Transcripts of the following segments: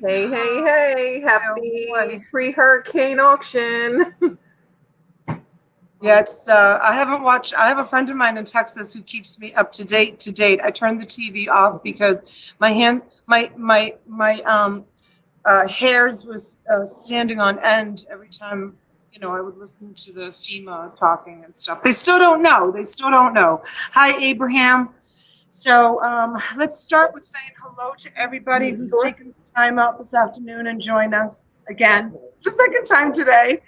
Hey, hey, hey. Happy pre-hurricane auction. Yeah, it's I haven't watched. I have a friend of mine in Texas who keeps me up to date. I turned the TV off because my hairs was standing on end every time, I would listen to the FEMA talking and stuff. They still don't know. Hi, Abraham. So let's start with saying hello to everybody who's taken the time out this afternoon and join us again, the second time today.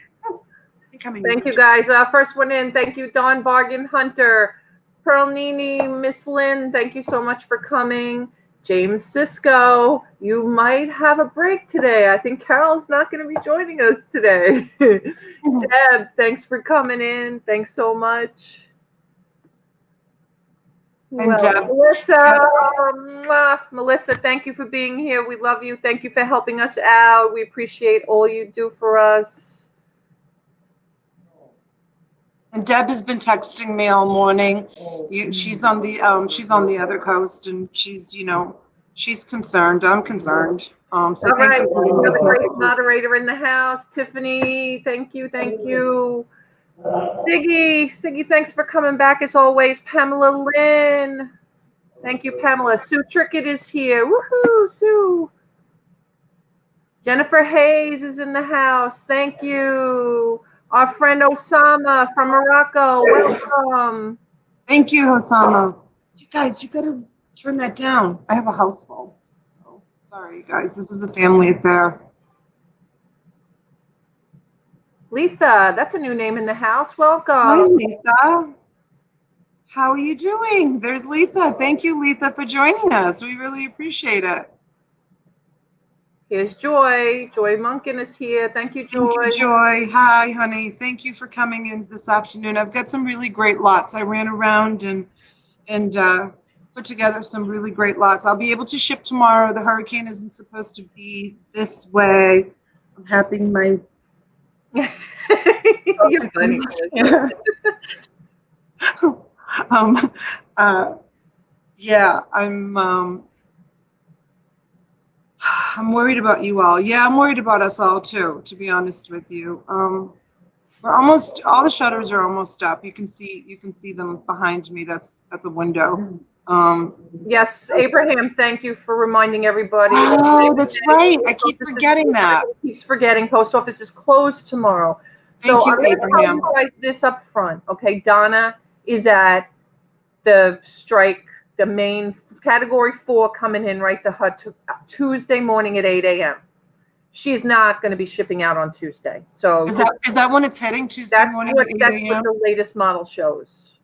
Thank you, guys. First one in. Thank you, Dawn Bargain Hunter. Pearl Nini, Miss Lynn, thank you so much for coming. James Cisco, you might have a break today. I think Carol's not going to be joining us today. Deb, thanks for coming in. Thanks so much. And Deb, Melissa, thank you for being here. We love you. Thank you for helping us out. We appreciate all you do for us. And Deb has been texting me all morning. She's on the other coast, and she's concerned. I'm concerned. So all right, another great moderator in the house, Tiffany. Thank you. Siggy, thanks for coming back as always. Pamela Lynn, thank you, Pamela. Sue Trickett is here. Woohoo, Sue. Jennifer Hayes is in the house. Thank you. Our friend Osama from Morocco, welcome. Thank you, Osama. You guys, you gotta turn that down. I have a house full. So, sorry, you guys. This is a family affair. Letha, that's a new name in the house. Welcome. Hi, Letha. How are you doing? There's Letha. Thank you, Letha, for joining us. We really appreciate it. Here's Joy. Joy Munkin is here. Thank you, Joy. Thank you, Joy. Hi, honey. Thank you for coming in this afternoon. I've got some really great lots. I ran around and put together some really great lots. I'll be able to ship tomorrow. The hurricane isn't supposed to be this way. I'm having my... You're funny. Yeah, I'm worried about you all. Yeah, I'm worried about us all too, to be honest with you. We're almost, all the shutters are almost up. You can see them behind me. That's a window. Yes, Abraham, thank you for reminding everybody. Oh, that's right. I keep forgetting that. Keeps forgetting. Post office is closed tomorrow. So I'm going to tell you guys this up front. Okay, Donna is at the strike, the main category 4 coming in right to her Tuesday morning at 8 a.m. She's not going to be shipping out on Tuesday. So is that when it's heading Tuesday morning at 8 a.m.? That's what the latest model shows.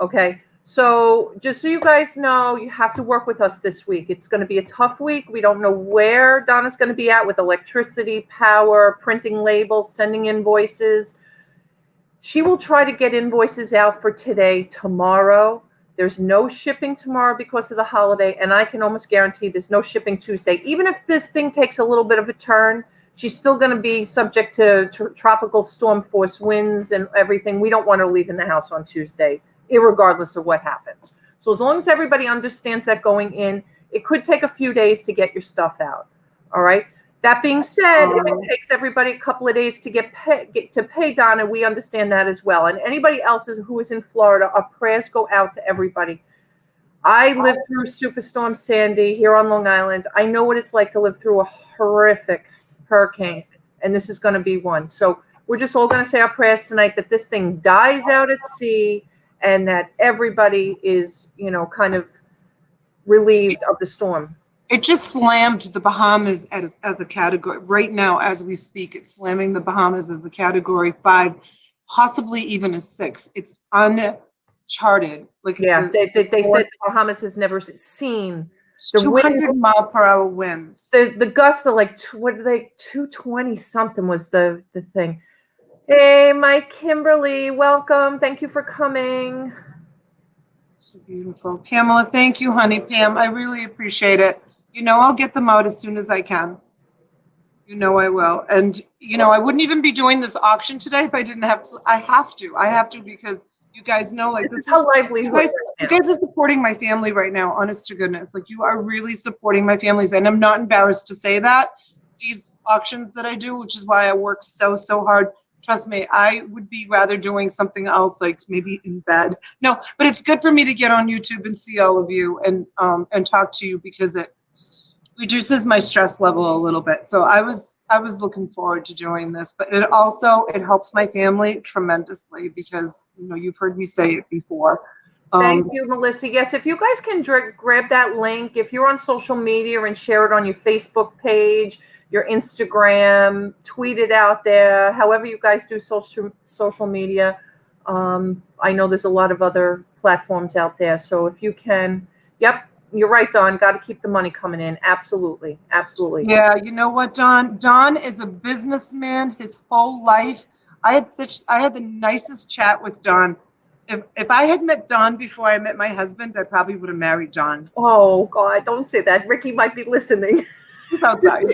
Okay. So just so you guys know, you have to work with us this week. It's going to be a tough week. We don't know where Donna's going to be at with electricity, power, printing labels, sending invoices. She will try to get invoices out for today, tomorrow. There's no shipping tomorrow because of the holiday, and I can almost guarantee there's no shipping Tuesday. Even if this thing takes a little bit of a turn, she's still going to be subject to tropical storm force winds and everything. We don't want her leaving the house on Tuesday, irregardless of what happens. So as long as everybody understands that going in, it could take a few days to get your stuff out. All right. That being said, if it takes everybody a couple of days to get to pay Donna, we understand that as well. And anybody else who is in Florida, our prayers go out to everybody. I lived through Superstorm Sandy here on Long Island. I know what it's like to live through a horrific hurricane, and this is going to be one. So we're just all going to say our prayers tonight that this thing dies out at sea and that everybody is, kind of relieved of the storm. It just slammed the Bahamas as a category. Right now, as we speak, it's slamming the Bahamas as a category 5, possibly even a 6. It's uncharted. Yeah, they said the Bahamas has never seen the 200-mile-per-hour winds. The gusts are like 220 something was the thing. Hey, Mike Kimberly, welcome. Thank you for coming. So beautiful. Pamela, thank you, honey. Pam, I really appreciate it. I'll get them out as soon as I can. I will. And, I wouldn't even be doing this auction today if I didn't have to. I have to because you guys know, this is how livelihood. You guys are supporting my family right now, honest to goodness. You are really supporting my families. And I'm not embarrassed to say that these auctions that I do, which is why I work so hard. Trust me, I would be rather doing something else, like maybe in bed. No, but it's good for me to get on YouTube and see all of you and talk to you, because it reduces my stress level a little bit. So I was looking forward to doing this, but it helps my family tremendously, because you've heard me say it before. Thank you, Melissa. Yes, if you guys can grab that link, if you're on social media, and share it on your Facebook page, your Instagram, tweet it out there, however you guys do social media. I know there's a lot of other platforms out there. So if you can, yep, you're right, Don. Got to keep the money coming in. Absolutely. Absolutely. Yeah, you know what, Don? Don is a businessman his whole life. I had the nicest chat with Don. If I had met Don before I met my husband, I probably would have married Don. Oh, God, don't say that. Ricky might be listening. He's outside.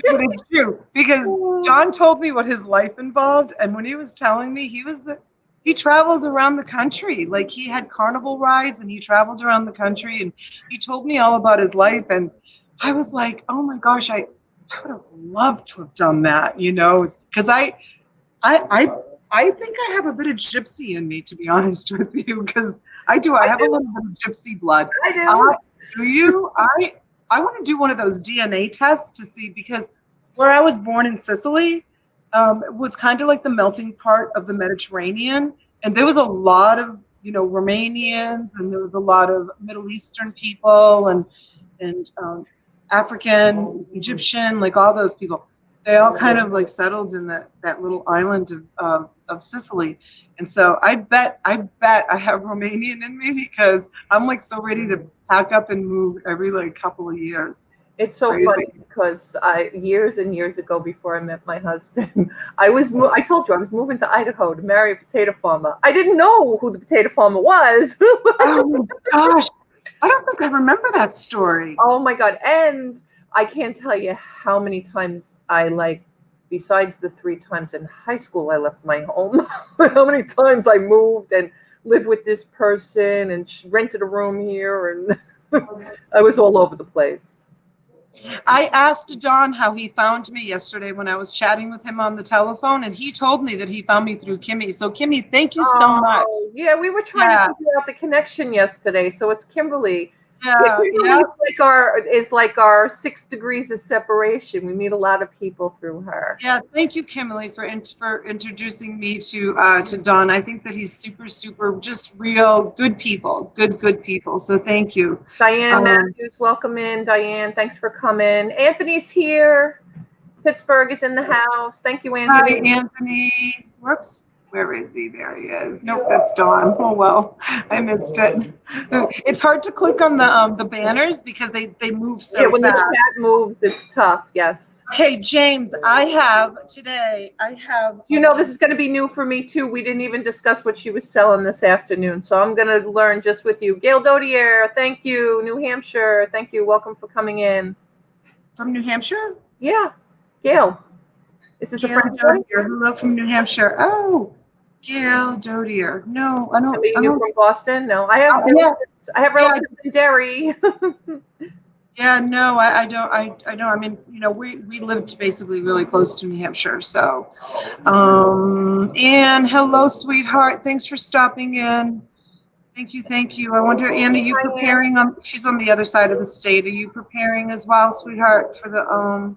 But it's true, because Don told me what his life involved, and when he was telling me, he travels around the country. Like, he had carnival rides, and he traveled around the country, and he told me all about his life, and I was like, oh my gosh, I would have loved to have done that, because I think I have a bit of gypsy in me, to be honest with you, because I do. I have a little bit of gypsy blood. I do. Do you? I want to do one of those DNA tests to see, because where I was born in Sicily was kind of like the melting pot of the Mediterranean, and there was a lot of Romanians, and there was a lot of Middle Eastern people, and African, Egyptian, like all those people. They all kind of like settled in that little island of Sicily. And so I bet I have Romanian in me, because I'm like so ready to pack up and move every like couple of years. It's so funny, because years and years ago, before I met my husband, I told you I was moving to Idaho to marry a potato farmer. I didn't know who the potato farmer was. Oh my gosh. I don't think I remember that story. Oh my God. And I can't tell you how many times besides the 3 times in high school I left my home, how many times I moved and lived with this person and rented a room here, and I was all over the place. I asked Don how he found me yesterday when I was chatting with him on the telephone, and he told me that he found me through Kimmy. So Kimmy, thank you so much. Yeah, we were trying to figure out the connection yesterday. So it's Kimberly. Yeah. Is like our 6 degrees of separation. We meet a lot of people through her. Yeah, thank you, Kimberly, for introducing me to Don. I think that he's super, just real good people, good people. So thank you. Diane Matthews, welcome in. Diane, thanks for coming. Anthony's here. Pittsburgh is in the house. Thank you, Anthony. Hi, Anthony. Whoops. Where is he? There he is. Nope, that's Dawn. Oh, well, I missed it. It's hard to click on the banners, because they move so fast. Yeah, when the chat moves, it's tough. Yes. Okay, James, I have. You know, this is going to be new for me, too. We didn't even discuss what she was selling this afternoon, so I'm going to learn just with you. Gail Dodier, thank you. New Hampshire, thank you. Welcome for coming in. From New Hampshire? Yeah. Gail. Is this Gail a friend? Dodier. Hello from New Hampshire. Oh. Gail Dodier. No, I don't. Somebody new from Boston? No, I have. I have relatives in Derry. Yeah, no, I don't. I don't. I mean, we lived basically really close to New Hampshire. So, Anne, hello, sweetheart. Thanks for stopping in. Thank you. I wonder, Anne, are you preparing she's on the other side of the state. Are you preparing as well, sweetheart, for the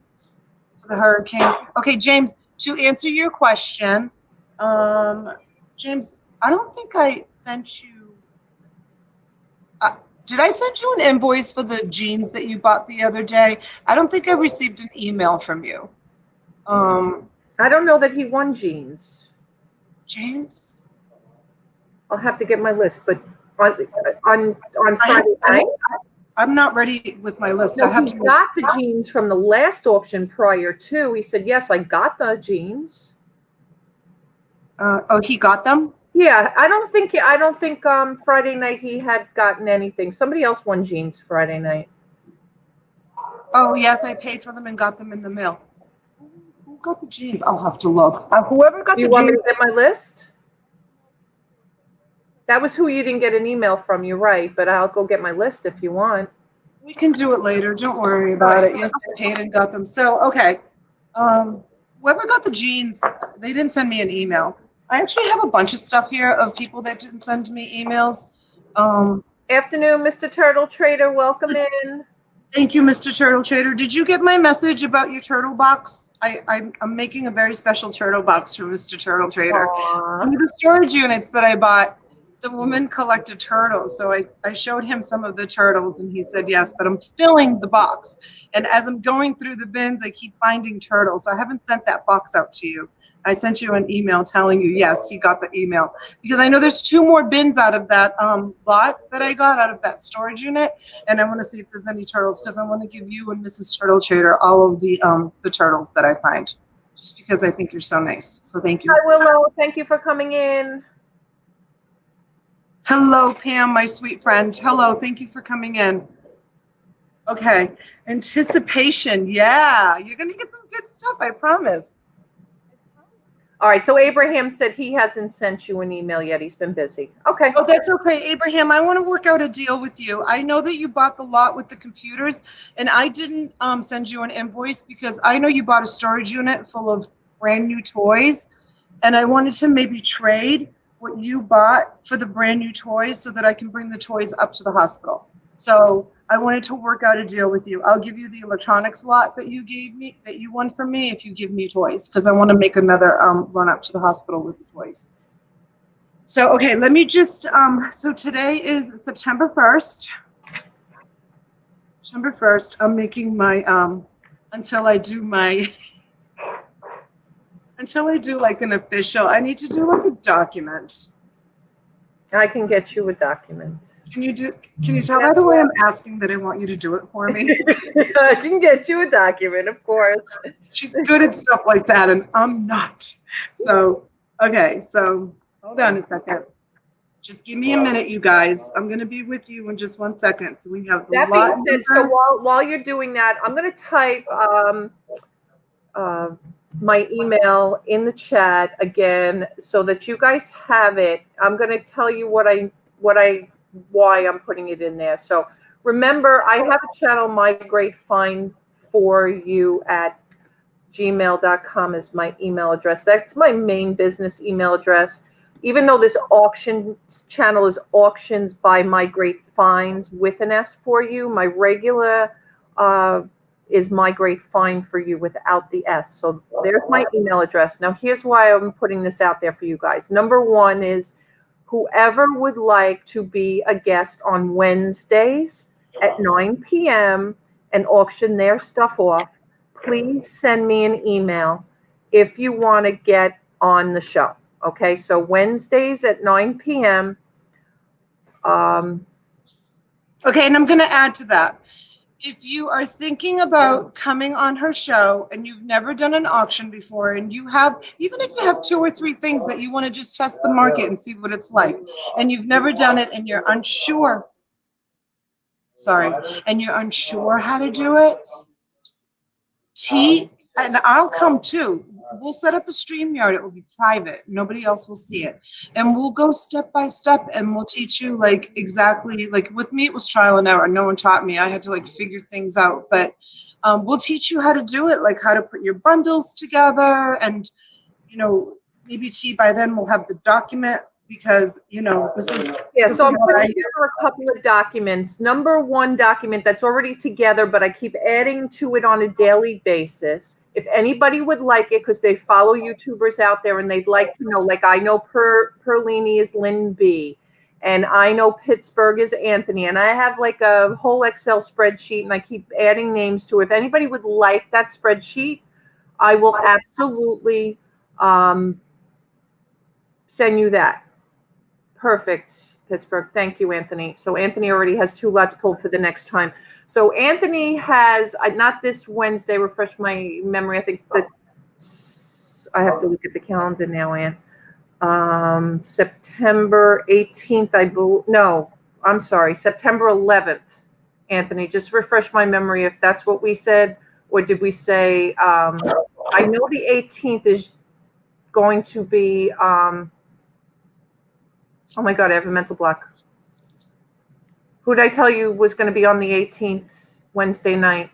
hurricane? Okay, James, to answer your question. James, I don't think I sent you. Did I send you an invoice for the jeans that you bought the other day? I don't think I received an email from you. I don't know that he won jeans. James? I'll have to get my list, but on Friday night. I'm not ready with my list. No, he got the jeans from the last auction prior to. He said, yes, I got the jeans. He got them? Yeah, I don't think Friday night he had gotten anything. Somebody else won jeans Friday night. Oh, yes, I paid for them and got them in the mail. Who got the jeans? I'll have to look. Whoever got the jeans. You want me to get my list? That was who you didn't get an email from. You're right, but I'll go get my list if you want. We can do it later. Don't worry about it. Yes, I paid and got them. So, okay. Whoever got the jeans, they didn't send me an email. I actually have a bunch of stuff here of people that didn't send me emails. Afternoon, Mr. Turtle Trader. Welcome in. Thank you, Mr. Turtle Trader. Did you get my message about your turtle box? I'm making a very special turtle box for Mr. Turtle Trader. Aww. One of the storage units that I bought, the woman collected turtles. So I showed him some of the turtles and he said yes, but I'm filling the box. And as I'm going through the bins, I keep finding turtles. So I haven't sent that box out to you. I sent you an email telling you, yes, he got the email. Because I know there's 2 more bins out of that lot that I got out of that storage unit. And I want to see if there's any turtles because I want to give you and Mrs. Turtle Trader all of the turtles that I find. Just because I think you're so nice. So thank you. Hi, Willow. Thank you for coming in. Hello, Pam, my sweet friend. Hello, thank you for coming in. Okay, anticipation. Yeah, you're going to get some good stuff, I promise. All right, so Abraham said he hasn't sent you an email yet. He's been busy. Okay. Oh, that's okay, Abraham. I want to work out a deal with you. I know that you bought the lot with the computers, and I didn't send you an invoice because I know you bought a storage unit full of brand new toys, and I wanted to maybe trade what you bought for the brand new toys so that I can bring the toys up to the hospital. So I wanted to work out a deal with you. I'll give you the electronics lot that you gave me, that you won from me, if you give me toys, because I want to make another run up to the hospital with the toys. So, okay, let me just, so today is September 1st. September 1st, I'm making my, until I do like an official, I need to do like a document. I can get you a document. Can you tell by the way I'm asking that I want you to do it for me? I can get you a document, of course. She's good at stuff like that, and I'm not. So, okay, so hold on a second. Just give me a minute, you guys. I'm going to be with you in just 1 second. So we have the That lot being said, so while you're doing that, I'm going to type my email in the chat again so that you guys have it. I'm going to tell you why I'm putting it in there. So remember, I have a channel, mygratefind4U at gmail.com is my email address. That's my main business email address. Even though this auction channel is Auctions by My Great Finds with an S for you, my regular is My Great Find for You without the S. So there's my email address. Now here's why I'm putting this out there for you guys. Number 1 is whoever would like to be a guest on Wednesdays at 9 p.m. and auction their stuff off, please send me an email if you want to get on the show. Okay, so Wednesdays at 9 p.m. Okay, and I'm going to add to that. If you are thinking about coming on her show and you've never done an auction before and you have, even if you have 2 or 3 things that you want to just test the market and see what it's like, and you've never done it and you're unsure, and you're unsure how to do it, and I'll come too. We'll set up a StreamYard. It will be private. Nobody else will see it. And we'll go step by step and we'll teach you like exactly, like with me, it was trial and error. No one taught me. I had to like figure things out, but we'll teach you how to do it, like how to put your bundles together. And, you know, maybe by then we'll have the document because, you know, this is. Yeah, so I'm putting together a couple of documents. Number 1 document that's already together, but I keep adding to it on a daily basis. If anybody would like it, because they follow YouTubers out there and they'd like to know, like I know Perlini is Lynn B, and I know Pittsburgh is Anthony, and I have like a whole Excel spreadsheet and I keep adding names to it. If anybody would like that spreadsheet, I will absolutely send you that. Perfect, Pittsburgh. Thank you, Anthony. So Anthony already has 2 lots pulled for the next time. So Anthony has, not this Wednesday, refresh my memory. I think that I have to look at the calendar now, Ann. September 18th, I'm sorry, September 11th. Anthony, just refresh my memory if that's what we said, or did we say, I know the 18th is going to be, oh my God, I have a mental block. Who did I tell you was going to be on the 18th, Wednesday night?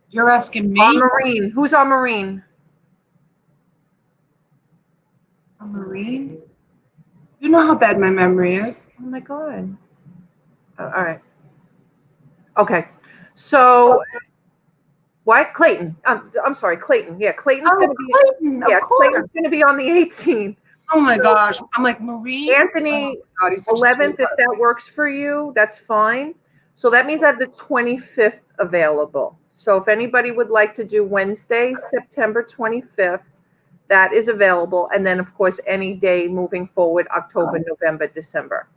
You're asking me? On Marine. Who's on Marine? A Marine? You know how bad my memory is. Oh my God. All right. Okay. So, what? Clayton. I'm sorry, Clayton. Yeah, Clayton's going to be. Clayton, Yeah, of course. Clayton's going to be on the 18th. Oh my gosh. I'm like, Marine? Anthony, Oh God, he's such a 11th, if sweetheart. that works for you, that's fine. So that means I have the 25th available. So if anybody would like to do Wednesday, September 25th, that is available. And then, of course, any day moving forward, October, November, December.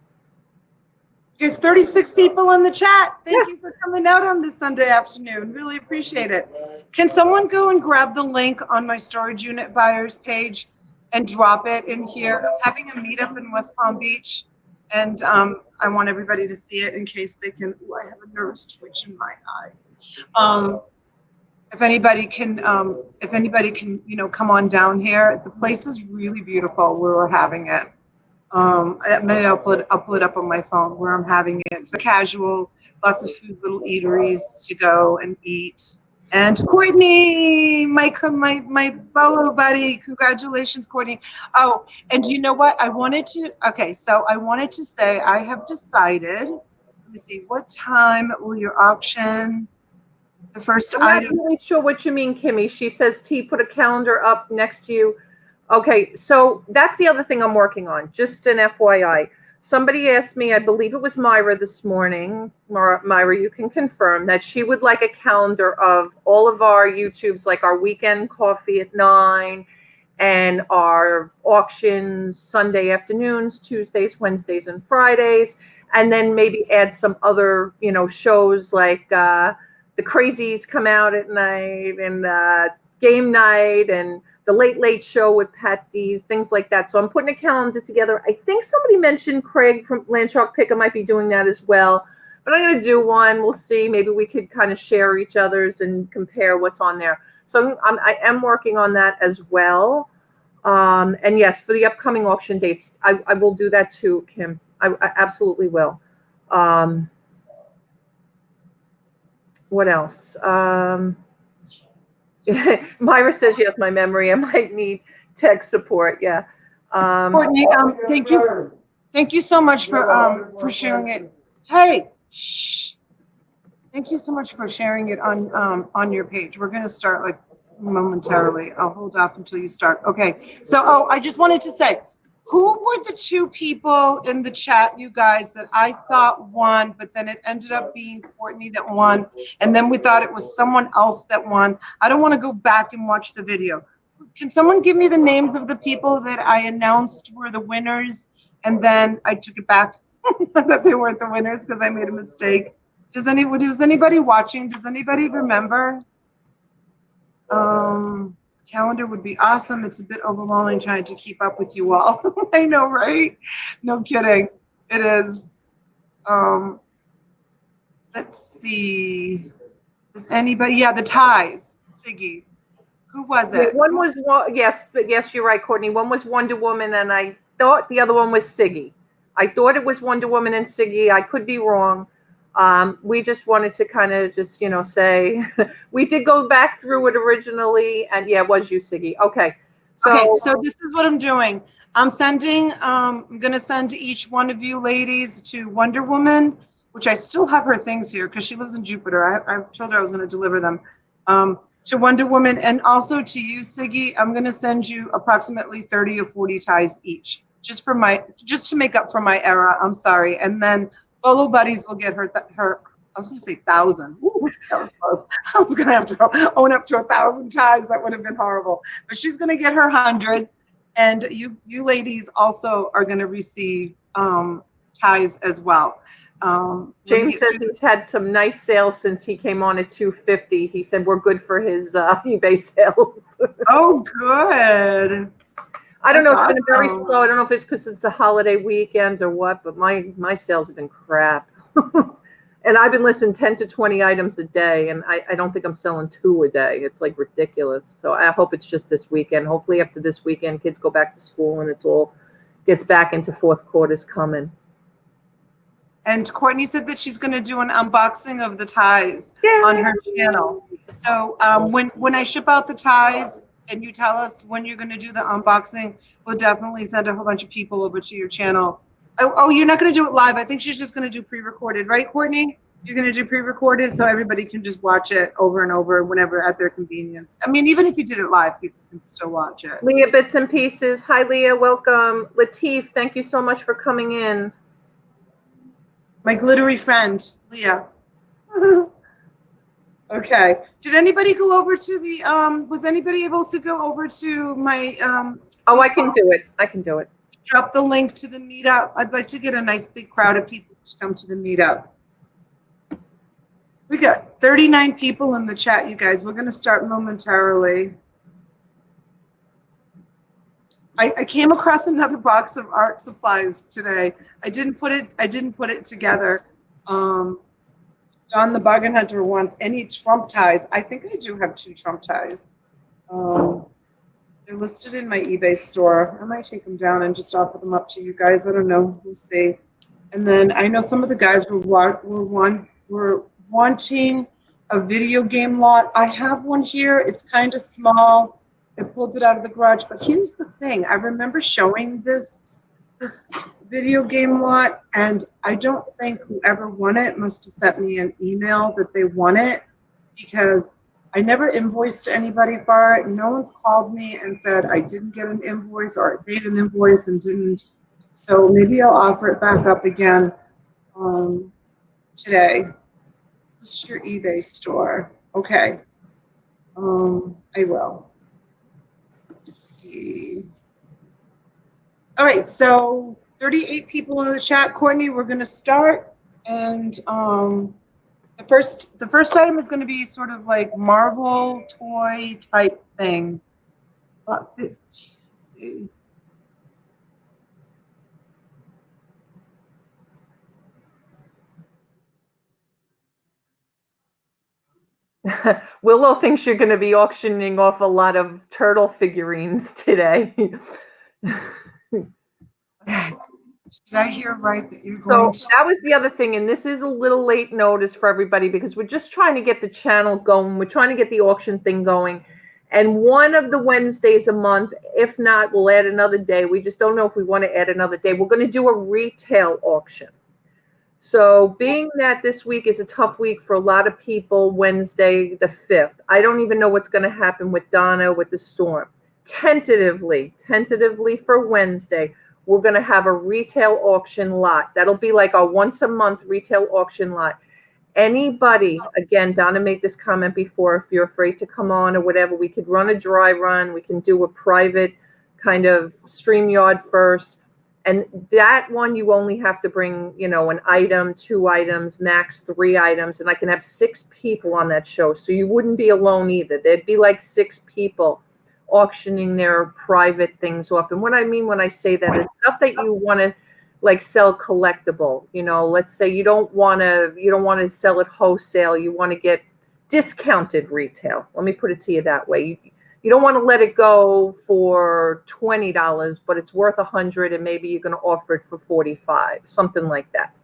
There's 36 people in the chat. Thank Yes. you for coming out on this Sunday afternoon. Really appreciate it. Can someone go and grab the link on my storage unit buyers page and drop it in here? I'm having a meetup in West Palm Beach, and I want everybody to see it in case they can. Ooh, I have a nervous twitch in my eye. If anybody can, you know, come on down here. The place is really beautiful where we're having it. Maybe I'll pull it up on my phone where I'm having it. It's casual, lots of food, little eateries to go and eat. And Courtney, my fellow buddy, congratulations, Courtney. Oh, and you know what? I wanted to say I have decided. Let me see. What time will your auction? The first I'm not item. really sure what you mean, Kimmy. She says, T, put a calendar up next to you. Okay, so that's the other thing I'm working on, just an FYI. Somebody asked me, I believe it was Myra this morning, Myra, you can confirm, that she would like a calendar of all of our YouTubes, like our weekend coffee at 9 and our auctions Sunday afternoons, Tuesdays, Wednesdays, and Fridays, and then maybe add some other, you know, shows like the Crazies come out at night and game night and the Late Late Show with Pat Dees, things like that. So I'm putting a calendar together. I think somebody mentioned Craig from Landshark Picker might be doing that as well. But I'm going to do one. We'll see. Maybe we could kind of share each other's and compare what's on there. So I am working on that as well. And yes, for the upcoming auction dates, I will do that too, Kim. I absolutely will. What else? Myra says, yes, my memory. I might need tech support. Yeah. Courtney, thank you so much for sharing it. Hey, shh. Thank you so much for sharing it on your page. We're gonna start like momentarily. I'll hold off until you start. Okay. So, I just wanted to say, who were the two people in the chat, you guys, that I thought won, but then it ended up being Courtney that won, and then we thought it was someone else that won? I don't want to go back and watch the video. Can someone give me the names of the people that I announced were the winners, and then I took it back that they weren't the winners because I made a mistake? Was anybody watching? Does anybody remember? Calendar would be awesome. It's a bit overwhelming trying to keep up with you all. I know, right? No kidding. It is. Let's see. Is anybody? Yeah, the ties. Siggy. Who was it? One was, yes, but yes, you're right, Courtney. One was Wonder Woman, and I thought the other one was Siggy. I thought it was Wonder Woman and Siggy. I could be wrong. We just wanted to kind of just, you know, say we did go back through it originally, and yeah, it was you, Siggy. Okay. So this is what I'm doing. I'm going to send each one of you ladies to Wonder Woman, which I still have her things here because she lives in Jupiter. I told her I was going to deliver them. To Wonder Woman, and also to you, Siggy, I'm going to send you approximately 30 or 40 ties each, just to make up for my error. I'm sorry. And then Bolo Buddies will get her. I was going to say 1,000. Ooh, that was close. I was going to have to own up to 1,000 ties. That would have been horrible. But she's going to get her 100, and you ladies also are going to receive ties as well. James says he's had some nice sales since he came on at 250. He said we're good for his eBay sales. Oh, good. I don't know. It's been very slow. I don't know if it's because it's a holiday weekend or what, but my sales have been crap. And I've been listing 10 to 20 items a day, and I don't think I'm selling 2 a day. It's like ridiculous. So I hope it's just this weekend. Hopefully after this weekend, kids go back to school and it's all gets back into fourth quarters coming. And Courtney said that she's going to do an unboxing of the ties on her channel. So when I ship out the ties and you tell us when you're going to do the unboxing, we'll definitely send a whole bunch of people over to your channel. Oh, you're not going to do it live. I think she's just going to do pre-recorded, right, Courtney? You're going to do pre-recorded so everybody can just watch it over and over whenever at their convenience. I mean, even if you did it live, people can still watch it. Leah Bits and Pieces. Hi, Leah. Welcome. Latif, thank you so much for coming in. My glittery friend, Leah. Okay. Did anybody go over to the, was anybody able to go over to my, Oh, I can do it. I can do it. Drop the link to the meetup. I'd like to get a nice big crowd of people to come to the meetup. We got 39 people in the chat, you guys. We're going to start momentarily. I came across another box of art supplies today. I didn't put it together. Don the Bargain Hunter wants any Trump ties. I think I do have 2 Trump ties. They're listed in my eBay store. I might take them down and just offer them up to you guys. I don't know. We'll see. And then I know some of the guys were wanting a video game lot. I have one here. It's kind of small. I pulled it out of the garage. But here's the thing. I remember showing this video game lot, and I don't think whoever won it must have sent me an email that they won it, because I never invoiced anybody for it. No one's called me and said I didn't get an invoice or I paid an invoice and didn't. So maybe I'll offer it back up again today. This is your eBay store. Okay. I will. Let's see. All right, so 38 people in the chat. Courtney, we're going to start, and the first item is going to be sort of like marble toy type things. Let's see. Willow thinks you're going to be auctioning off a lot of turtle figurines today. Did I hear right that you're So going to? that was the other thing, and this is a little late notice for everybody because we're just trying to get the channel going. We're trying to get the auction thing going. And one of the Wednesdays a month, if not, we'll add another day. We just don't know if we want to add another day. We're going to do a retail auction. So being that this week is a tough week for a lot of people, Wednesday the 5th, I don't even know what's going to happen with Donna with the storm. Tentatively for Wednesday, we're going to have a retail auction lot. That'll be like our once a month retail auction lot. Anybody, again, Donna made this comment before, if you're afraid to come on or whatever, we could run a dry run. We can do a private kind of StreamYard first. And that one, you only have to bring, you know, an item, 2 items, max 3 items. And I can have 6 people on that show. So you wouldn't be alone either. There'd be like 6 people auctioning their private things off. And what I mean when I say that is stuff that you want to like sell collectible. You know, let's say you don't want to sell it wholesale. You want to get discounted retail. Let me put it to you that way. You don't want to let it go for $20, but it's worth $100, and maybe you're going to offer it for $45, something like that.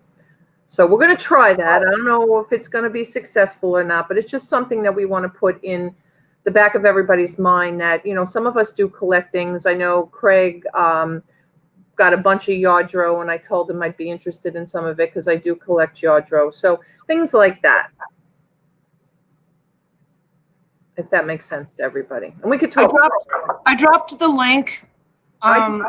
So we're going to try that. I don't know if it's going to be successful or not, but it's just something that we want to put in the back of everybody's mind that, you know, some of us do collect things. I know Craig got a bunch of Yardro, and I told him I'd be interested in some of it because I do collect Yardro. So things like that. If that makes sense to everybody. And we could talk. I dropped the link. But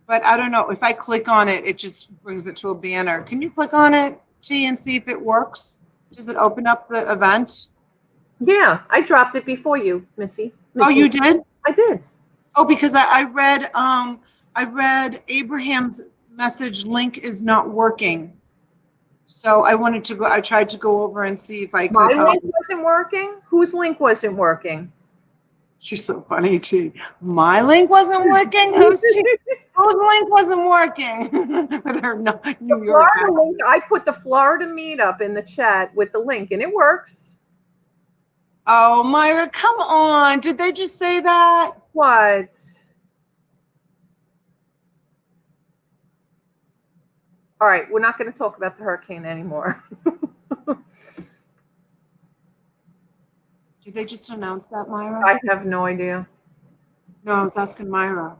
I don't know. If I click on it, it just brings it to a banner. Can you click on it, T, and see if it works? Does it open up the event? Yeah, I dropped it before you, Missy. Oh, you did? I did. Oh, because I read Abraham's message, link is not working. So I wanted to go, I tried to go over and see if I could. My link wasn't working? Whose link wasn't working? You're so funny, T. My link wasn't working? Whose link wasn't working? With her New York link, I put the Florida meetup in the chat with the link, and it works. Oh, Myra, come on. Did they just say that? What? All right, we're not going to talk about the hurricane anymore. Did they just announce that, Myra? I have no idea. No, I was asking Myra.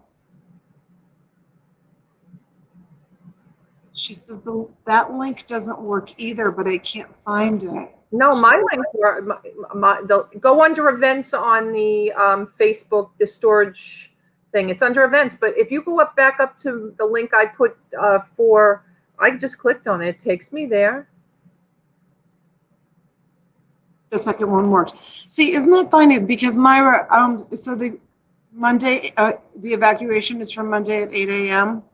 She says that link doesn't work either, but I can't find it. No, my link, go under events on the Facebook, the storage thing. It's under events, but if you go back up to the link I put I just clicked on it. It takes me there. The second one worked. See, isn't that funny? Because Myra, so the Monday, the evacuation is from Monday at 8 a.m.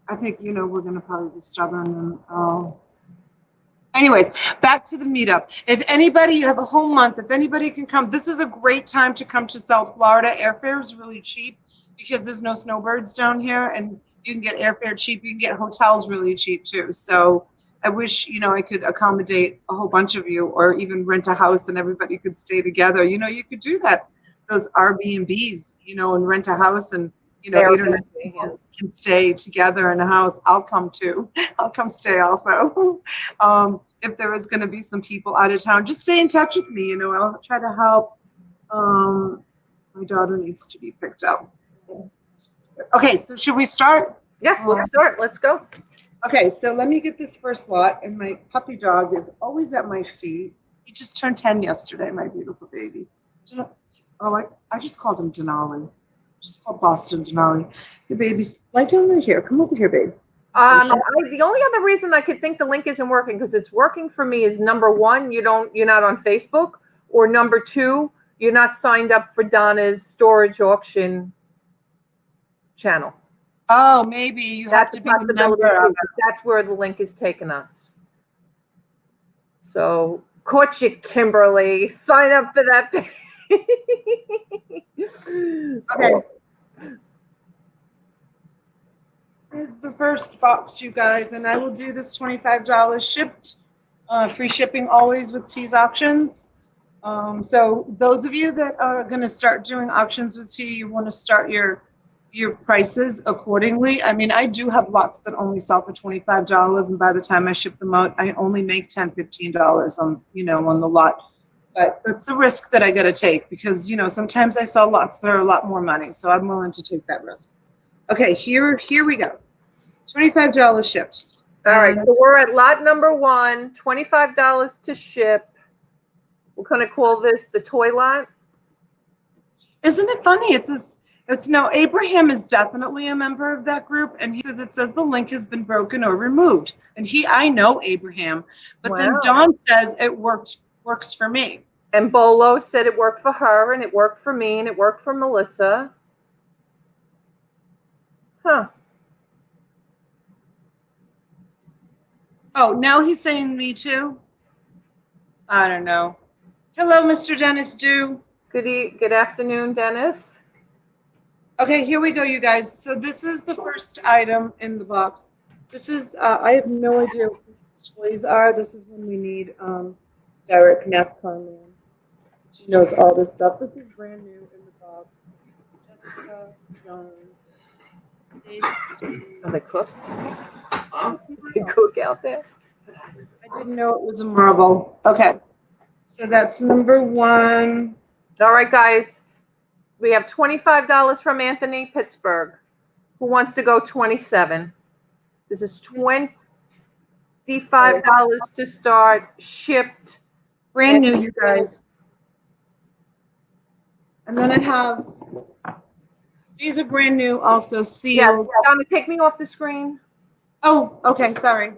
I think, we're going to probably be stubborn. And anyways, back to the meetup. If anybody, you have a whole month, if anybody can come, this is a great time to come to South Florida. Airfare is really cheap because there's no snowbirds down here, and you can get airfare cheap. You can get hotels really cheap too. So I wish, I could accommodate a whole bunch of you, or even rent a house and everybody could stay together. You could do that, those Airbnbs, and rent a house, and 8 or 9 people can stay together in a house. I'll come too. I'll come stay also. If there is going to be some people out of town, just stay in touch with me. I'll try to help. My daughter needs to be picked up. Okay, so should we start? Yes, let's start. Let's go. Okay, so let me get this first lot, and my puppy dog is always at my feet. He just turned 10 yesterday, my beautiful baby. Oh, I just called him Denali. Just called Boston Denali. Your baby's lie down right here. Come over here, babe. The only other reason I could think the link isn't working, because it's working for me, is number one, you're not on Facebook, or number two, you're not signed up for Donna's storage auction channel. Oh, maybe you have to be a member of it. That's where the link is taking us. So, caught you, Kimberly. Sign up for that page. Okay. Here's the first box, you guys, and I will do this $25 shipped. Free shipping always with T's Auctions. So those of you that are going to start doing auctions with T, you want to start your prices accordingly. I mean, I do have lots that only sell for $25, and by the time I ship them out, I only make $10, $15 on the lot. But that's a risk that I got to take, because sometimes I sell lots that are a lot more money, so I'm willing to take that risk. Okay, here we go. $25 shipped. All right, so we're at lot number 1, $25 to ship. We're going to call this the toy lot. Isn't it funny? Abraham is definitely a member of that group, and he says the link has been broken or removed. And I know Abraham, but then Dawn says it works for me. And Bolo said it worked for her, and it worked for me, and it worked for Melissa. Huh. Oh, now he's saying me too? I don't know. Hello, Mr. Dennis Dew. Good afternoon, Dennis. Okay, here we go, you guys. So this is the first item in the box. This is, I have no idea what these toys are. This is when we need Derek NASCAR man. She knows all this stuff. This is brand new in the box. Jessica Jones. Are they cooked? They cook out there? I didn't know it was a marble. Okay, so that's number 1. All right, guys. We have $25 from Anthony Pittsburgh, who wants to go 27. This is $25 to start, shipped. Brand new, you guys. And then I have, these are brand new, also sealed. Yeah, Donna, take me off the screen. Oh, okay, sorry.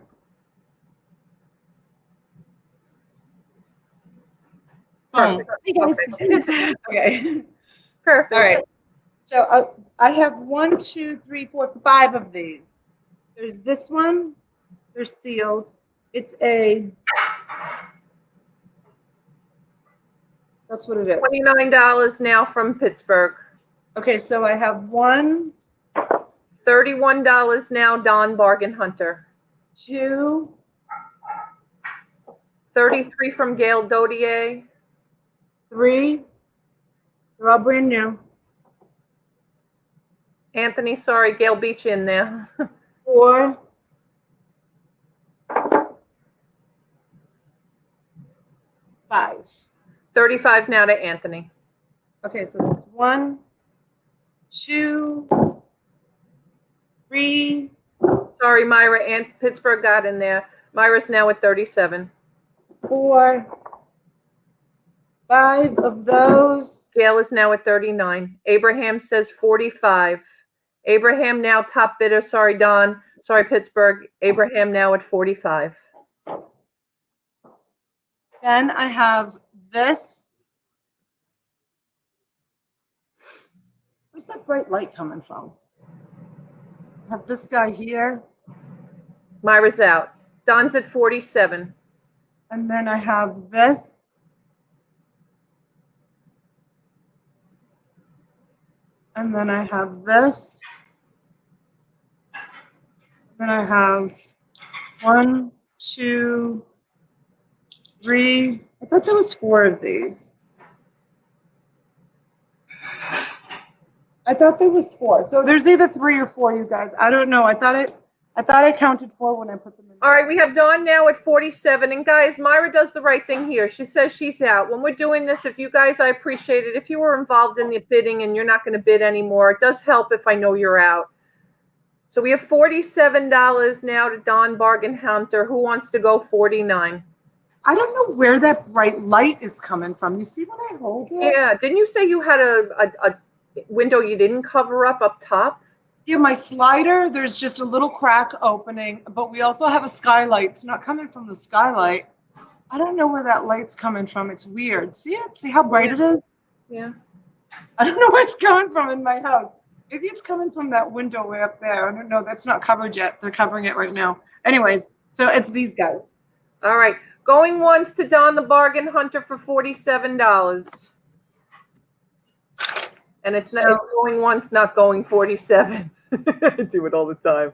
Perfect. Hey guys. Okay. Perfect. All right. So I have 1, 2, 3, 4, 5 of these. There's this one. They're sealed. It's that's what it is. $29 now from Pittsburgh. Okay, so I have 1. $31 now, Don Bargain Hunter. 2. $33 from Gail Dodier. 3. They're all brand new. Anthony, sorry, Gail beat you in there. 4, 5. 35 now to Anthony. Okay, so that's 1, 2, 3. Sorry, Myra, and Pittsburgh got in there. Myra's now at 37. 4, 5 of those. Gail is now at 39. Abraham says 45. Abraham now top bidder. Sorry, Don. Sorry, Pittsburgh. Abraham now at 45. Then I have this. Where's that bright light coming from? I have this guy here. Myra's out. Don's at 47. And then I have this. And then I have this. Then I have 1, 2, 3. I thought there was 4 of these. I thought there was 4. So there's either 3 or 4, you guys. I don't know. I thought I counted 4 when I put them in. All right, we have Dawn now at 47. And guys, Myra does the right thing here. She says she's out. When we're doing this, if you guys, I appreciate it. If you were involved in the bidding and you're not going to bid anymore, it does help if I know you're out. So we have $47 now to Don Bargain Hunter. Who wants to go 49? I don't know where that bright light is coming from. You see when I hold it? Yeah. Didn't you say you had a window you didn't cover up top? Yeah, my slider, there's just a little crack opening, but we also have a skylight. It's not coming from the skylight. I don't know where that light's coming from. It's weird. See it? See how bright it is? Yeah. I don't know where it's coming from in my house. Maybe it's coming from that window way up there. I don't know. That's not covered yet. They're covering it right now. Anyways, so it's these guys. All right. Going once to Don the Bargain Hunter for $47. And it's not it's going once, not going 47. I do it all the time.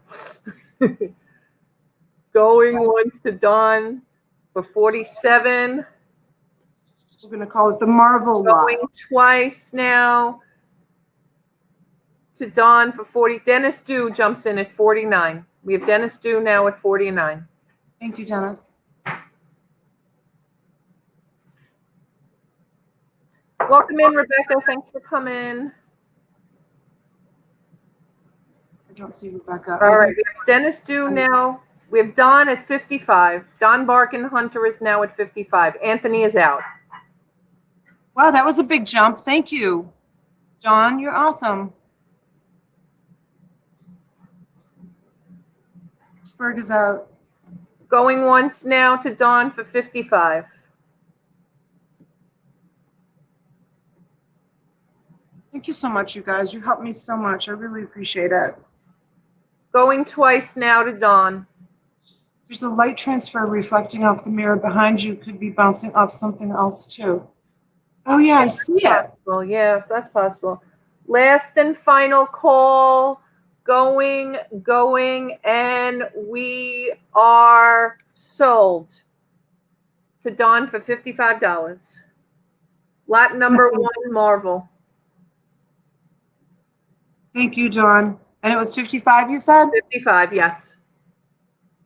Going once to Don for 47. We're going to call it the Marvel lot. Going twice now to Don for 40. Dennis Dew jumps in at 49. We have Dennis Dew now at 49. Thank you, Dennis. Welcome in, Rebecca. Thanks for coming. I don't see Rebecca. All right. We have Dennis Dew now. We have Don at 55. Don Bargain Hunter is now at 55. Anthony is out. Wow, that was a big jump. Thank you, John. You're awesome. Pittsburgh is out. Going once now to Don for 55. Thank you so much, you guys. You helped me so much. I really appreciate it. Going twice now to Don. There's a light transfer reflecting off the mirror behind you. Could be bouncing off something else, too. Oh, yeah, I see it. Well, yeah, that's possible. Last and final call. Going, and we are sold to Don for $55. Lot number 1, Marvel. Thank you, John. And it was 55, you said? 55, yes.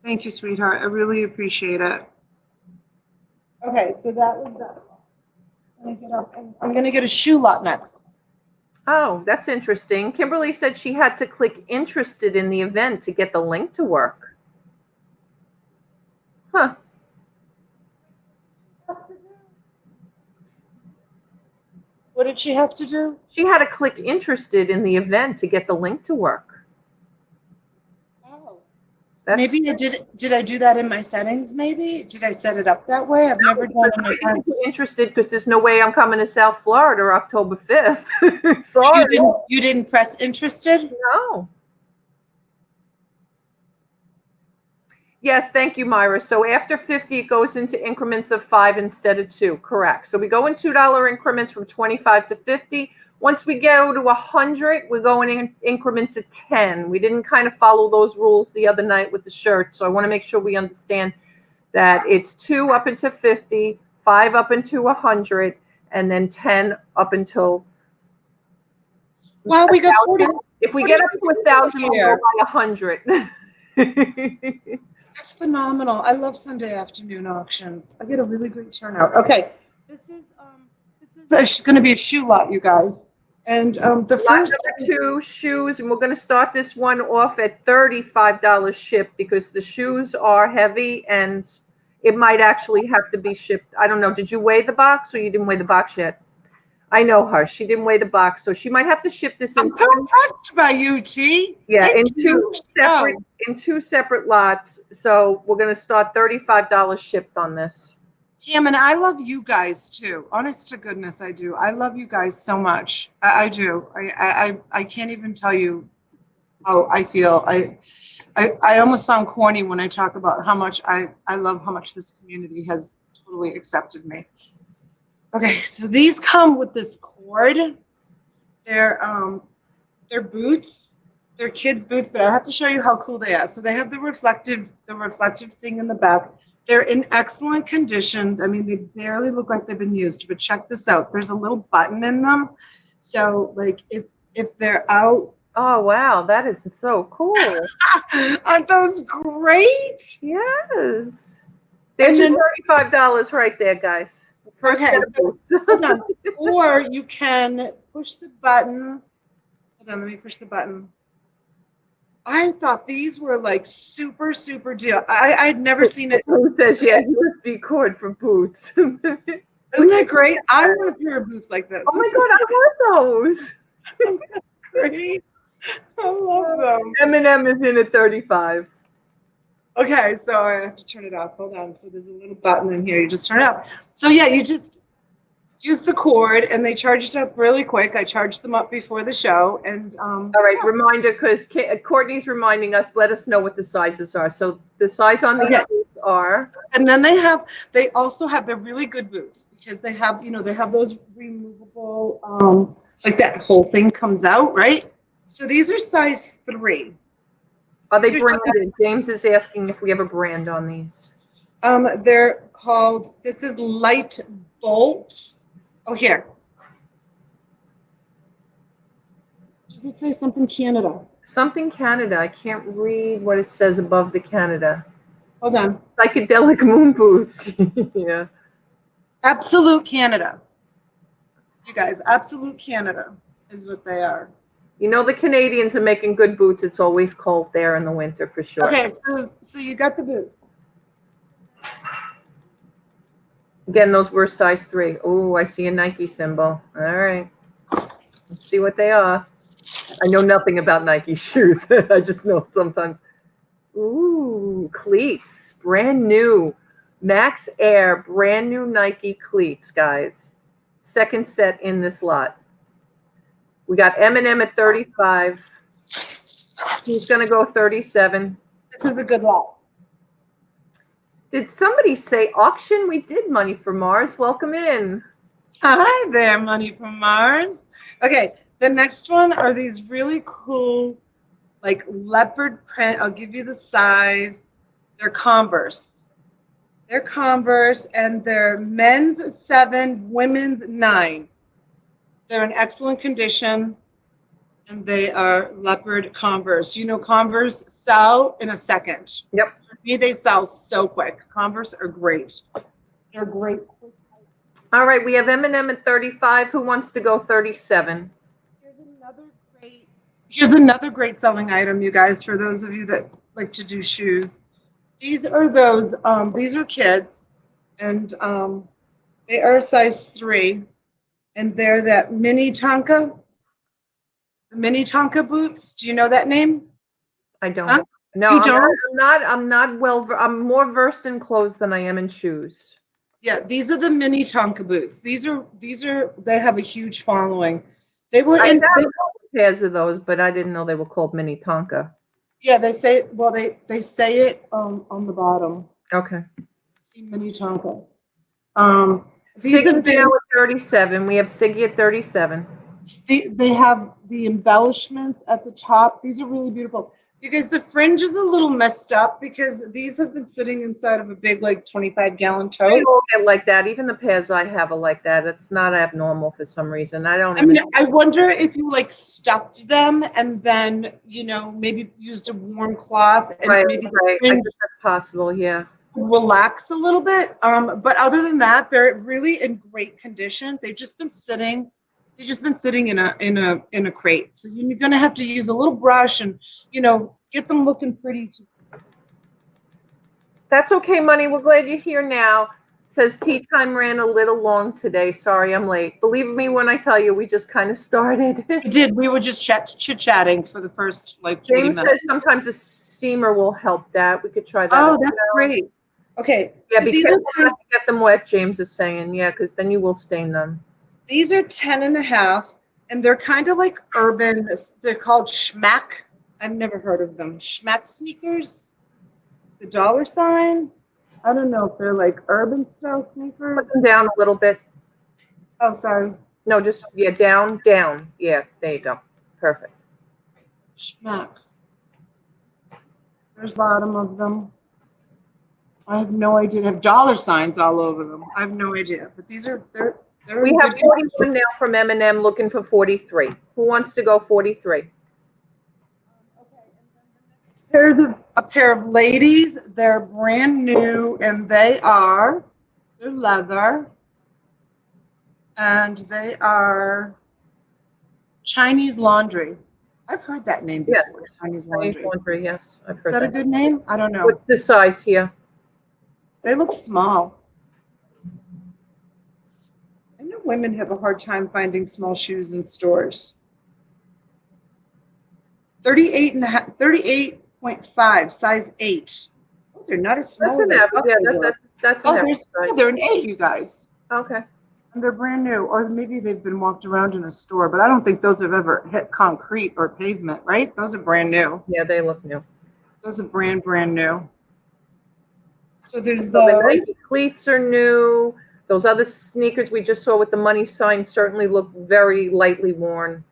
Thank you, sweetheart. I really appreciate it. Okay, so that was that. I'm going to get a shoe lot next. Oh, that's interesting. Kimberly said she had to click interested in the event to get the link to work. Huh. What did she have to do? She had to click interested in the event to get the link to work. Oh. That's, maybe I did I do that in my settings, maybe? Did I set it up that way? I've never done an event. Interested because there's no way I'm coming to South Florida October 5th. Sorry. You didn't press interested? No. Yes, thank you, Myra. So after 50, it goes into increments of 5 instead of 2. Correct. So we go in $2 increments from 25 to 50. Once we go to 100, we're going in increments of 10. We didn't kind of follow those rules the other night with the shirt. So I want to make sure we understand that it's 2 up into 50, 5 up into 100, and then 10 up until Wow, we got 40. If we get up to 1,000, we'll go by 100. That's phenomenal. I love Sunday afternoon auctions. I get a really great turnout. Okay, this is going to be a shoe lot, you guys. And the Lot first number 2, shoes, and we're going to start this one off at $35 shipped because the shoes are heavy and it might actually have to be shipped. I don't know. Did you weigh the box or you didn't weigh the box yet? I know her. She didn't weigh the box, so she might have to ship this in. I'm so impressed by you, T. Yeah, Thank in you. two separate lots. So we're going to start $35 shipped on this. Pam, and I love you guys too. Honest to goodness, I do. I love you guys so much. I do. I can't even tell you how I feel. I almost sound corny when I talk about how much I love how much this community has totally accepted me. Okay, so these come with this cord. They're boots. They're kids' boots, but I have to show you how cool they are. So they have the reflective thing in the back. They're in excellent condition. I mean, they barely look like they've been used, but check this out. There's a little button in them. So like if they're out. Oh, wow. That is so cool. Aren't those great? Yes. There's your $35 right there, guys. First okay, boots. Hold on. Or you can push the button. Hold on, let me push the button. I thought these were like super deal. I'd never seen it. Who says, yeah, USB cord for boots. Isn't that great? I want a pair of boots like this. Oh my God, I want those. That's great. I love them. M&M is in at 35. Okay, so I have to turn it off. Hold on. So there's a little button in here. You just turn it up. So yeah, you just use the cord, and they charge it up really quick. I charged them up before the show, and all right, yeah. Reminder, because Courtney's reminding us. Let us know what the sizes are. So the size on these boots are, and then they also have the really good boots because they have they have those removable like that whole thing comes out, right? So these are size 3. Are they branded? James is asking if we have a brand on these. They're called. It says Light Bolt. Oh, here. Does it say something Canada? Something Canada. I can't read what it says above the Canada. Hold on. Psychedelic moon boots. Yeah. Absolute Canada. You guys, Absolute Canada is what they are. You know the Canadians are making good boots. It's always cold there in the winter for sure. Okay, so you got the boot. Again, those were size 3. Oh, I see a Nike symbol. All right. Let's see what they are. I know nothing about Nike shoes. I just know sometimes. Ooh, cleats. Brand new. Max Air. Brand new Nike cleats, guys. Second set in this lot. We got M&M at 35. He's going to go 37. This is a good lot. Did somebody say auction? We did Money for Mars. Welcome in. Hi there, Money from Mars. Okay, the next one are these really cool, like leopard print. I'll give you the size. They're Converse. They're Converse, and they're men's 7, women's 9. They're in excellent condition, and they are leopard Converse. You know, Converse sell in a second. Yep. For me, they sell so quick. Converse are great. They're great. All right, we have M&M at 35. Who wants to go 37? Here's another great selling item, you guys, for those of you that like to do shoes. These are those. These are kids, and they are size 3, and they're that mini Tonka. The mini Tonka boots. Do you know that name? I don't. Huh? No, you don't? I'm not well. I'm more versed in clothes than I am in shoes. Yeah, these are the mini Tonka boots. These are. They have a huge following. They were I in have pairs of those, but I didn't know they were called mini Tonka. Yeah, they say. Well, they say it on the bottom. Okay. See mini Tonka. These are now at 37. We have Siggy at 37. They have the embellishments at the top. These are really beautiful. You guys, the fringe is a little messed up because these have been sitting inside of a big, like 25-gallon They tote. all get like that. Even the pairs I have are like that. It's not abnormal for some reason. I don't I even. mean, I wonder if you like stuffed them and then, maybe used a warm cloth and Right, maybe the right. I fringe think that's possible. Yeah. relax a little bit. But other than that, they're really in great condition. They've just been sitting. They've just been sitting in a crate. So you're gonna have to use a little brush and get them looking pretty. That's okay, Money. We're glad you're here now. Says tea time ran a little long today. Sorry, I'm late. Believe me when I tell you, we just kind of started. We did. We were just chit-chatting for the first like 40 James minutes. says sometimes a steamer will help that. We could try that. Oh, as that's well. great. Okay. Yeah, so be careful not to get them wet, James is saying. Yeah, because then you will stain them. These are 10.5, and they're kind of like urban. They're called Schmack. I've never heard of them. Schmack sneakers. The dollar sign. I don't know if they're like urban style sneakers. Put them down a little bit. Oh, sorry. No, just, yeah, down, down. Yeah, there you go. Perfect. Schmack. There's a bottom of them. I have no idea. They have dollar signs all over them. I have no idea. But these are they're We in have good 41 now from M&M looking for 43. Who wants to go 43? Here's a pair of ladies. They're brand new, and they're leather, and they are Chinese laundry. I've heard that name before. Yes. Chinese Chinese laundry. laundry, yes. I've Is heard that a that. good name? I don't know. What's the size here? They look small. I know women have a hard time finding small shoes in stores. 38.5, size 8. Oh, they're not as small That's as an I average. thought Yeah, they were. that's an average size. They're an 8, you guys. Okay. And they're brand new, or maybe they've been walked around in a store, but I don't think those have ever hit concrete or pavement, right? Those are brand new. Yeah, they look new. Those are brand new. So there's So the those. Nike cleats are new. Those other sneakers we just saw with the money sign certainly look very lightly worn,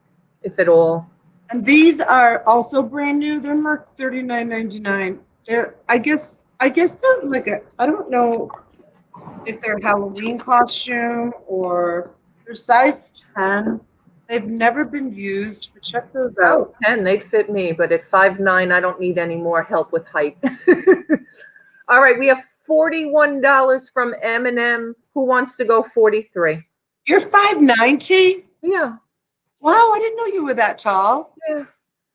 if at all. And these are also brand new. They're marked $39.99. I guess they're like I don't know if they're a Halloween costume or they're size 10. They've never been used, but check those out. 10, they'd fit me, but at 5'9", I don't need any more help with height. All right, we have $41 from M&M. Who wants to go 43? You're 5'9". Yeah. Wow, I didn't know you were that tall. Yeah.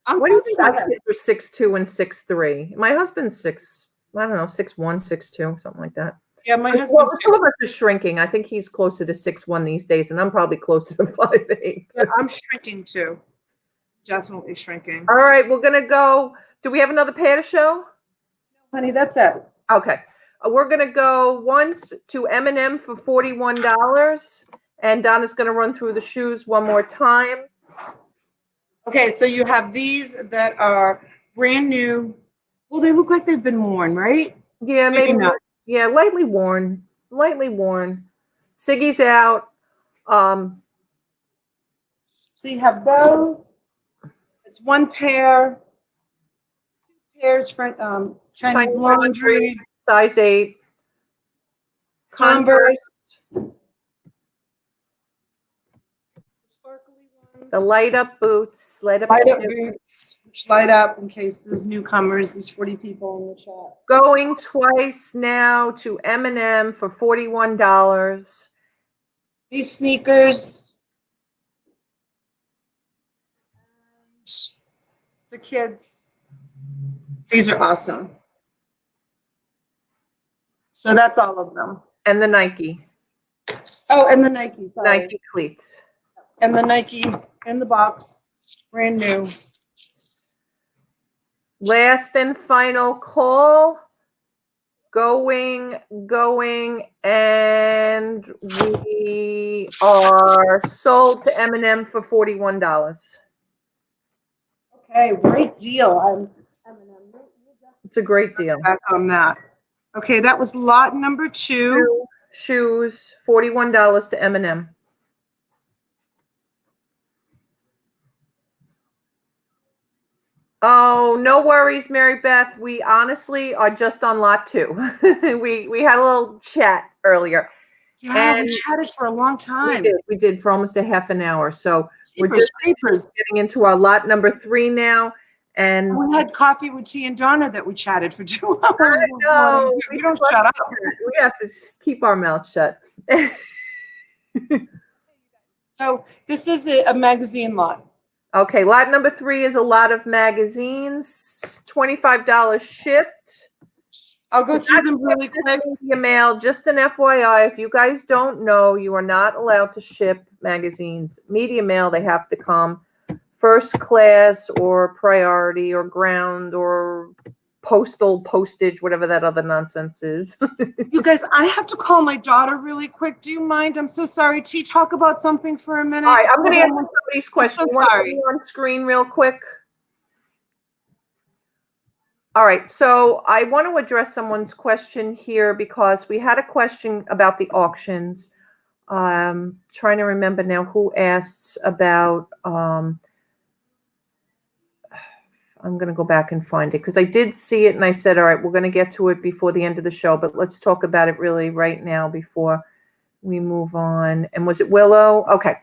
I'm What do you think my 5'7". kids are 6'2" and 6'3"? My husband's 6'1", 6'2", something like that. Yeah, my Well, husband. two of us are shrinking. I think he's closer to 6'1" these days, and I'm probably closer to 5'8". Yeah, I'm shrinking too. Definitely shrinking. All right, we're gonna go. Do we have another pair to show? Honey, that's it. Okay, we're gonna go once to M&M for $41, and Donna's gonna run through the shoes one more time. Okay, so you have these that are brand new. Well, they look like they've been worn, right? Yeah, Maybe maybe not. Yeah, lightly worn. Lightly worn. Siggy's out. So you have those. It's one pair. 2 pairs for Chinese laundry. Size 8. Converse. Sparkly ones. The light up boots. Light up Boots, which light up in case there's newcomers. There's 40 people in the chat. Going twice now to M&M for $41. These sneakers. The kids. These are awesome. So that's all of them. And the Nike. Oh, and the Nike. Sorry. Nike cleats. And the Nike in the box. Brand new. Last and final call. Going, and we are sold to M&M for $41. Okay, great deal. It's a great deal. Back on that. Okay, that was lot number 2. Shoes, $41 to M&M. Oh, no worries, Mary Beth. We honestly are just on lot 2. We had a little chat earlier, Yeah, we and chatted for a long time. we did for almost a half an hour. So we're Jeepers just creepers. getting into our lot number 3 now. And We had coffee with T and Donna that we chatted for 2 hours this morning, no, too. We don't shut up. we have to just keep our mouth shut. So this is a magazine lot. Okay, lot number 3 is a lot of magazines, $25 shipped. I'll go through them really Just quick. media mail, just an FYI, if you guys don't know, you are not allowed to ship magazines. Media mail, they have to come first class or priority or ground or postal postage, whatever that other nonsense is. You guys, I have to call my daughter really quick. Do you mind? I'm so sorry. T, talk about something for a minute. All right, I'm going to Hold answer on. somebody's I'm question. so You want to put sorry. me on screen real quick? All right, so I want to address someone's question here because we had a question about the auctions. Trying to remember now who asked about, I'm going to go back and find it because I did see it and I said, all right, we're going to get to it before the end of the show, but let's talk about it really right now before we move on. And was it Willow? Okay.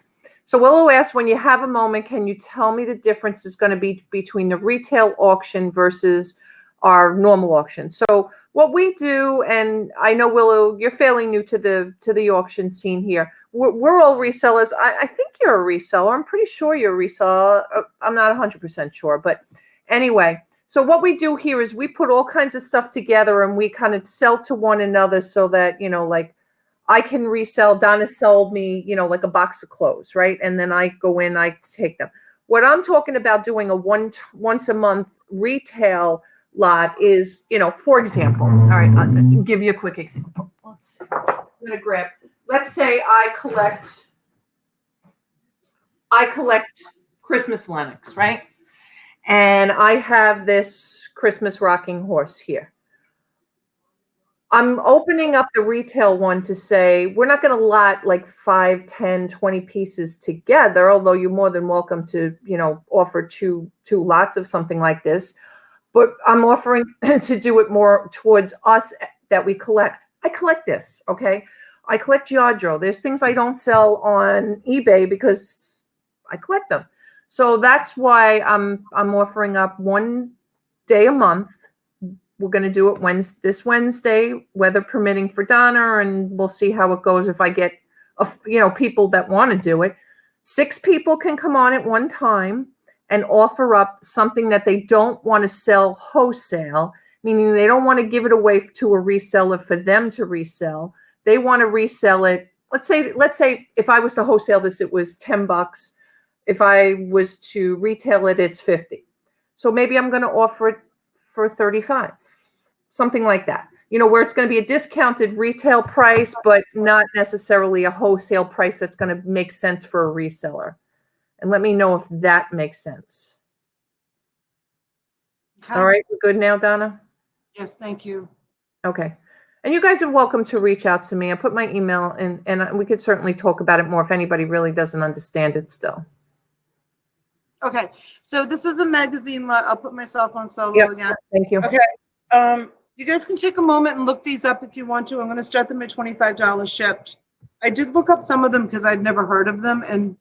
So Willow asked, when you have a moment, can you tell me the difference is going to be between the retail auction versus our normal auction? So what we do, and I know Willow, you're fairly new to the auction scene here. We're all resellers. I think you're a reseller. I'm pretty sure you're a reseller. I'm not 100% sure, but anyway. So what we do here is we put all kinds of stuff together and we kind of sell to one another so that, like I can resell. Donna sold me, like a box of clothes, right? And then I go in, I take them. What I'm talking about doing a once a month retail lot is, for example, all right, I'll give you a quick example. Let's see. I'm gonna grab. Let's say I collect Christmas Lennox, right? And I have this Christmas rocking horse here. I'm opening up the retail one to say, we're not going to lot like 5, 10, 20 pieces together, although you're more than welcome to, offer two lots of something like this. But I'm offering to do it more towards us that we collect. I collect this, okay? I collect Giorgio. There's things I don't sell on eBay because I collect them. So that's why I'm offering up one day a month. We're going to do it this Wednesday, weather permitting, for Donna, and we'll see how it goes if I get, people that want to do it. 6 people can come on at one time and offer up something that they don't want to sell wholesale, meaning they don't want to give it away to a reseller for them to resell. They want to resell it. Let's say if I was to wholesale this, it was $10. If I was to retail it, it's $50. So maybe I'm going to offer it for $35. Something like that, where it's going to be a discounted retail price, but not necessarily a wholesale price that's going to make sense for a reseller. And let me know if that makes sense. Okay. All right, we're good now, Donna? Yes, thank you. Okay. And you guys are welcome to reach out to me. I put my email in, and we could certainly talk about it more if anybody really doesn't understand it still. Okay, so this is a magazine lot. I'll put myself on solo again. Thank you. Okay. You guys can take a moment and look these up if you want to. I'm going to start them at $25 shipped. I did look up some of them because I'd never heard of them, and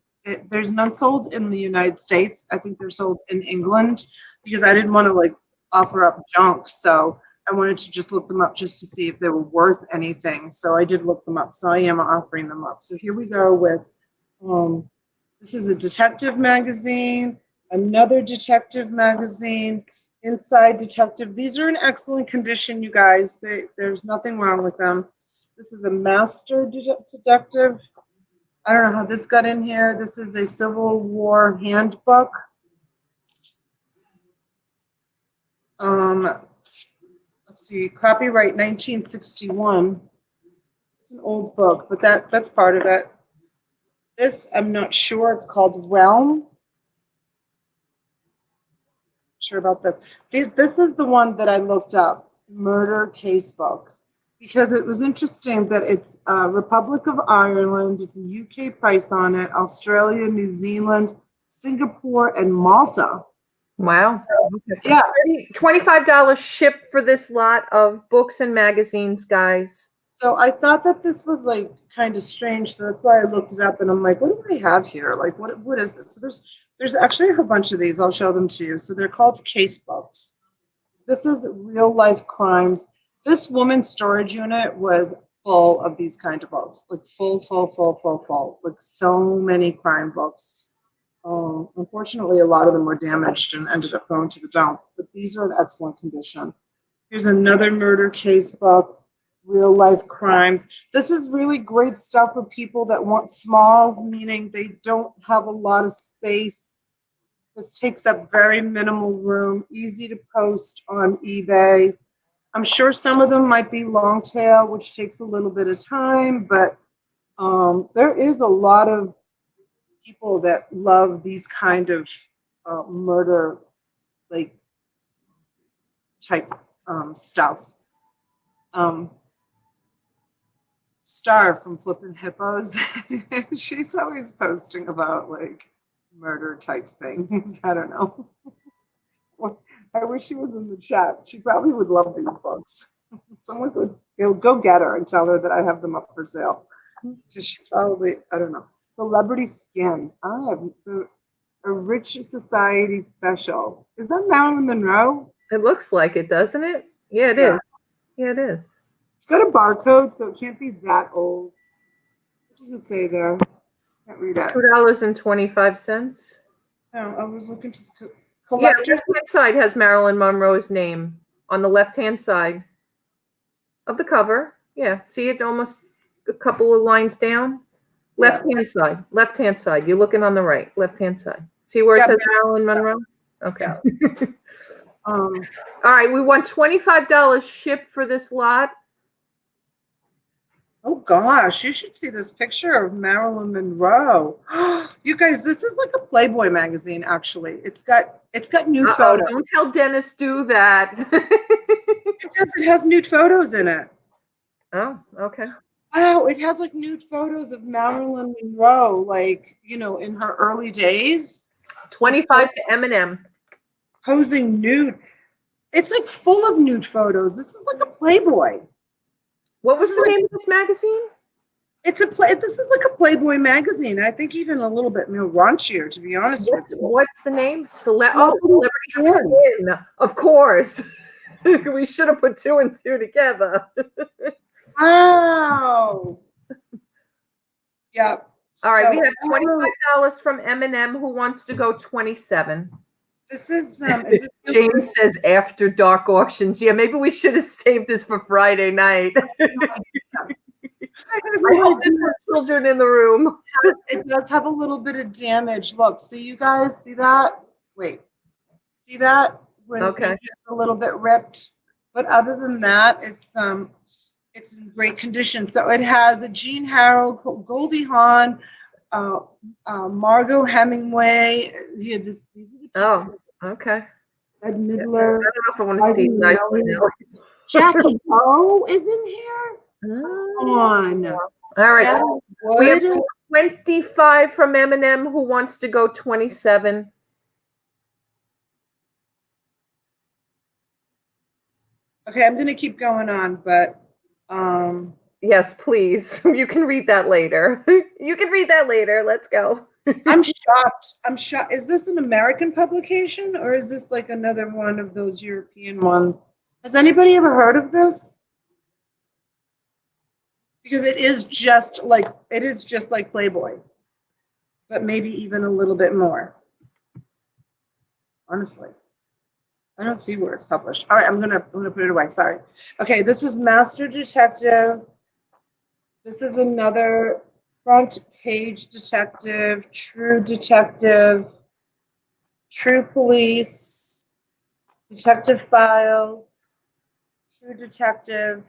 there's none sold in the United States. I think they're sold in England because I didn't want to offer up junk. So I wanted to just look them up just to see if they were worth anything. So I did look them up. So I am offering them up. So here we go with, this is a detective magazine, another detective magazine, Inside Detective. These are in excellent condition, you guys. There's nothing wrong with them. This is a Master Detective. I don't know how this got in here. This is a Civil War handbook. Let's see, copyright 1961. It's an old book, but that's part of it. This, I'm not sure. It's called Realm. Sure about this. This is the one that I looked up, Murder Casebook, because it was interesting that it's Republic of Ireland. It's a UK price on it. Australia, New Zealand, Singapore, and Malta. Wow. So, Okay. yeah. $25 ship for this lot of books and magazines, guys. So I thought that this was like kind of strange. So that's why I looked it up and I'm like, what do I have here? Like, what is this? So there's actually a whole bunch of these. I'll show them to you. So they're called case books. This is real life crimes. This woman's storage unit was full of these kind of books, like full, like so many crime books. Unfortunately, a lot of them were damaged and ended up going to the dump, but these are in excellent condition. Here's another murder case book, real life crimes. This is really great stuff for people that want smalls, meaning they don't have a lot of space. This takes up very minimal room, easy to post on eBay. I'm sure some of them might be long tail, which takes a little bit of time, but there is a lot of people that love these kind of murder like type stuff. Star from Flippin' Hippos, she's always posting about like murder type things. I don't know. I wish she was in the chat. She probably would love these books. Someone could go get her and tell her that I have them up for sale. She probably, I don't know. Celebrity Skin. I have a Rich Society special. Is that Marilyn Monroe? It looks like it, doesn't it? Yeah, it is. Yeah, it is. It's got a barcode, so it can't be that old. What does it say there? Can't read it. $2.25. No, I was looking to Yeah, collectors. the left-hand side has Marilyn Monroe's name on the left-hand side of the cover. Yeah, see it almost a couple of lines down? Left-hand side. Left-hand side. You're looking on the right. Left-hand side. See where it says Marilyn Monroe? Okay. Yeah. All right, we want $25 shipped for this lot. Oh gosh, you should see this picture of Marilyn Monroe. You guys, this is like a Playboy magazine. Actually, it's got nude photos. Don't tell Dennis do that. It has nude photos in it. Oh, okay. Wow, it has like nude photos of Marilyn Monroe, like in her early days. 25 to M&M. Posing nude. It's like full of nude photos. This is like a Playboy. What was the name of this magazine? This is like a Playboy magazine. I think even a little bit more raunchier, to be honest with you. What's the name? Celebrity Skin. Of course. We should have put 2 and 2 together. Wow. Yeah. All right, we have $25 from M&M. Who wants to go 27? This is James says after dark auctions. Yeah, maybe we should have saved this for Friday night. I hope there's no children in the room. It does have a little bit of damage. Look, see you guys, see that? Wait, see that? Where the page is a little bit ripped. But other than that, it's in great condition. So it has a Jean Harrow, Goldie Hawn, Margot Hemingway. Yeah, these are the people. Okay. Ed Midler. I don't know if I want to see nice one. Jackie O is in here. Come on. All right. We have 25 from M&M. Who wants to go 27? Okay, I'm going to keep going on, but yes, please. You can read that later. You can read that later. Let's go. I'm shocked. Is this an American publication or is this like another one of those European ones? Has anybody ever heard of this? Because it is just like Playboy, but maybe even a little bit more. Honestly, I don't see where it's published. All right, I'm gonna put it away. Sorry. Okay, this is Master Detective. This is another front page detective, True Detective, True Police, Detective Files, True Detective,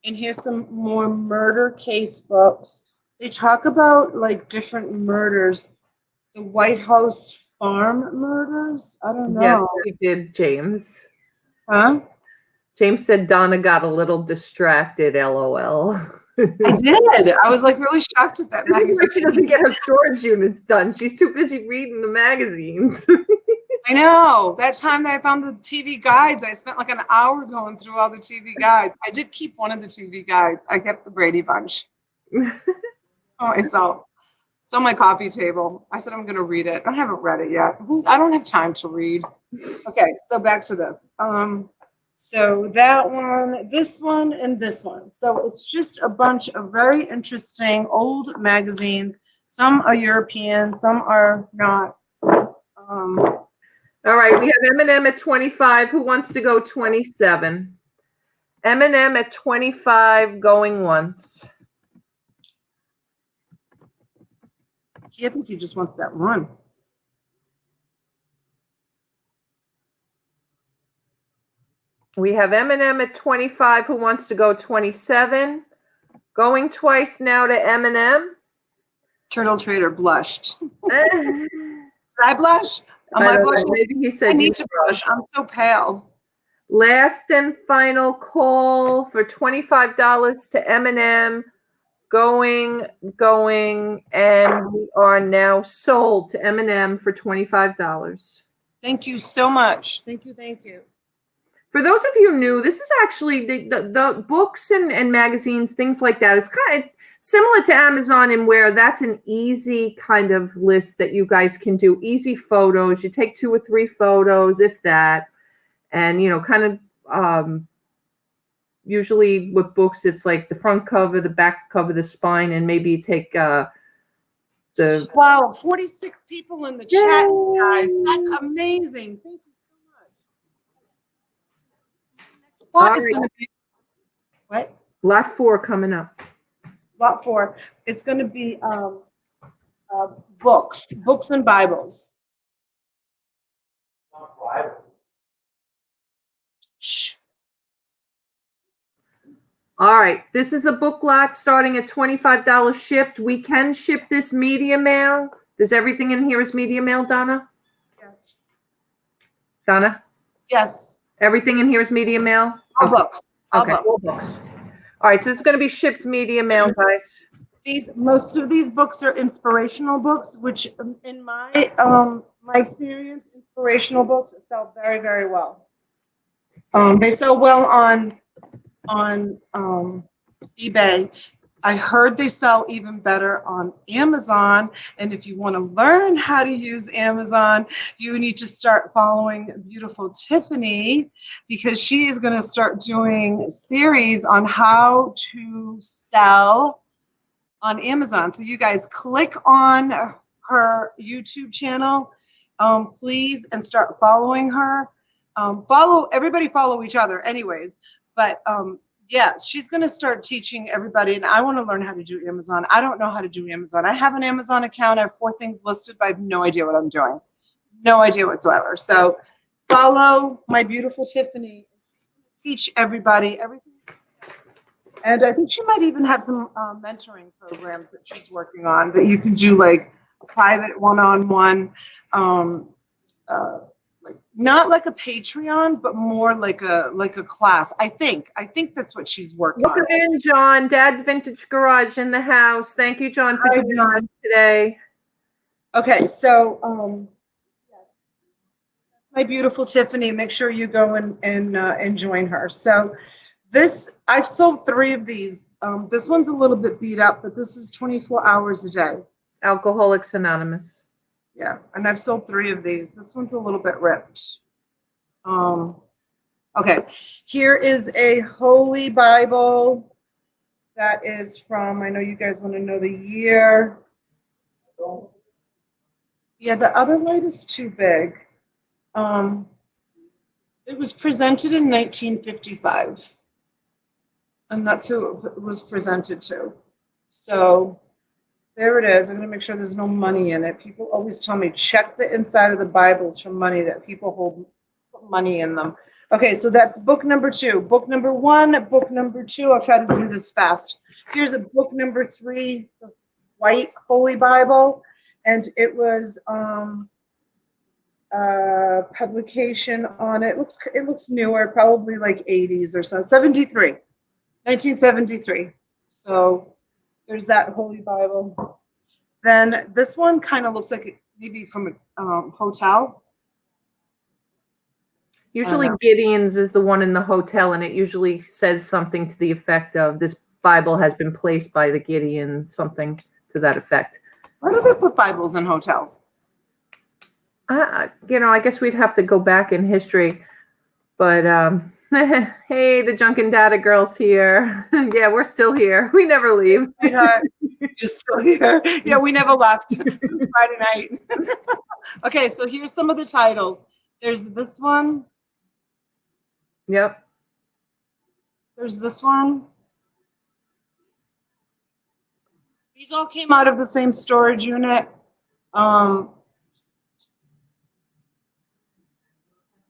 and here's some more murder case books. They talk about like different murders. The White House farm murders? I don't know. Yes, we did, James. Huh? James said Donna got a little distracted, LOL. I did. I was like really shocked at that magazine. She doesn't get her storage units done. She's too busy reading the magazines. I know. That time that I found the TV guides, I spent like an hour going through all the TV guides. I did keep one of the TV guides. I kept the Brady Bunch. Oh, myself. It's on my coffee table. I said I'm going to read it. I haven't read it yet. I don't have time to read. Okay, so back to this. So that one, this one, and this one. So it's just a bunch of very interesting old magazines. Some are European, some are not. All right, we have M&M at 25. Who wants to go 27? M&M at 25, going once. I think he just wants that one. We have M&M at 25. Who wants to go 27? Going twice now to M&M. Turtle Trader blushed. Did Did I blush? Am I blushing? Maybe he said I need to blush. I'm so pale. Last and final call for $25 to M&M. Going, and we are now sold to M&M for $25. Thank you so much. Thank you, thank you. For those of you new, this is actually the books and magazines, things like that. It's kind of similar to Amazon in where that's an easy kind of list that you guys can do. Easy photos. You take 2 or 3 photos, if that. And, kind of usually with books, it's like the front cover, the back cover, the spine, and maybe you take the... Wow, 46 people in the chat, guys. That's amazing. Thank you so much. Next lot is going to be... What? Lot 4 coming up. Lot 4. It's going to be books and Bibles. Shh. All right, this is a book lot starting at $25 shipped. We can ship this media mail. Does everything in here is media mail, Donna? Yes. Donna? Yes. Everything in here is media mail? All books. All okay, books. all books. All right, so this is going to be shipped media mail, guys. Most of these books are inspirational books, which in my my experience, inspirational books sell very, very well. They sell well on eBay. I heard they sell even better on Amazon. And if you want to learn how to use Amazon, you need to start following beautiful Tiffany, because she is going to start doing a series on how to sell on Amazon. So you guys click on her YouTube channel, please, and start following her. Everybody follow each other anyways. But yeah, she's going to start teaching everybody, and I want to learn how to do Amazon. I don't know how to do Amazon. I have an Amazon account. I have 4 things listed, but I have no idea what I'm doing. No idea whatsoever. So follow my beautiful Tiffany. Teach everybody everything. And I think she might even have some mentoring programs that she's working on that you can do, like a private one-on-one, like not like a Patreon, but more like a class. I think that's what she's working on. Welcome in, John. Dad's Vintage Garage in the house. Thank you, John, for joining us today. Okay, so my beautiful Tiffany. Make sure you go and join her. So I've sold 3 of these. This one's a little bit beat up, but this is 24 hours a day. Alcoholics Anonymous. Yeah, and I've sold 3 of these. This one's a little bit ripped. Okay, here is a Holy Bible that is from, I know you guys want to know the year. Yeah, the other light is too big. It was presented in 1955, and that's who it was presented to. So there it is. I'm going to make sure there's no money in it. People always tell me, check the inside of the Bibles for money, that people hold money in them. Okay, so that's book number 2. Book number 1, book number 2. I'll try to do this fast. Here's a book number 3, the white Holy Bible, and it was publication on it. It looks newer, probably like 80s or so. 1973. So there's that Holy Bible. Then this one kind of looks like maybe from a hotel. Usually Gideon's is the one in the hotel, and it usually says something to the effect of, this Bible has been placed by the Gideons, something to that effect. Why do they put Bibles in hotels? I guess we'd have to go back in history. But hey, the Junk and Data girls here. Yeah, we're still here. We never leave. Sweetheart, you're still here. Yeah, we never left since Friday night. Okay, so here's some of the titles. There's this one. Yep. There's this one. These all came out of the same storage unit.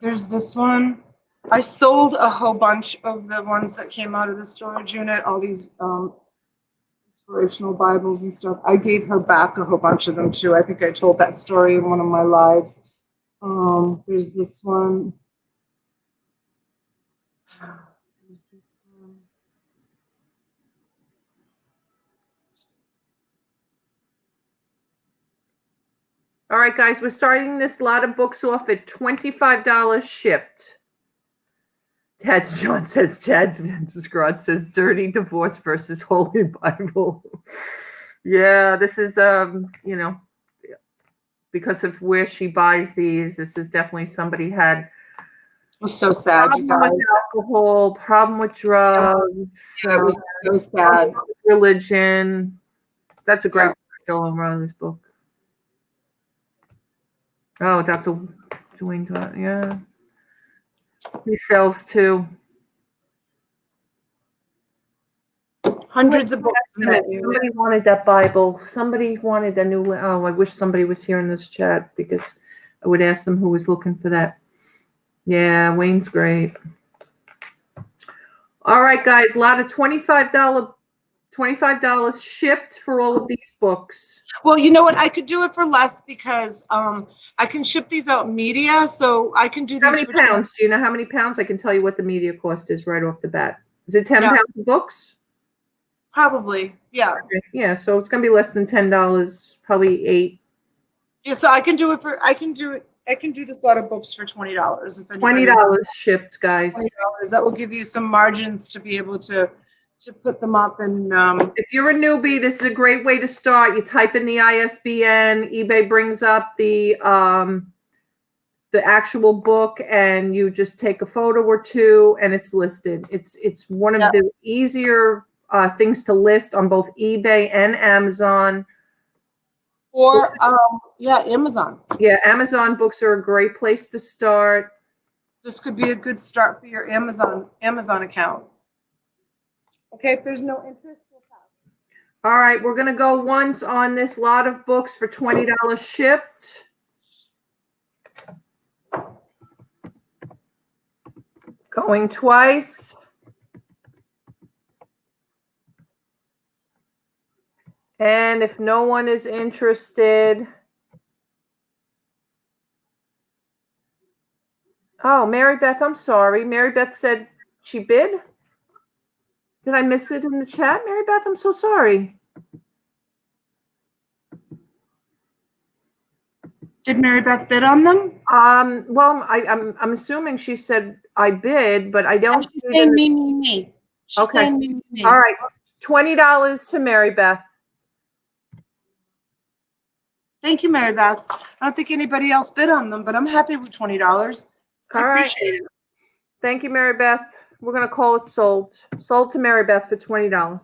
There's this one. I sold a whole bunch of the ones that came out of the storage unit, all these inspirational Bibles and stuff. I gave her back a whole bunch of them too. I think I told that story in one of my lives. There's this one. There's this one. All right, guys, we're starting this lot of books off at $25 shipped. Tad's John says, Chad's Garage says, Dirty Divorce versus Holy Bible. Yeah, this is, because of where she buys these, this is definitely somebody had It was so sad, you problem guys. with alcohol, problem with drugs. Yeah, it was so sad. Religion. That's a great Dylan Riley's book. Oh, Dr. Dwayne, yeah. He sells too. Hundreds of books in that unit. Somebody wanted that Bible. Somebody wanted a new. Oh, I wish somebody was here in this chat because I would ask them who was looking for that. Yeah, Wayne's great. All right, guys, a lot of $25 shipped for all of these books. Well, you know what? I could do it for less because I can ship these out media, so I can do these. How many pounds? Do you know how many pounds? I can tell you what the media cost is right off the bat. Is it 10 pounds of books? Probably, yeah. Okay. Yeah, so it's going to be less than $10, probably $8. Yeah, so I can do it for. I can do this lot of books for $20. $20 shipped, guys. $20. That will give you some margins to be able to put them up. And if you're a newbie, this is a great way to start. You type in the ISBN. eBay brings up the actual book, and you just take a photo or two, and it's listed. It's one of the easier things to list on both eBay and Amazon. Or Amazon. Yeah, Amazon books are a great place to start. This could be a good start for your Amazon account. Okay, if there's no interest, we'll pass. All right, we're going to go once on this lot of books for $20 shipped. Going twice. And if no one is interested. Oh, Mary Beth, I'm sorry. Mary Beth said she bid. Did I miss it in the chat, Mary Beth? I'm so sorry. Did Mary Beth bid on them? Well, I'm assuming she said I bid, but I don't. She's saying me. She's saying me. All right, $20 to Mary Beth. Thank you, Mary Beth. I don't think anybody else bid on them, but I'm happy with $20. I appreciate it. Thank you, Mary Beth. We're going to call it sold. Sold to Mary Beth for $20.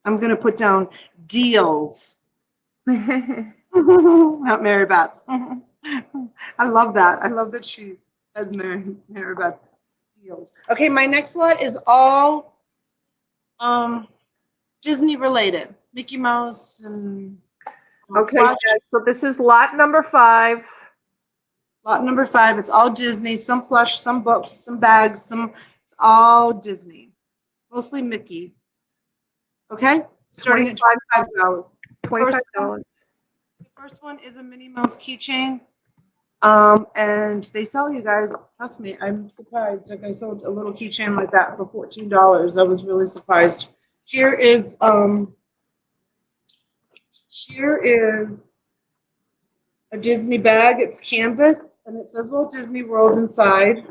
I'm going to put down deals. Not Mary Beth. I love that. I love that she has Mary Beth deals. Okay, my next lot is all Disney related. Mickey Mouse and okay, guys, so this is lot number 5. Lot number 5. It's all Disney. Some plush, some books, some bags, it's all Disney. Mostly Mickey. Okay? Starting at $25. $25. The first one is a Minnie Mouse keychain. And they sell, you guys, trust me, I'm surprised. Like, I sold a little keychain like that for $14. I was really surprised. Here is a Disney bag. It's canvas, and it says Walt Disney World inside.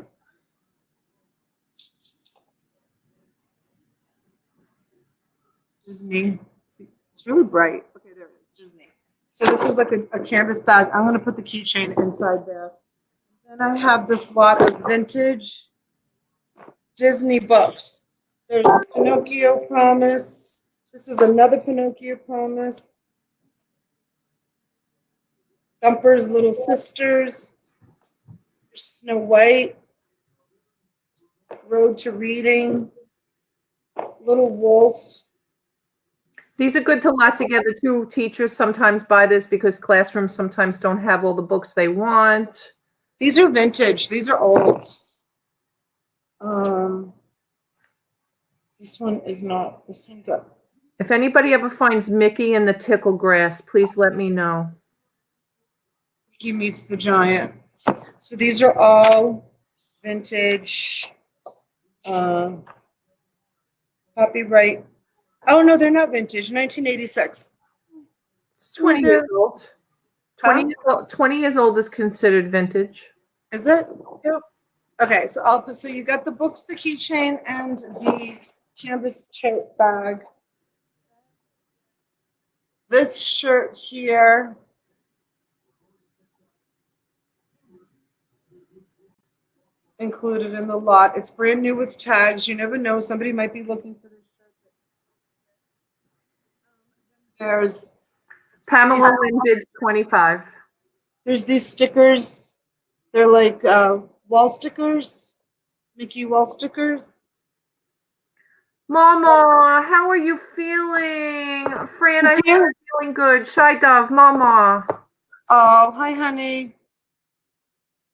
Disney. It's really bright. Okay, there it is, Disney. So this is like a canvas bag. I'm going to put the keychain inside there. Then I have this lot of vintage Disney books. There's Pinocchio Promise. This is another Pinocchio Promise. Thumper's Little Sisters. Snow White. Road to Reading. Little Wolf. These are good to lot together too. Teachers sometimes buy this because classrooms sometimes don't have all the books they want. These are vintage. These are old. This one is not. This one good. If anybody ever finds Mickey in the tickle grass, please let me know. Mickey Meets the Giant. So these are all vintage. Copyright. Oh no, they're not vintage. 1986. It's 20 years old. 20, Huh? years old. 20 years old is considered vintage. Is it? Yep. Okay, so you got the books, the keychain, and the canvas tote bag. This shirt here. Included in the lot. It's brand new with tags. You never know. Somebody might be looking for this shirt. There's Pamela Lynn bids 25. There's these stickers. They're like wall stickers, Mickey wall stickers. Mama, how are you feeling? Fran, I hope you're feeling good. Shy Dove, Mama. Oh, hi, honey.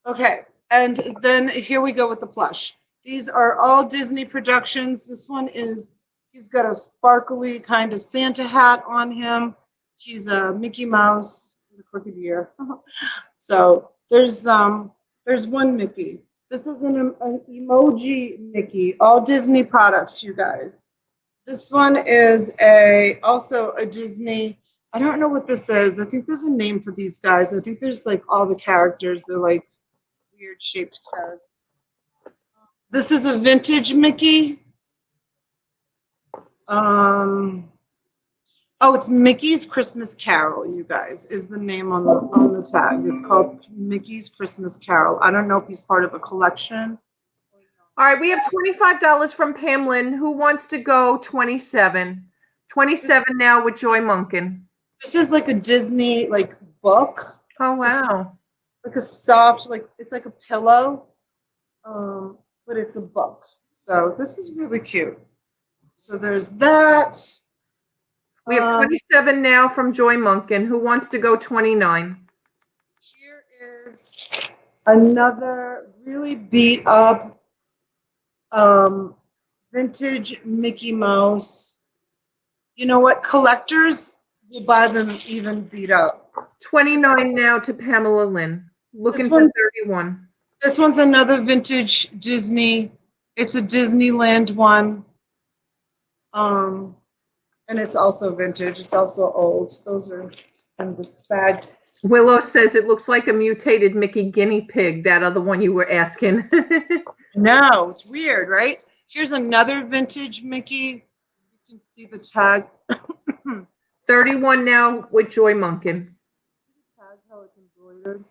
Okay, and then here we go with the plush. These are all Disney productions. This one is, he's got a sparkly kind of Santa hat on him. He's a Mickey Mouse. He's a crooked ear. So there's one Mickey. This is an emoji Mickey. All Disney products, you guys. This one is also a Disney. I don't know what this is. I think there's a name for these guys. I think there's like all the characters. They're like weird shaped characters. This is a vintage Mickey. Oh, it's Mickey's Christmas Carol, you guys, is the name on the tag. It's called Mickey's Christmas Carol. I don't know if he's part of a collection. All right, we have $25 from Pam Lynn. Who wants to go 27? 27 now with Joy Munkin. This is like a Disney like book. Oh, wow. Like a soft, like it's like a pillow, but it's a book. So this is really cute. So there's that. We have 27 now from Joy Munkin. Who wants to go 29? Here is another really beat up vintage Mickey Mouse. You know what? Collectors will buy them even beat up. 29 now to Pamela Lynn. Looking for 31. This one's another vintage Disney. It's a Disneyland one. And it's also vintage. It's also old. Those are in this bag. Willow says it looks like a mutated Mickey guinea pig, that other one you were asking. No, it's weird, right? Here's another vintage Mickey. You can see the tag. 31 now with Joy Munkin. Tag, how it's embroidered.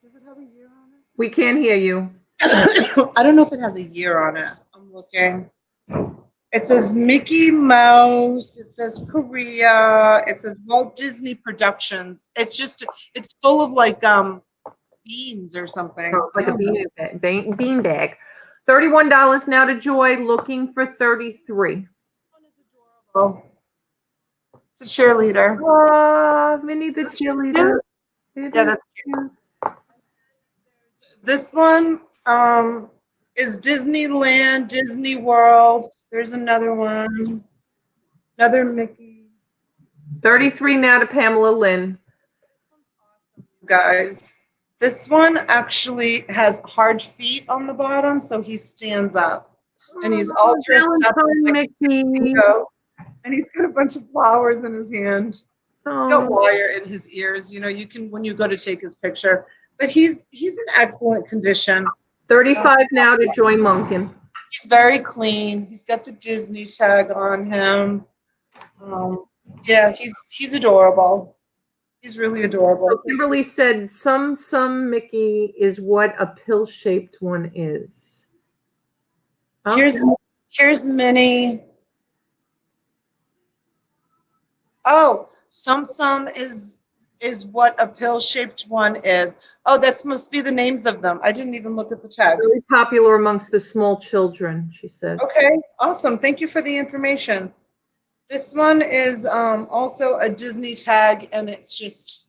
Does it have a year on it? We can't hear you. I don't know if it has a year on it. I'm looking. It says Mickey Mouse. It says Korea. It says Walt Disney Productions. It's full of like beans or something. Oh, like a bean bag. $31 now to Joy, looking for 33. Oh, it's a cheerleader. Oh, Minnie the cheerleader. Yeah, that's cute. This one is Disneyland, Disney World. There's another one. Another Mickey. 33 now to Pamela Lynn. Guys, this one actually has hard feet on the bottom, so he stands up. And he's all dressed up like Mickey. and he's got a bunch of flowers in his hand. He's got Oh, wire in his ears. You know, you can when you go to take his picture. But he's in excellent condition. 35 now to Joy Munkin. He's very clean. He's got the Disney tag on him. Yeah, he's adorable. He's really adorable. So Kimberly said some Mickey is what a pill-shaped one is. Okay. Here's Minnie. Oh, some is what a pill-shaped one is. Oh, that must be the names of them. I didn't even look at the tag. Very popular amongst the small children, she says. Okay, awesome. Thank you for the information. This one is also a Disney tag, and it's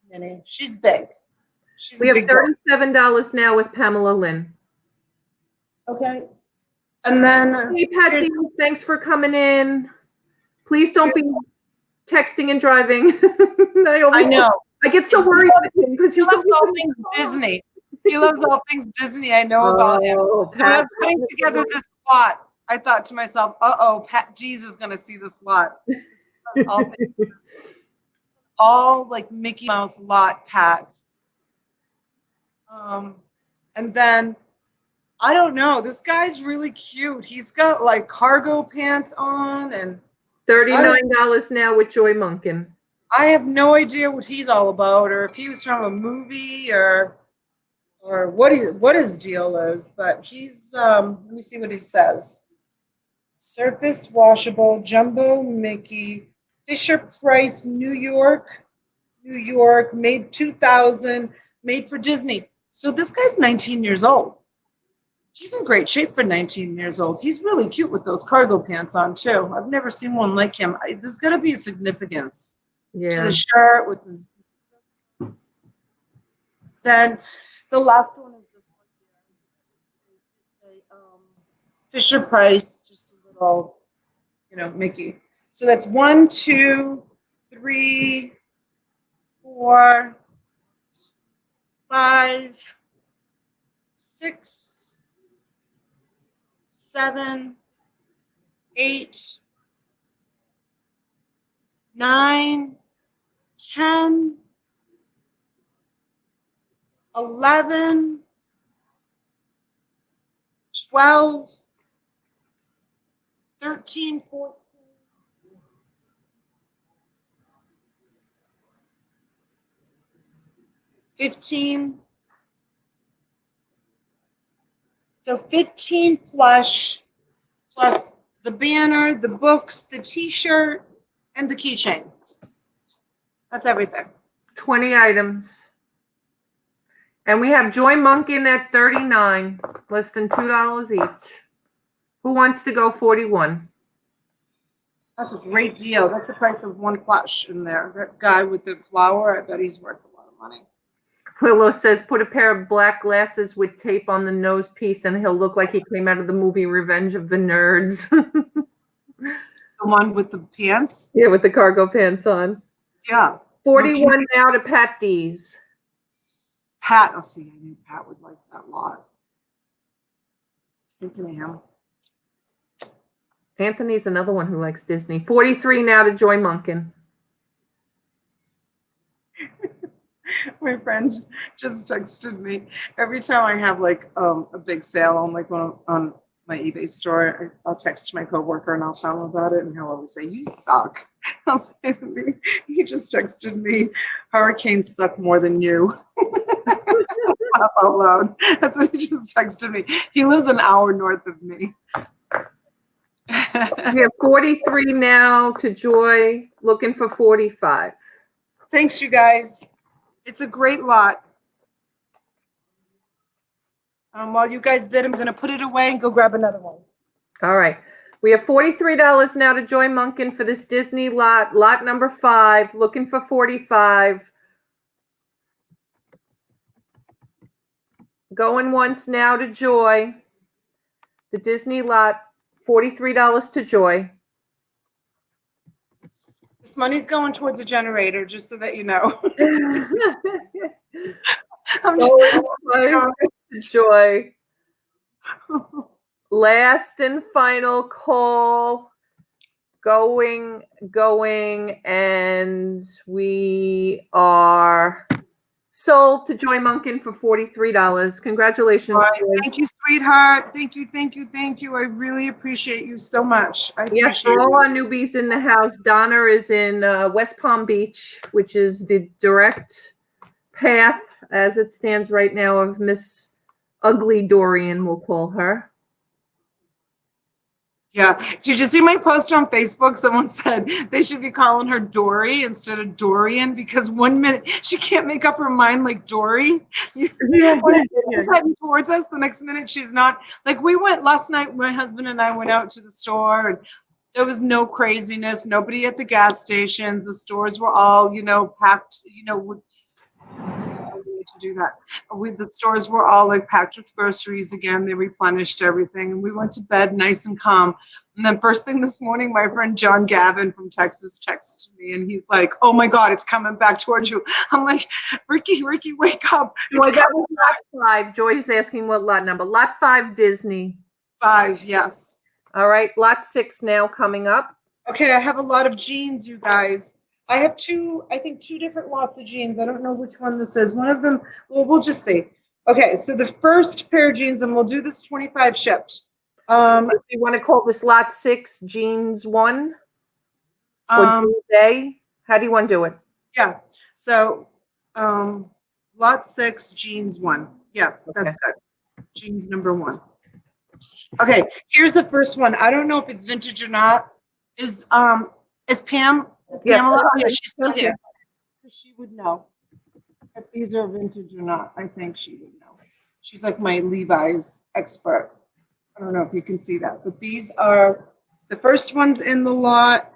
Minnie. She's big. She's We a have big girl. $37 now with Pamela Lynn. Okay. And then Hey, Patty, thanks for coming in. Please don't be texting and driving. I know. I get so worried with him because He loves all things Disney. He loves all things Disney. I know about him. When I was putting together this plot, I thought to myself, Pat G's is going to see this lot. All like Mickey Mouse lot, Pat. And then, I don't know, this guy's really cute. He's got like cargo pants on and $39 now with Joy Munkin. I have no idea what he's all about or if he was from a movie or what his deal is, but he's let me see what he says. Surface washable jumbo Mickey, Fisher Price, New York, made 2000, made for Disney. So this guy's 19 years old. He's in great shape for 19 years old. He's really cute with those cargo pants on too. I've never seen one like him. There's got to be a significance to the shirt with his. Then the last one is this one here. It's a Fisher Price, just a little, Mickey. So that's 1, 2, 3, 4, 5, 6, 7, 8, 9, 10, 11, 12, 13, 14, 15. So 15 plush plus the banner, the books, the t-shirt, and the keychain. That's everything. 20 items. And we have Joy Munkin at 39, less than $2 each. Who wants to go 41? That's a great deal. That's the price of one plush in there. That guy with the flower, I bet he's worth a lot of money. Willow says, put a pair of black glasses with tape on the nose piece and he'll look like he came out of the movie Revenge of the Nerds. The one with the pants? Yeah, with the cargo pants on. Yeah. 41 now to Pat D's. Pat, I knew Pat would like that lot. I was thinking of him. Anthony's another one who likes Disney. 43 now to Joy Munkin. My friend just texted me. Every time I have like a big sale on like on my eBay store, I'll text my coworker and I'll tell him about it, and he'll always say, "You suck." I'll say to me, he just texted me, "Hurricanes suck more than you." Laugh out loud. That's what he just texted me. He lives an hour north of me. We have 43 now to Joy, looking for 45. Thanks, you guys. It's a great lot. While you guys bid, I'm going to put it away and go grab another one. All right. We have $43 now to Joy Munkin for this Disney lot number 5, looking for 45. Going once now to Joy. The Disney lot, $43 to Joy. This money's going towards a generator, just so that you know. Joy. Last and final call. going, and we are sold to Joy Munkin for $43. Congratulations, All right. Joy. Thank you, sweetheart. Thank you, thank you, thank you. I really appreciate you so much. I Yes, appreciate for all you. our newbies in the house, Donna is in West Palm Beach, which is the direct path, as it stands right now, of Miss Ugly Dorian, we'll call her. Yeah. Did you see my post on Facebook? Someone said they should be calling her Dory instead of Dorian because 1 minute she can't make up her mind like Dory. Yeah, When she's heading towards us, the next minute she's not. Like we went last night, my husband and I went out to the store and there was no craziness, nobody at the gas stations. The stores were all, packed, with to do that. The stores were all like packed with groceries again. They replenished everything, and we went to bed nice and calm. And then first thing this morning, my friend John Gavin from Texas texted me, and he's like, "Oh my God, it's coming back towards you." I'm like, "Ricky, wake up!" Joy, that was lot 5. Joy's asking what lot number. Lot 5, Disney. 5, yes. All right, lot 6 now coming up. Okay, I have a lot of jeans, you guys. I have two different lots of jeans. I don't know which one this is. One of them, well, we'll just see. Okay, so the first pair of jeans, and we'll do this 25 shipped. You want to call this lot 6 jeans 1 or jeans A? How do you want to do it? Yeah. So, lot 6, jeans 1. Yeah, that's good. Jeans number 1. Okay, here's the first one. I don't know if it's vintage or not. Is Pam? Is Yes, Pamela? Pam, Yeah, she's still Pam's here. She would know if these are vintage or not. I think she would know. She's like my Levi's expert. I don't know if you can see that, but these are the first ones in the lot.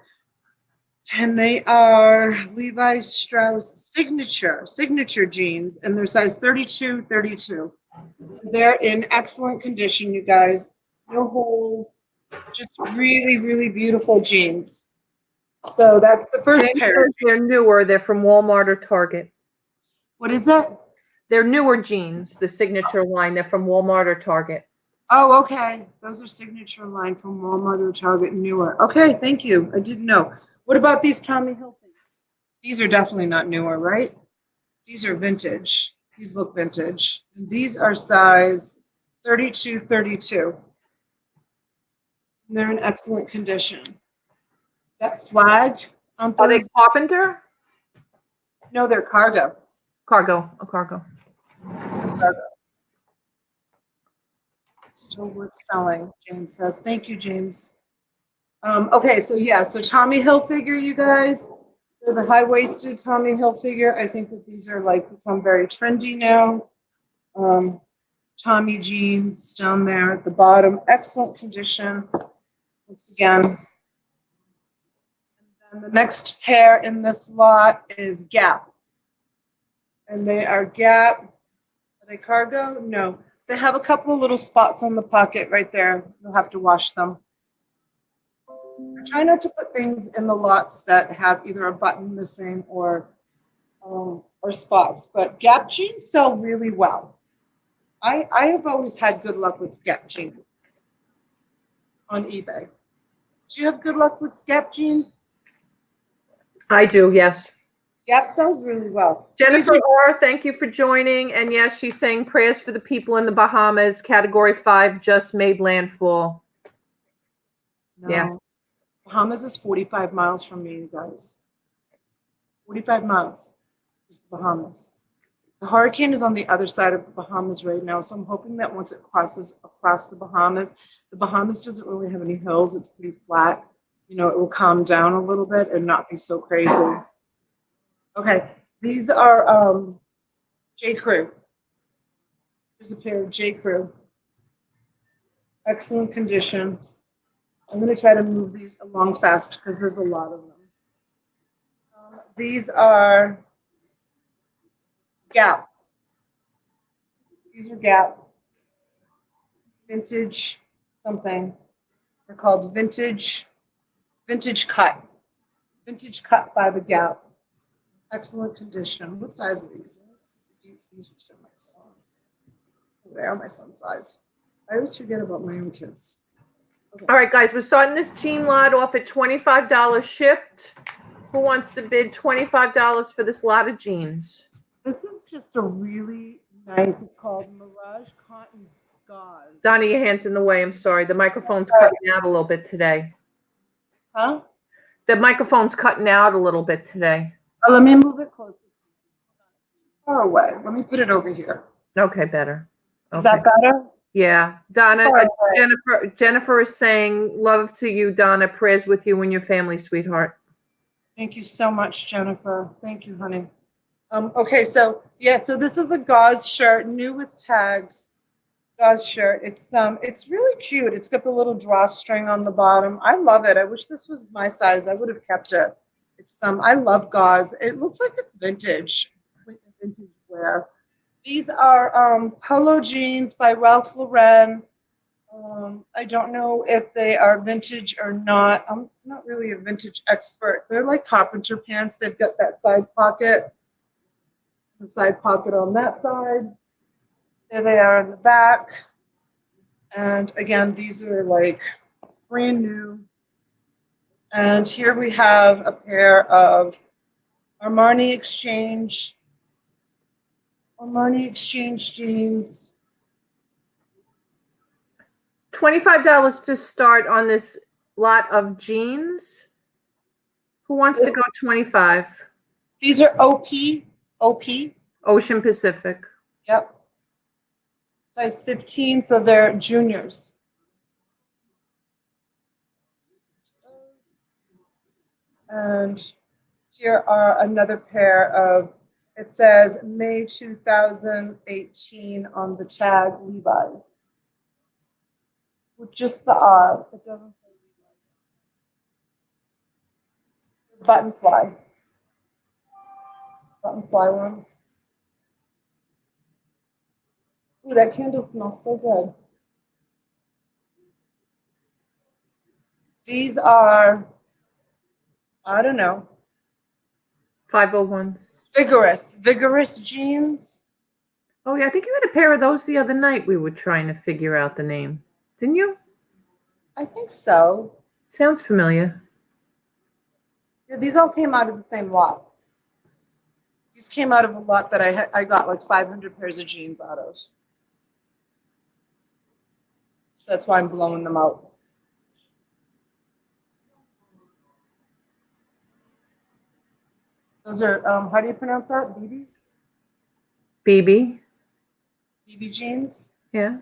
And they are Levi Strauss signature jeans, and they're size 32, 32. They're in excellent condition, you guys. No holes, just really, really beautiful jeans. So that's the first pair. They're newer. They're from Walmart or Target. What is it? They're newer jeans, the signature line. They're from Walmart or Target. Oh, okay. Those are signature line from Walmart or Target, newer. Okay, thank you. I didn't know. What about these Tommy Hilfiger? These are definitely not newer, right? These are vintage. These look vintage. And these are size 32, 32. And they're in excellent condition. That flag on Are they those? Carpenter? No, they're cargo. Cargo. A cargo. Still worth selling, James says. Thank you, James. Okay, so yeah, so Tommy Hilfiger, you guys. They're the high-waisted Tommy Hilfiger. I think that these are like become very trendy now. Tommy jeans down there at the bottom, excellent condition. Once again. And then the next pair in this lot is Gap. And they are Gap. Are they cargo? No. They have a couple of little spots on the pocket right there. You'll have to wash them. I try not to put things in the lots that have either a button missing or spots, but Gap jeans sell really well. I have always had good luck with Gap jeans on eBay. Do you have good luck with Gap jeans? I do, yes. Gap sells really well. Jennifer Orr, thank you for joining. And yes, she's saying prayers for the people in the Bahamas. Category 5 just made landfall. No. Yeah. Bahamas is 45 miles from me, you guys. 45 miles is the Bahamas. The hurricane is on the other side of the Bahamas right now, so I'm hoping that once it crosses across the Bahamas doesn't really have any hills. It's pretty flat. It will calm down a little bit and not be so crazy. Okay, these are J. Crew. Here's a pair of J. Crew. Excellent condition. I'm going to try to move these along fast because there's a lot of them. These are Gap. These are Gap. Vintage something. They're called vintage cut. Vintage cut by the Gap. Excellent condition. What size are these? These are my son. They are my son's size. I always forget about my own kids. All right, guys, we're starting this jean lot off at $25 shipped. Who wants to bid $25 for this lot of jeans? This is just a really nice, it's called Mirage Cotton Gauze. Donna, your hand's in the way. I'm sorry. The microphone's cutting out a little bit today. Huh? The microphone's cutting out a little bit today. Oh, let me move it closer. Far away. Let me put it over here. Okay, better. Is Okay. that better? Yeah. Donna, Far away. Jennifer is saying, love to you, Donna. Prayers with you and your family, sweetheart. Thank you so much, Jennifer. Thank you, honey. Okay, so yeah, so this is a gauze shirt, new with tags. Gauze shirt. It's really cute. It's got the little drawstring on the bottom. I love it. I wish this was my size. I would have kept it. It's I love gauze. It looks like it's vintage. Vintage wear. These are polo jeans by Ralph Lauren. I don't know if they are vintage or not. I'm not really a vintage expert. They're like carpenter pants. They've got that side pocket, the side pocket on that side. There they are in the back. And again, these are like brand new. And here we have a pair of Armani Exchange jeans. $25 to start on this lot of jeans. Who wants to go 25? These are OP. Ocean Pacific. Yep. Size 15, so they're juniors. And here are another pair of, it says May 2018 on the tag, Levi's. With just the R. It doesn't say Levi's. Button fly. Button fly ones. Ooh, that candle smells so good. These are, I don't know. 501s. Vigorous jeans. Oh, yeah. I think you had a pair of those the other night. We were trying to figure out the name. Didn't you? I think so. Sounds familiar. Yeah, these all came out of the same lot. These came out of a lot that I got like 500 pairs of jeans out of. So that's why I'm blowing them out. Those are, how do you pronounce that? BB? BB. BB jeans? Yeah.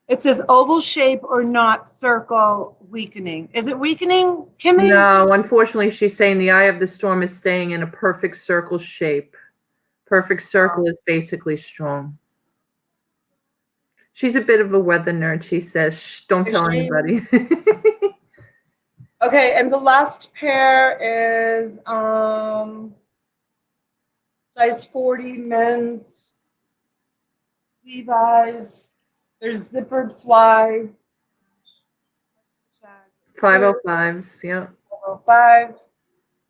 It says oval shape or not circle weakening. Is it weakening, Kimmy? No, unfortunately, she's saying the eye of the storm is staying in a perfect circle shape. Perfect circle is basically strong. She's a bit of a weather nerd. She says, shh, don't tell anybody. Okay, and the last pair is size 40 men's Levi's. There's zippered fly. 505s, yeah. 505.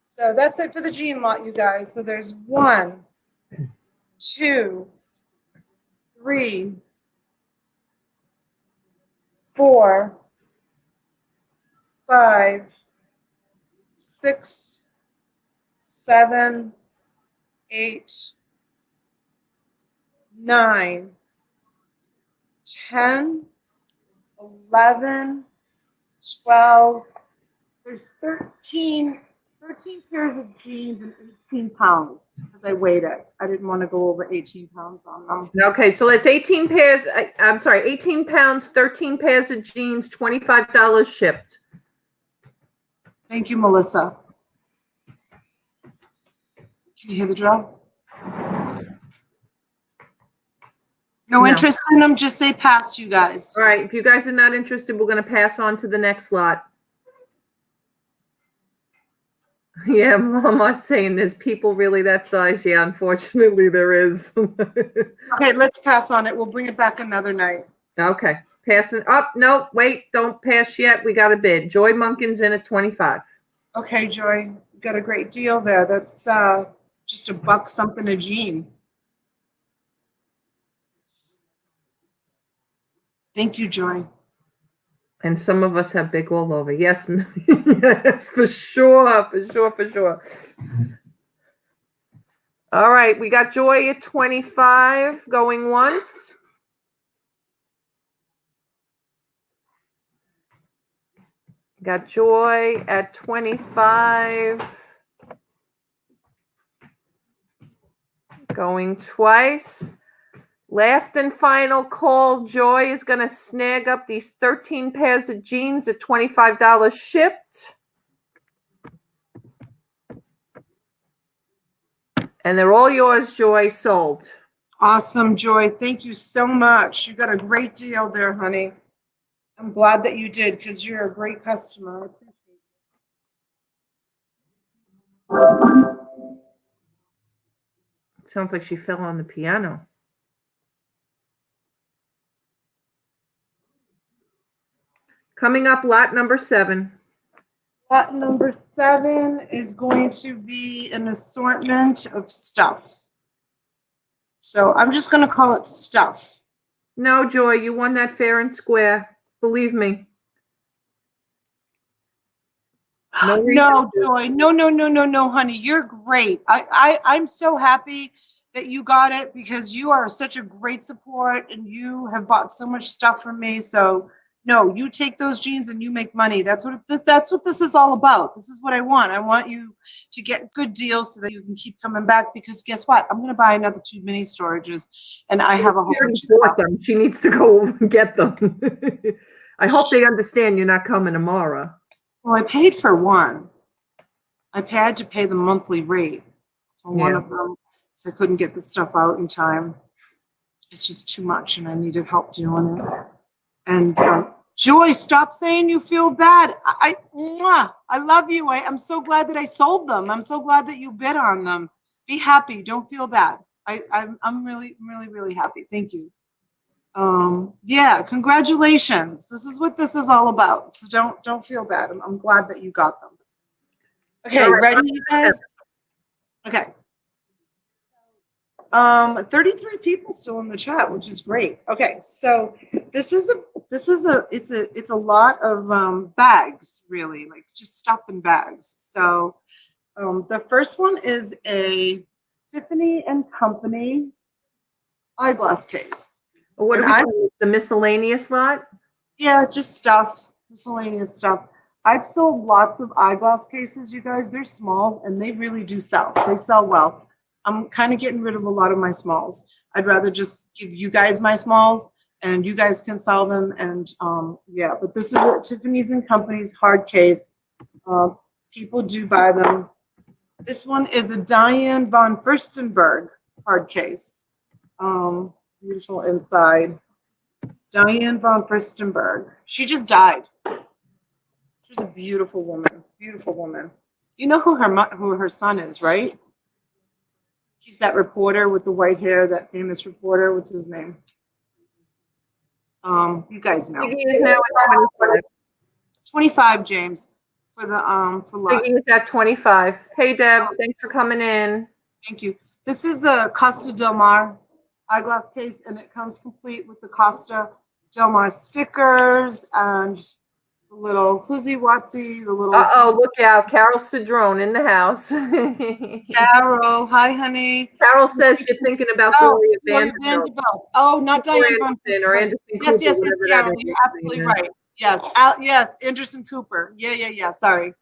So that's it for the jean lot, you guys. So there's 1, 2, 3, 4, 5, 6, 7, 8, 9, 10, 11, 12. There's 13 pairs of jeans and 18 pounds because I weighed it. I didn't want to go over 18 pounds on them. Okay, so that's 18 pairs. I'm sorry, 18 pounds, 13 pairs of jeans, $25 shipped. Thank you, Melissa. Can you hear the drill? No interest in them, just say pass, you guys. All right, if you guys are not interested, we're going to pass on to the next lot. Yeah, Mama's saying there's people really that size. Yeah, unfortunately there is. Okay, let's pass on it. We'll bring it back another night. Okay, passing up. No, wait, don't pass yet. We got a bid. Joy Munkin's in at 25. Okay, Joy, got a great deal there. That's just $1 something a jean. Thank you, Joy. And some of us have big all over. Yes, yes, for sure, for sure, for sure. All right, we got Joy at 25 going once. Got Joy at 25 going twice. Last and final call. Joy is going to snag up these 13 pairs of jeans at $25 shipped. And they're all yours, Joy, sold. Awesome, Joy. Thank you so much. You got a great deal there, honey. I'm glad that you did because you're a great customer. I appreciate it. Sounds like she fell on the piano. Coming up, lot number 7. Lot number 7 is going to be an assortment of stuff. So I'm just going to call it stuff. No, Joy, you won that fair and square. Believe me. No, Joy. No, honey. You're great. I'm so happy that you got it because you are such a great support and you have bought so much stuff from me. So no, you take those jeans and you make money. That's what this is all about. This is what I want. I want you to get good deals so that you can keep coming back because guess what? I'm going to buy another 2 mini storages and I have a whole bunch of stuff. Them. She needs to go and get them. I hope they understand you're not coming tomorrow. Well, I paid for one. I had to pay the monthly rate for one of them because I couldn't get the stuff out in time. It's just too much, and I needed help doing it. And Joy, stop saying you feel bad. I love you. I'm so glad that I sold them. I'm so glad that you bid on them. Be happy. Don't feel bad. I'm really, really, really happy. Thank you. Yeah, congratulations. This is what this is all about. So don't feel bad. I'm glad that you got them. Okay, ready, you guys? Okay. 33 people still in the chat, which is great. Okay, so it's a lot of bags, really, like just stuff in bags. So the first one is a Tiffany and Company eyeglass case. What are we doing? The miscellaneous lot? Yeah, just stuff, miscellaneous stuff. I've sold lots of eyeglass cases, you guys. They're small and they really do sell. They sell well. I'm kind of getting rid of a lot of my smalls. I'd rather just give you guys my smalls and you guys can sell them. And yeah, but this is a Tiffany's and Company's hard case. People do buy them. This one is a Diane von Furstenberg hard case. Beautiful inside. Diane von Furstenberg. She just died. She's a beautiful woman. Beautiful woman. You know who her son is, right? He's that reporter with the white hair, that famous reporter. What's his name? You guys know. Siggy is now at 25. 25, James, for lot. Siggy is at 25. Hey, Deb, thanks for coming in. Thank you. This is a Costa Del Mar eyeglass case, and it comes complete with the Costa Del Mar stickers and the little whoozy watsy, the little. Uh-oh, look out. Carol Cedrone in the house. Carol, hi, honey. Carol says you're thinking about Gloria Vanderbilt. Oh, not Diane von Anderson or Anderson Cooper. Yes, Carol, you're absolutely right. Yes, yes, Anderson Cooper. Yeah. Sorry.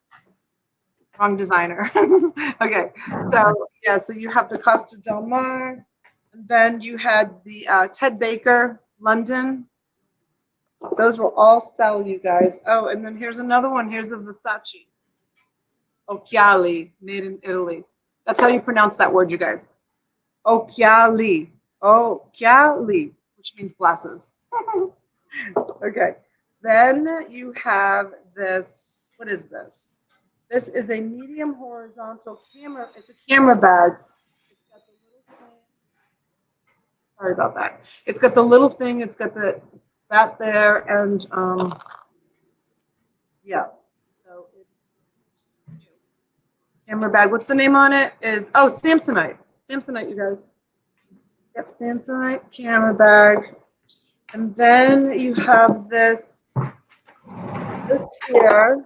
Wrong designer. Okay, so yeah, so you have the Costa Del Mar. And then you had the Ted Baker, London. Those will all sell, you guys. Oh, and then here's another one. Here's a Versace. Occhiali, made in Italy. That's how you pronounce that word, you guys. Occhiali. Occhiali, which means glasses. Okay. Then you have this. What is this? This is a medium horizontal camera. It's a camera bag. It's got the little thing. Sorry about that. It's got the little thing. It's got that there, and yeah. So it's camera bag. What's the name on it? Samsonite. Samsonite, you guys. Yep, Samsonite camera bag. And then you have this here.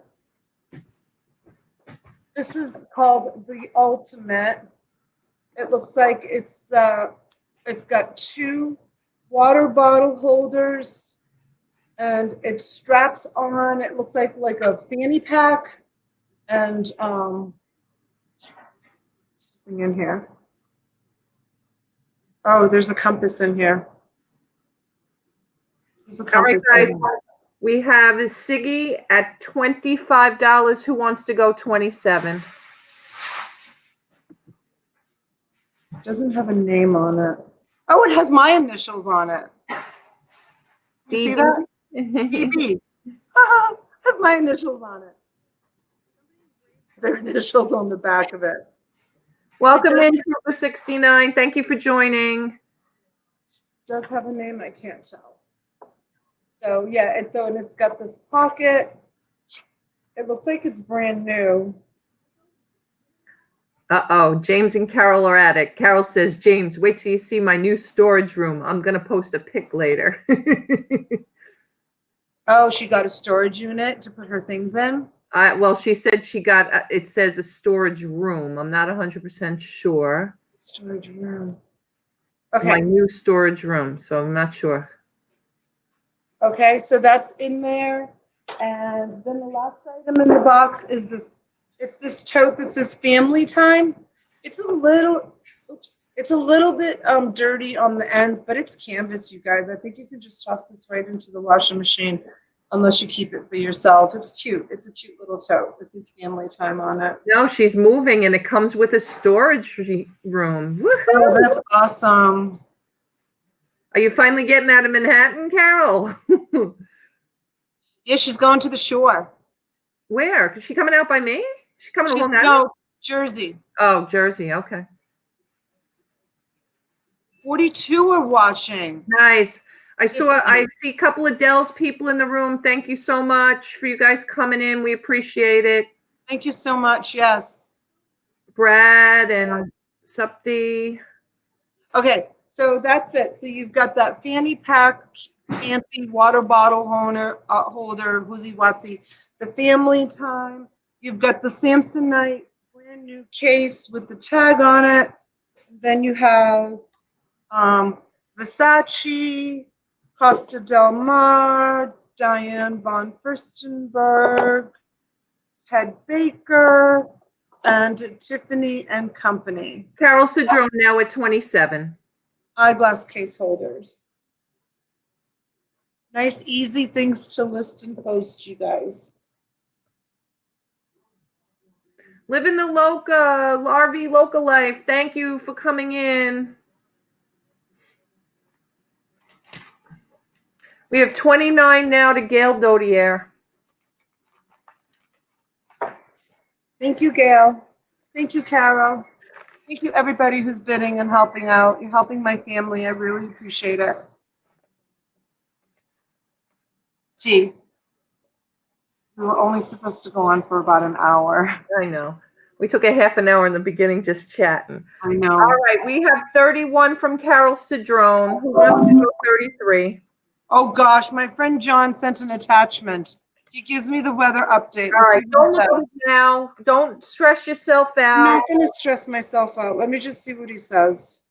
This is called the Ultimate. It looks like it's got 2 water bottle holders, and it straps on. It looks like a fanny pack, and something in here. Oh, there's a compass in here. There's a All right, compass guys. in here. We have Siggy at $25. Who wants to go 27? Doesn't have a name on it. Oh, it has my initials on it. You see that? DB. Has my initials on it. Their initials on the back of it. Welcome in, Trooper 69. Thank you for joining. Does have a name, I can't tell. So yeah, and it's got this pocket. It looks like it's brand new. Uh-oh, James and Carol are at it. Carol says, James, wait till you see my new storage room. I'm going to post a pic later. Oh, she got a storage unit to put her things in? Well, she said she got, it says a storage room. I'm not 100% sure. Storage room. Okay. My new storage room, so I'm not sure. Okay, so that's in there. And then the last item in the box is this. It's this tote that says family time. It's a little bit dirty on the ends, but it's canvas, you guys. I think you can just toss this right into the washing machine unless you keep it for yourself. It's cute. It's a cute little tote. It says family time on it. No, she's moving and it comes with a storage room. Woohoo! Oh, that's awesome. Are you finally getting out of Manhattan, Carol? Yeah, she's going to the shore. Where? Is she coming out by me? She's coming to Long Island? No, Jersey. Oh, Jersey. Okay. 42 are watching. Nice. I see a couple of Dell's people in the room. Thank you so much for you guys coming in. We appreciate it. Thank you so much. Yes. Brad and Supti. Okay, so that's it. So you've got that fanny pack, fancy water bottle holder, woozy watsy, the family time. You've got the Samsonite brand new case with the tag on it. Then you have Versace, Costa Del Mar, Diane von Furstenberg, Ted Baker, and Tiffany and Company. Carol Cedrone now at 27. Eyeglass case holders. Nice, easy things to list and post, you guys. Living the Loca, Larvy Loca Life. Thank you for coming in. We have 29 now to Gail Dodier. Thank you, Gail. Thank you, Carol. Thank you, everybody who's bidding and helping out. You're helping my family. I really appreciate it. T. We were only supposed to go on for about an hour. I know. We took a half an hour in the beginning just chatting. I know. All right, we have 31 from Carol Cedrone. Who wants to go 33? Oh, gosh. My friend John sent an attachment. He gives me the weather update. All right, don't look at it now. Don't stress yourself out. I'm not going to stress myself out. Let me just see what he says.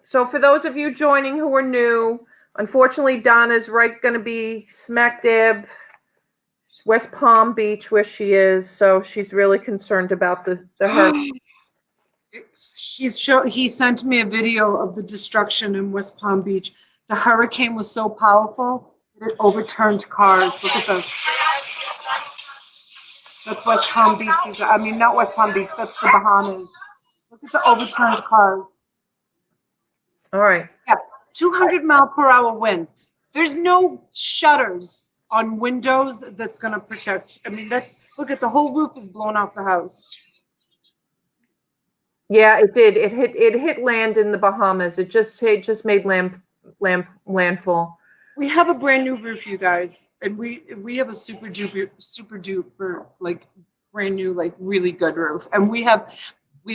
So for those of you joining who are new, unfortunately, Donna's going to be smack dab West Palm Beach where she is. So she's really concerned about the hurricane. He sent me a video of the destruction in West Palm Beach. The hurricane was so powerful that it overturned cars. Look at this. That's West Palm Beach. I mean, not West Palm Beach. That's the Bahamas. Look at the overturned cars. All right. Yeah, 200-mile-per-hour winds. There's no shutters on windows that's going to protect. I mean, look at the whole roof is blown off the house. Yeah, it did. It hit land in the Bahamas. It just made landfall. We have a brand new roof, you guys, and we have a super duper like brand new, like really good roof, and we have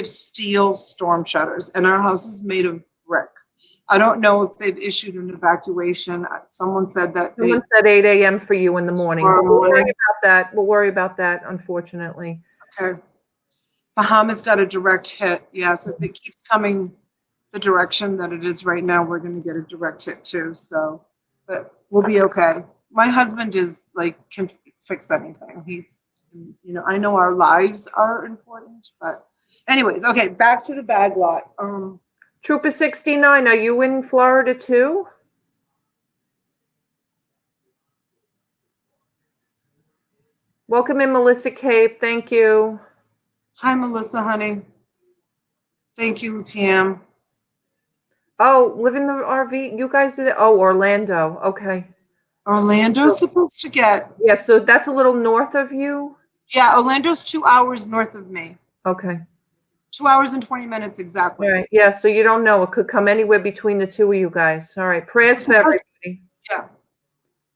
steel storm shutters, and our house is made of brick. I don't know if they've issued an evacuation. Someone said that they Someone said 8 a.m. for you in the morning. Tomorrow But we'll worry morning. about that. We'll worry about that, unfortunately. Okay. Bahamas got a direct hit. Yes, if it keeps coming the direction that it is right now, we're going to get a direct hit too. So, but we'll be okay. My husband is like, can fix anything. He's, you know, I know our lives are important, but anyways, okay, back to the bag lot. Trooper 69, are you in Florida too? Welcome in, Melissa Cape. Thank you. Hi, Melissa, honey. Thank you, Pam. Oh, live in the RV. You guys did it. Oh, Orlando. Okay. Orlando's supposed to get. Yeah, so that's a little north of you. Yeah, Orlando's 2 hours north of me. Okay. 2 hours and 20 minutes exactly. All right. Yeah, so you don't know. It could come anywhere between the two of you guys. All right. Prayers for everybody. Yeah.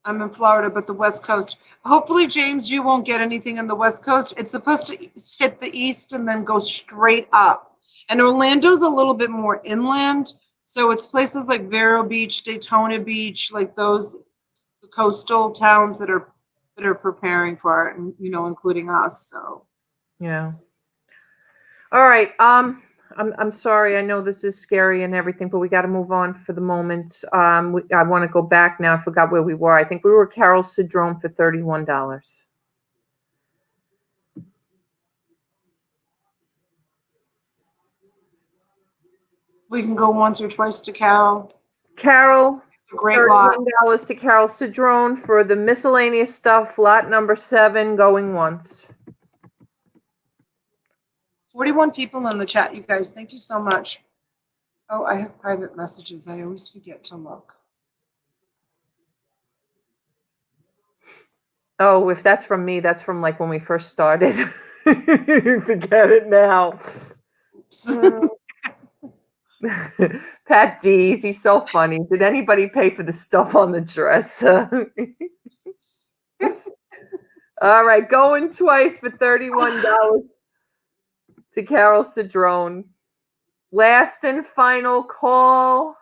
I'm in Florida, but the West Coast. Hopefully, James, you won't get anything in the West Coast. It's supposed to hit the east and then go straight up. And Orlando's a little bit more inland. So it's places like Vero Beach, Daytona Beach, like those the coastal towns that are preparing for it, and you know, including us. So Yeah. All right. I'm sorry. I know this is scary and everything, but we got to move on for the moment. I want to go back now. I forgot where we were. I think we were Carol Cedrone for $31. we can go once or twice to Carol. Carol, It's a great lot. $31 to Carol Cedrone for the miscellaneous stuff, lot number 7, going once. 41 people in the chat, you guys. Thank you so much. Oh, I have private messages. I always forget to look. Oh, if that's from me, that's from like when we first started. Forget it now. Pat Dees, he's so funny. Did anybody pay for the stuff on the dress? All right, going twice for $31 to Carol Cedrone. Last and final call.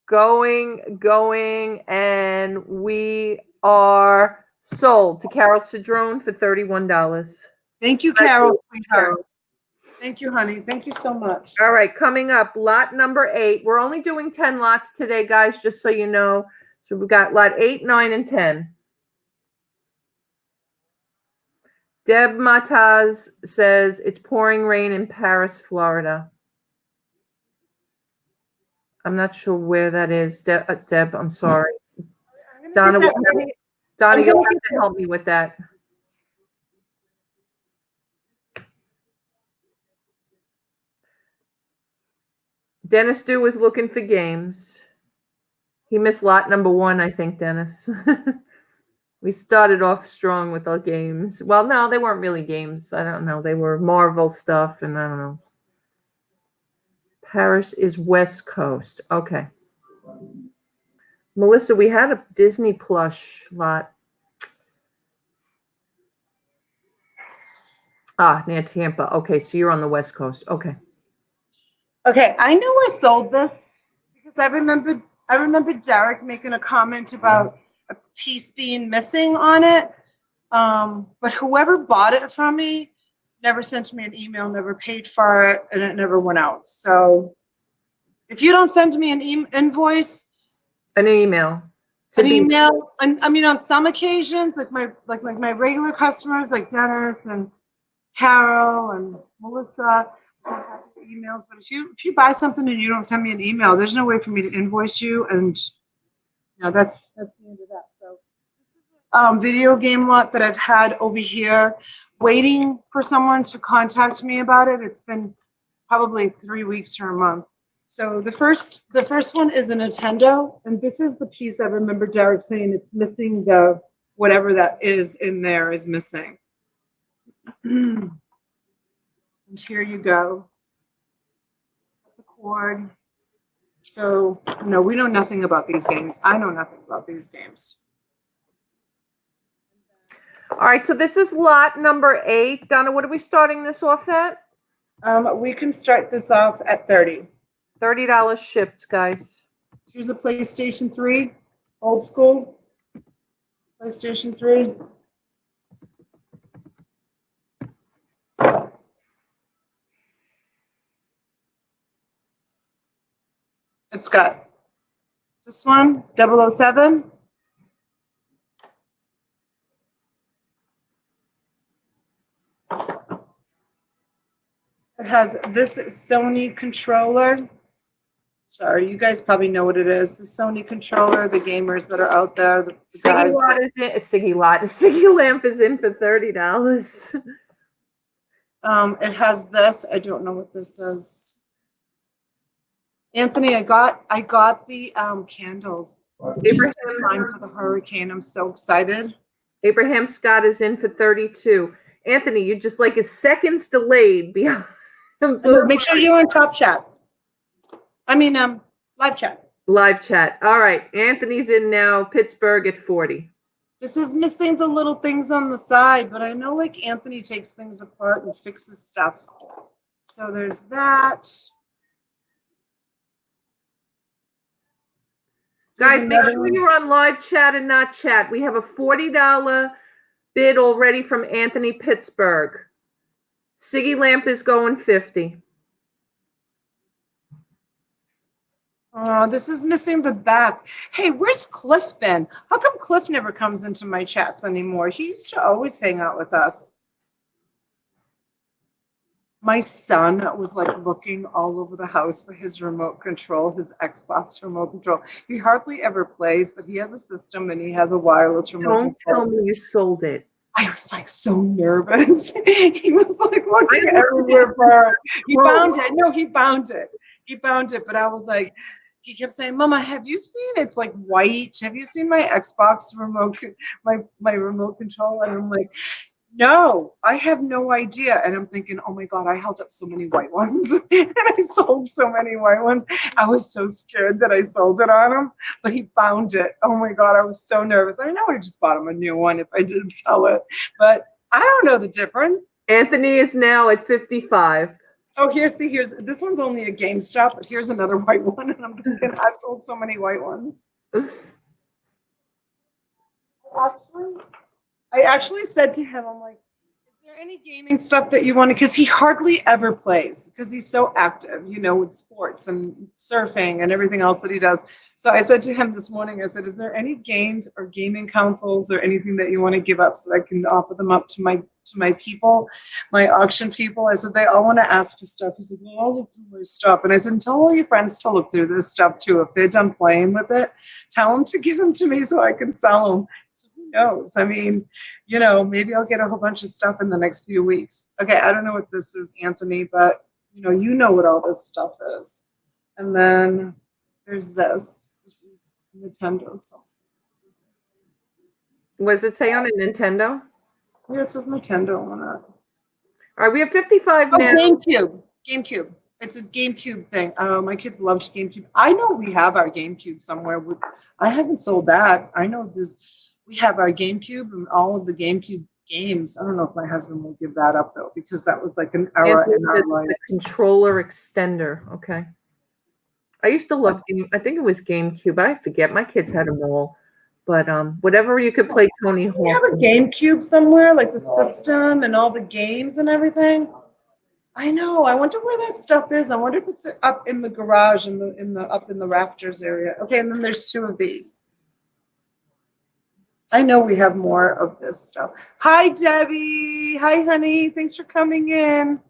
Going, and we are sold to Carol Cedrone for $31. Thank you, Carol. Thank you, honey. Thank you so much. All right, coming up, lot number 8. We're only doing 10 lots today, guys, just so you know. So we've got lot 8, 9, and 10. Deb Mataz says it's pouring rain in Paris, Florida. I'm not sure where that is. Deb, I'm sorry. Donna, you'll have to help me with that. Dennis Dew is looking for games. He missed lot number 1, I think, Dennis. We started off strong with our games. Well, no, they weren't really games. I don't know. They were Marvel stuff, and I don't know. Paris is West Coast. Okay. Melissa, we had a Disney plush lot. Near Tampa. Okay, so you're on the West Coast. Okay. Okay, I know I sold this because I remember Derek making a comment about a piece being missing on it. But whoever bought it from me never sent me an email, never paid for it, and it never went out. So if you don't send me an invoice, an email, and I mean on some occasions, like my regular customers, like Dennis and Carol and Melissa, emails. But if you buy something and you don't send me an email, there's no way for me to invoice you, and you know that's the end of that. So video game lot that I've had over here, waiting for someone to contact me about it. It's been probably 3 weeks or a month. So the first one is a Nintendo, and this is the piece I remember Derek saying it's missing. The whatever that is in there is missing. And here you go. The cord. So no, we know nothing about these games. I know nothing about these games. All right, so this is lot number 8. Donna, what are we starting this off at? We can start this off at 30. $30 shipped, guys. Here's a PlayStation 3, old school. PlayStation 3. It's got this one, 007. It has this Sony controller. Sorry, you guys probably know what it is. The Sony controller, the gamers that are out there, the Siggy guys. lot is in. Siggy lamp is in for $30. It has this. I don't know what this is. Anthony, I got the candles just in time for the hurricane. I'm so excited. Abraham Scott is in for 32. Anthony, you just like is seconds delayed behind. Make sure you're on top chat. I mean, live chat. Live chat. All right. Anthony's in now. Pittsburgh at 40. This is missing the little things on the side, but I know like Anthony takes things apart and fixes stuff. So there's that. Guys, make sure you're on live chat and not chat. We have a $40 bid already from Anthony Pittsburgh. Siggy lamp is going 50. This is missing the back. Hey, where's Cliff been? How come Cliff never comes into my chats anymore? He used to always hang out with us. My son was like looking all over the house for his remote control, his Xbox remote control. He hardly ever plays, but he has a system and he has a wireless remote control. Don't tell me you sold it. I was like so nervous. He was like looking everywhere for it. He found it. No, he found it. He found it, but I was like, he kept saying, "Mama, have you seen it's like white? Have you seen my Xbox remote, my remote control?" And I'm like, "No, I have no idea." And I'm thinking, "Oh my God, I held up so many white ones, and I sold so many white ones. I was so scared that I sold it on him, but he found it. Oh my God, I was so nervous. I mean, I would have just bought him a new one if I didn't sell it, but I don't know the difference." Anthony is now at 55. Oh, here's this one's only a GameStop, but here's another white one, and I'm thinking I've sold so many white ones. I actually said to him, I'm like, "Is there any gaming stuff that you want to?" Because he hardly ever plays because he's so active, you know, with sports and surfing and everything else that he does. So I said to him this morning, I said, "Is there any games or gaming consoles or anything that you want to give up so that I can offer them up to my people, my auction people?" I said, "They all want to ask for stuff." He said, "Well, I'll look through my stuff." And I said, "Tell all your friends to look through this stuff too. If they're done playing with it, tell them to give them to me so I can sell them." So who knows? I mean, you know, maybe I'll get a whole bunch of stuff in the next few weeks. Okay, I don't know what this is, Anthony, but you know what all this stuff is. And then there's this. This is Nintendo. So. What does it say on a Nintendo? Yeah, it says Nintendo on it. All right, we have 55 now. GameCube. It's a GameCube thing. My kids loved GameCube. I know we have our GameCube somewhere. I haven't sold that. I know we have our GameCube and all of the GameCube games. I don't know if my husband will give that up though, because that was like an era in our life. Controller extender. Okay. I used to love I think it was GameCube. I forget. My kids had them all. But whatever you could play Tony Hawk. We have a GameCube somewhere, like the system and all the games and everything. I know. I wonder where that stuff is. I wonder if it's up in the garage up in the rafters area. Okay, and then there's two of these. I know we have more of this stuff. Hi, Debbie. Hi, honey. Thanks for coming in.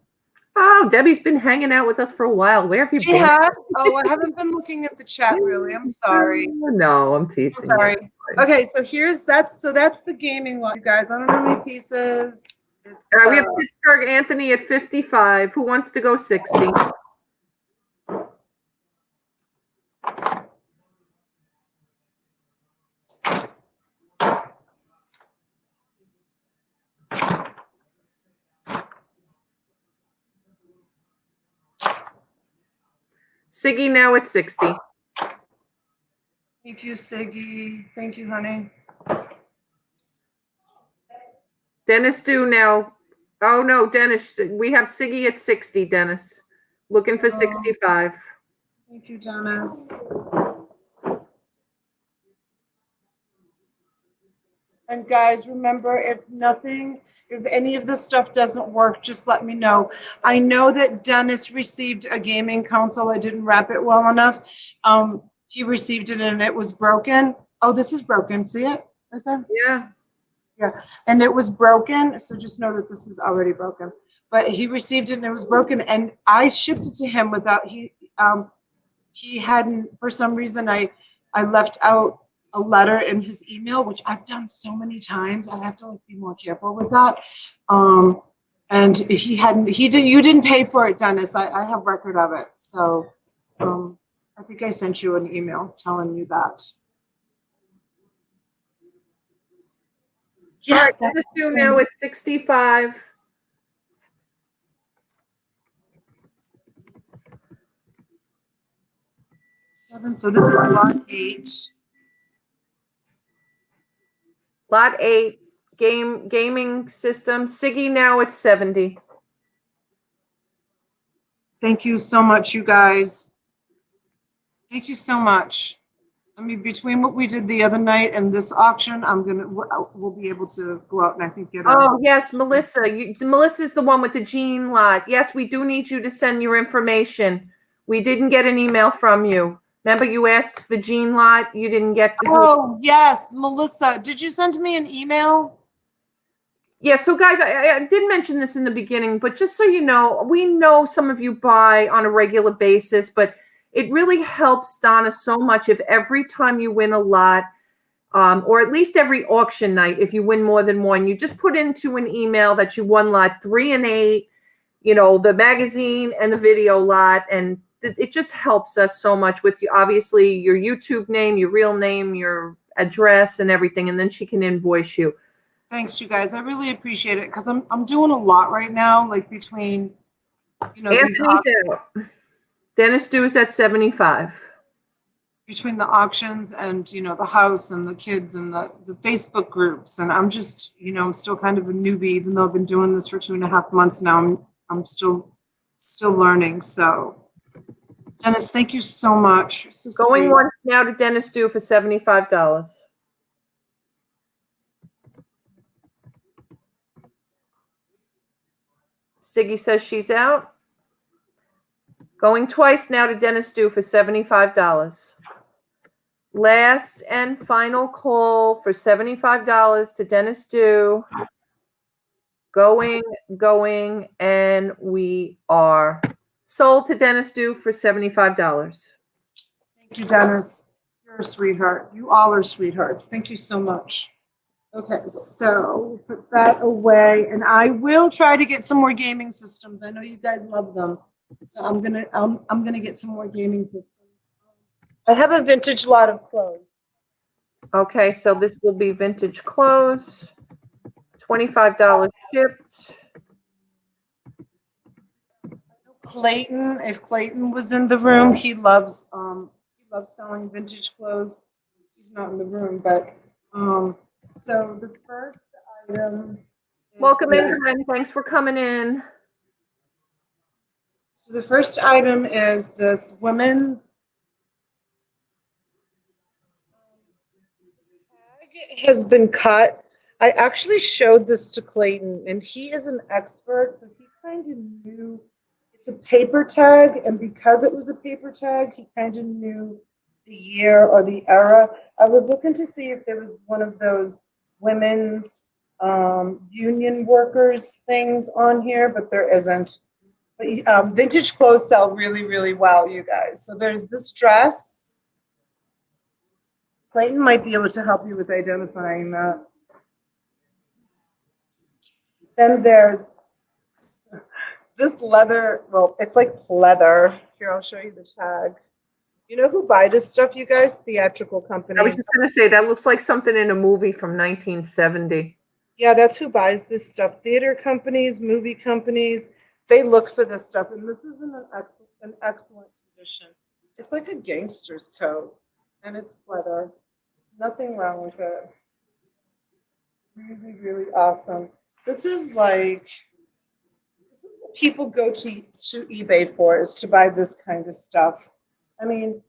Oh, Debbie's been hanging out with us for a while. Where have you been? Has? Oh, I haven't been looking at the chat really. I'm sorry. No, I'm teasing. I'm sorry. Okay, so that's the gaming one, you guys. I don't know how many pieces. All right, we have Pittsburgh Anthony at 55. Who wants to go 60? Siggy now at 60. Thank you, Siggy. Thank you, honey. Dennis do now. Oh no, Dennis. We have Siggy at 60, Dennis. Looking for 65. Thank you, Dennis. And guys, remember, if any of this stuff doesn't work, just let me know. I know that Dennis received a gaming console. I didn't wrap it well enough. He received it and it was broken. Oh, this is broken. See it right there? Yeah. Yeah, and it was broken. So just know that this is already broken. But he received it and it was broken, and I shipped it to him without he hadn't, for some reason, I left out a letter in his email, which I've done so many times. I have to like be more careful with that. And you didn't pay for it, Dennis. I have record of it. So I think I sent you an email telling you that. All Yeah, right, Dennis Do now at 65. So this is lot 8. Lot 8, gaming system. Siggy now at 70. Thank you so much, you guys. Thank you so much. I mean, between what we did the other night and this auction, we'll be able to go out and I think get a. Oh, yes, Melissa. Melissa's the one with the Jean lot. Yes, we do need you to send your information. We didn't get an email from you. Remember, you asked the Jean lot. You didn't get to. Oh, yes, Melissa. Did you send me an email? Yeah, so guys, I did mention this in the beginning, but just so you know, we know some of you buy on a regular basis, but it really helps Donna so much if every time you win a lot, or at least every auction night, if you win more than one, you just put into an email that you won lot 3 and 8, the magazine and the video lot, and it just helps us so much with you, obviously your YouTube name, your real name, your address, and everything, and then she can invoice you. Thanks, you guys. I really appreciate it because I'm doing a lot right now, like between Anthony's out. Dennis Dew's at 75. Between the auctions and the house and the kids and the Facebook groups, and I'm just I'm still kind of a newbie, even though I've been doing this for 2.5 months now. I'm still learning. So Dennis, thank you so much. So Going sweet. once now to Dennis Dew for $75. Siggy says she's out. Going twice now to Dennis Dew for $75. Last and final call for $75 to Dennis Dew. Going, and we are sold to Dennis Dew for $75. Thank you, Dennis. You're a sweetheart. You all are sweethearts. Thank you so much. Okay, so put that away, and I will try to get some more gaming systems. I know you guys love them, so I'm gonna get some more gaming systems. I have a vintage lot of clothes. Okay, so this will be vintage clothes. $25 shipped. Clayton, if Clayton was in the room, he loves selling vintage clothes. He's not in the room, but so the first item. Welcome in, Glenn. Thanks for coming in. So the first item is this women tag has been cut. I actually showed this to Clayton, and he is an expert, so he kind of knew it's a paper tag, and because it was a paper tag, he kind of knew the year or the era. I was looking to see if there was one of those women's union workers things on here, but there isn't. But vintage clothes sell really, really well, you guys. So there's this dress. Clayton might be able to help you with identifying that. Then there's this leather, well, it's like leather. Here, I'll show you the tag. You know who buy this stuff, you guys? Theatrical companies. I was just going to say, that looks like something in a movie from 1970. Yeah, that's who buys this stuff. Theater companies, movie companies, they look for this stuff. And this is in an excellent condition. It's like a gangster's coat, and it's leather. Nothing wrong with it. Really, really awesome. This is what people go to eBay for, is to buy this kind of stuff. I mean,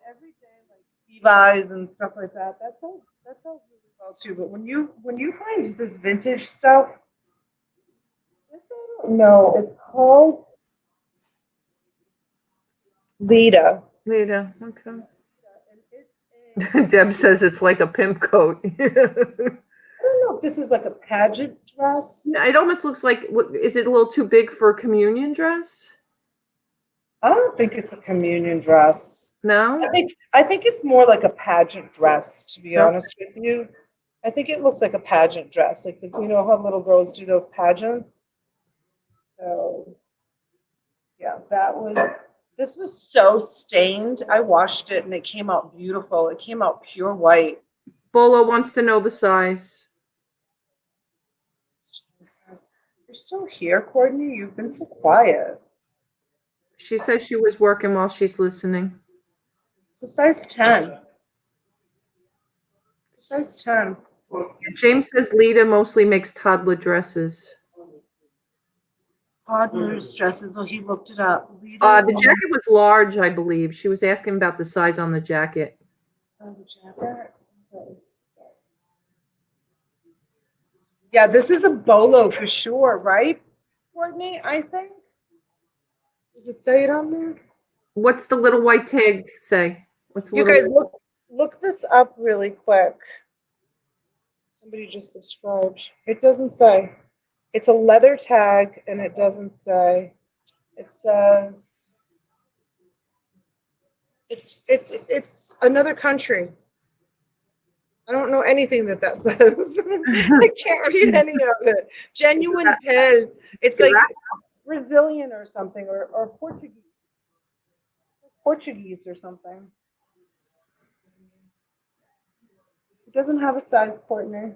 everyday like Levi's and stuff like that. That sells really well too. But when you find this vintage stuff, this I don't know. It's called Lita. Lita, okay. And it's Deb says it's like a pimp coat. I don't know if this is like a pageant dress. It almost looks like, is it a little too big for a communion dress? I don't think it's a communion dress. No? I think it's more like a pageant dress, to be No. honest with you. I think it looks like a pageant dress, like you know how little girls do those pageants. So yeah, this was so stained. I washed it and it came out beautiful. It came out pure white. Bolo wants to know the size. You're still here, Courtney? You've been so quiet. She says she was working while she's listening. It's a size 10. It's a size 10. James says Lita mostly makes toddler dresses. Toddler's dresses. Oh, he looked it up. The jacket was large, I believe. She was asking about the size on the jacket. Oh, the jacket. Yeah, this is a bolo for sure, right, Courtney? I think. Does it say it on there? What's the little white tag say? What's the You little? guys look this up really quick. Somebody just subscribed. It doesn't say. It's a leather tag, and it doesn't say. It says it's another country. I don't know anything that says. I can't read any of it. Genuine pill. It's like Brazilian or something, or Portuguese or something. It doesn't have a size, Courtney.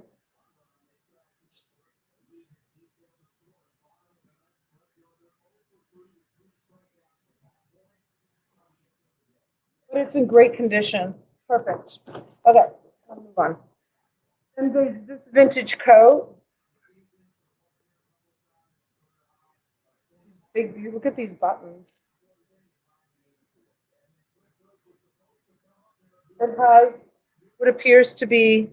But it's in great condition. Perfect. Okay, I'll move on. And there's this vintage coat. Big, you look at these buttons. It has what appears to be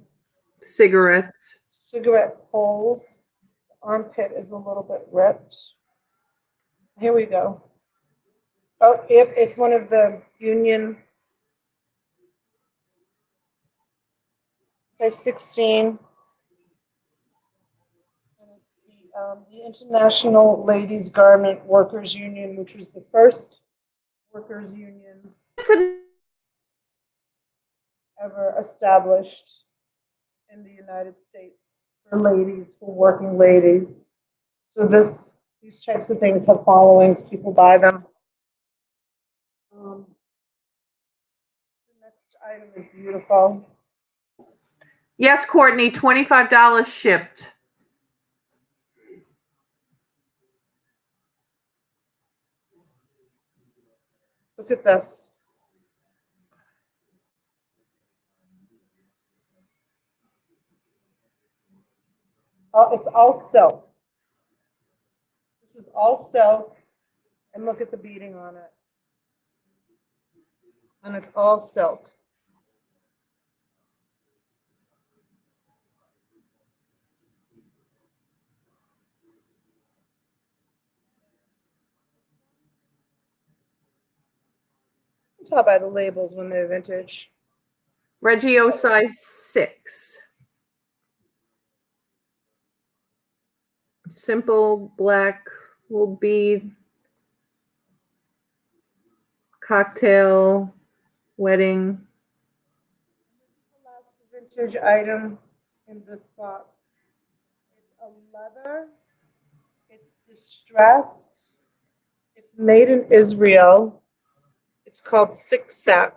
Cigarettes. cigarette holes. The armpit is a little bit ripped. Here we go. Oh, yep, it's one of the Union size 16. And it's the International Ladies Garment Workers Union, which was the first workers union ever established in the United States for ladies, for working ladies. So these types of things have followings. People buy them. The next item is beautiful. Yes, Courtney, $25 shipped. Look at this. Oh, it's all silk. This is all silk. And look at the beading on it. And it's all silk. You can tell by the labels when they're vintage. Reggio size 6. Simple black will bead. Cocktail wedding. The last vintage item in this box. It's a leather. It's distressed. It's made in Israel. It's called Siksak.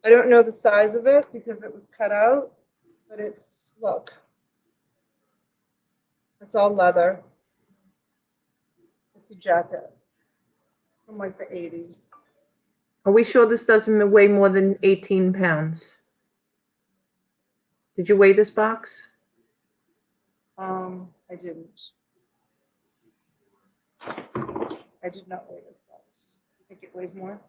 I don't know the size of it because it was cut out, but it's, look, it's all leather. It's a jacket from like the 80s. Are we sure this doesn't weigh more than 18 pounds? Did you weigh this box? I didn't. I did not weigh this box. You think it weighs more?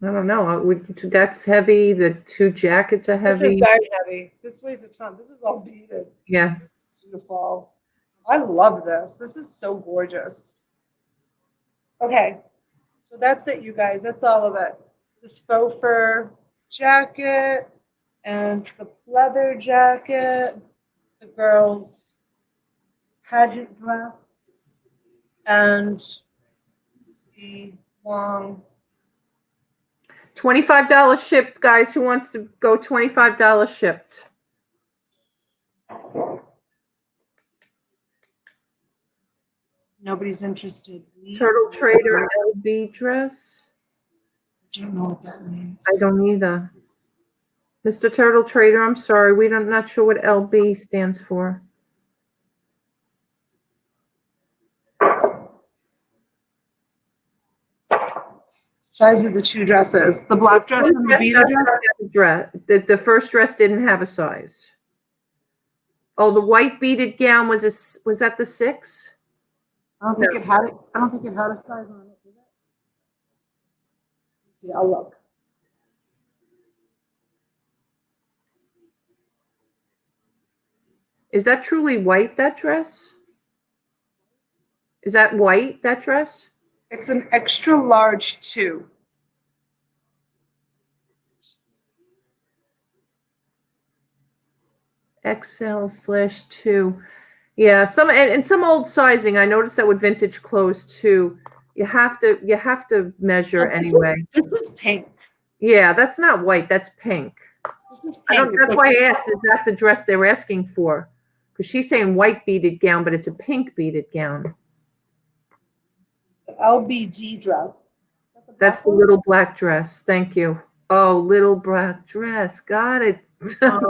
I don't know. That's heavy. The 2 jackets are This is heavy. very heavy. This weighs a ton. This is all beaded. Yeah. Beautiful. I love this. This is so gorgeous. Okay, so that's it, you guys. That's all of it. This faux fur jacket and the pleather jacket, the girls' pageant dress, and the long. $25 shipped, guys. Who wants to go $25 shipped? Nobody's interested. Turtle Trader LB dress. I don't know what that means. I don't either. Mr. Turtle Trader, I'm sorry. Not sure what LB stands for. Size of the 2 dresses. The black dress and the beaded dress? The first dress didn't have a size. Oh, the white beaded gown was that the 6? I don't think it had it. I don't think it had a size on it. Did it? Let's see, I'll look. Is that truly white, that dress? Is that white, that dress? It's an extra large 2. XL/2. Yeah, some old sizing. I noticed that with vintage clothes too. You have to measure anyway. This is pink. Yeah, that's not white. That's pink. This is pink. That's why I asked. Is that the dress they were asking for? Because she's saying white beaded gown, but it's a pink beaded gown. The LBD dress. That's the little black dress. Thank you. Oh, little black dress. Got it. Oh,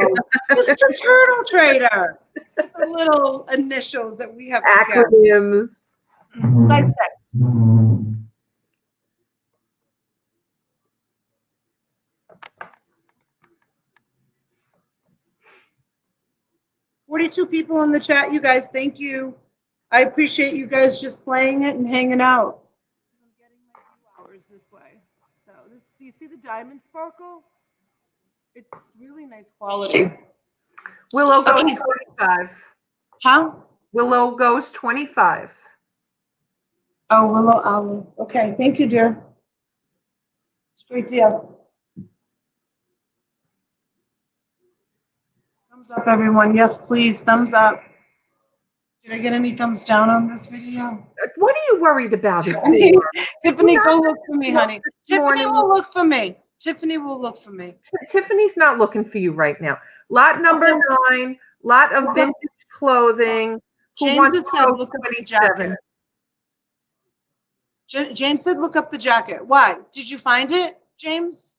Mr. Turtle Trader. It's the little initials that we have to get. Acronyms. Size 6. $42 people in the chat, you guys. Thank you. I appreciate you guys just playing it and hanging out. I'm getting my view hours this way. So this, you see the diamond sparkle? It's really nice quality. Willow goes 25. Huh? Willow goes 25. Oh, Willow Owl. Okay, thank you, dear. It's a great deal. Thumbs up, everyone. Yes, please, thumbs up. Did I get any thumbs down on this video? What are you worried about it Tiffany, for? Tiffany, go look for me, honey. Tiffany morning. will look for me. Tiffany will look for me. Tiffany's not looking for you right now. Lot number 9, lot of vintage clothing. James has said look up the jacket. James said look up the jacket. Why? Did you find it, James?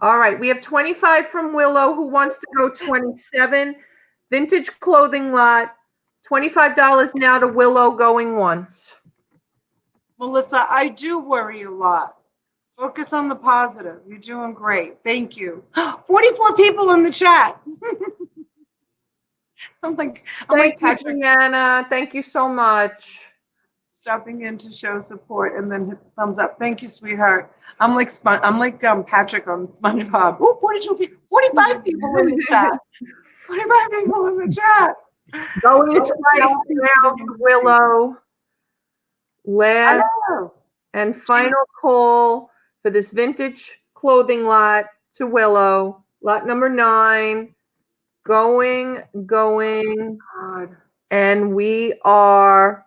All right, we have 25 from Willow who wants to go 27. Vintage clothing lot, $25 now to Willow going once. Melissa, I do worry a lot. Focus on the positive. You're doing great. Thank you. 44 people in the chat. I'm like Patrick. Deanna. Thank you so much. Stopping in to show support and then hit the thumbs up. Thank you, sweetheart. I'm like Patrick on SpongeBob. Oh, 42 people, 45 people in the chat. 45 people in the chat. Going twice now to Willow. Last and final call for this vintage clothing lot to Willow. Lot number 9. Going. God. And we are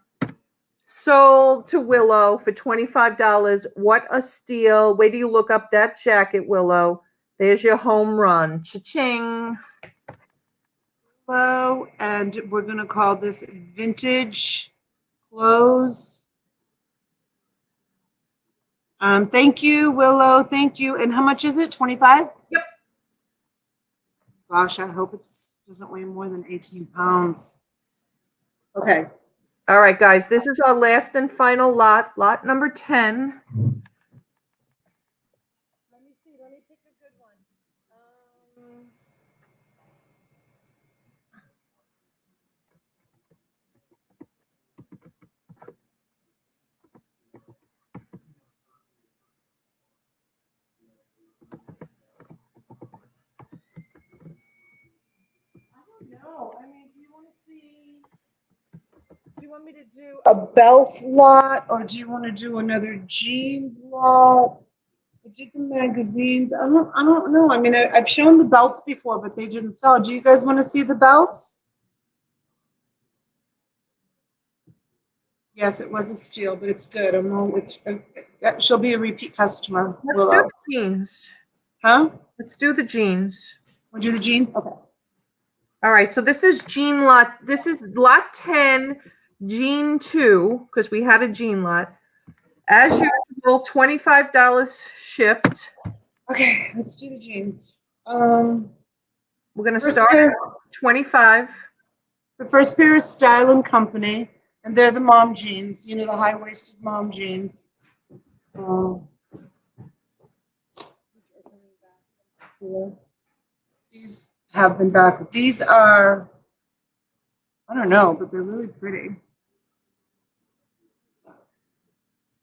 sold to Willow for $25. What a steal. Wait till you look up that jacket, Willow. There's your home run. Cha-ching. Hello, and we're going to call this vintage clothes. Thank you, Willow. Thank you. And how much is it? 25? Yep. Gosh, I hope it doesn't weigh more than 18 pounds. Okay. All right, guys. This is our last and final lot. Lot number 10. Let me see. Let me pick a good one. want me to do a belt lot, or do you want to do another jeans lot? I did the magazines. I don't know. I mean, I've shown the belts before, but they didn't sell. Do you guys want to see the belts? Yes, it was a steal, but it's good. She'll be a repeat customer. Let's do Willow. the jeans. Huh? Let's do the jeans. Want to do the jean? Okay. All right, so this is jean lot. This is lot 10, jean 2, because we had a jean lot. As usual, $25 shipped. Okay, let's do the jeans. We're going to First start pair- at 25. The first pair is Style and Company, and they're the mom jeans. You know, the high-waisted mom jeans. These have been back. These are, I don't know, but they're really pretty.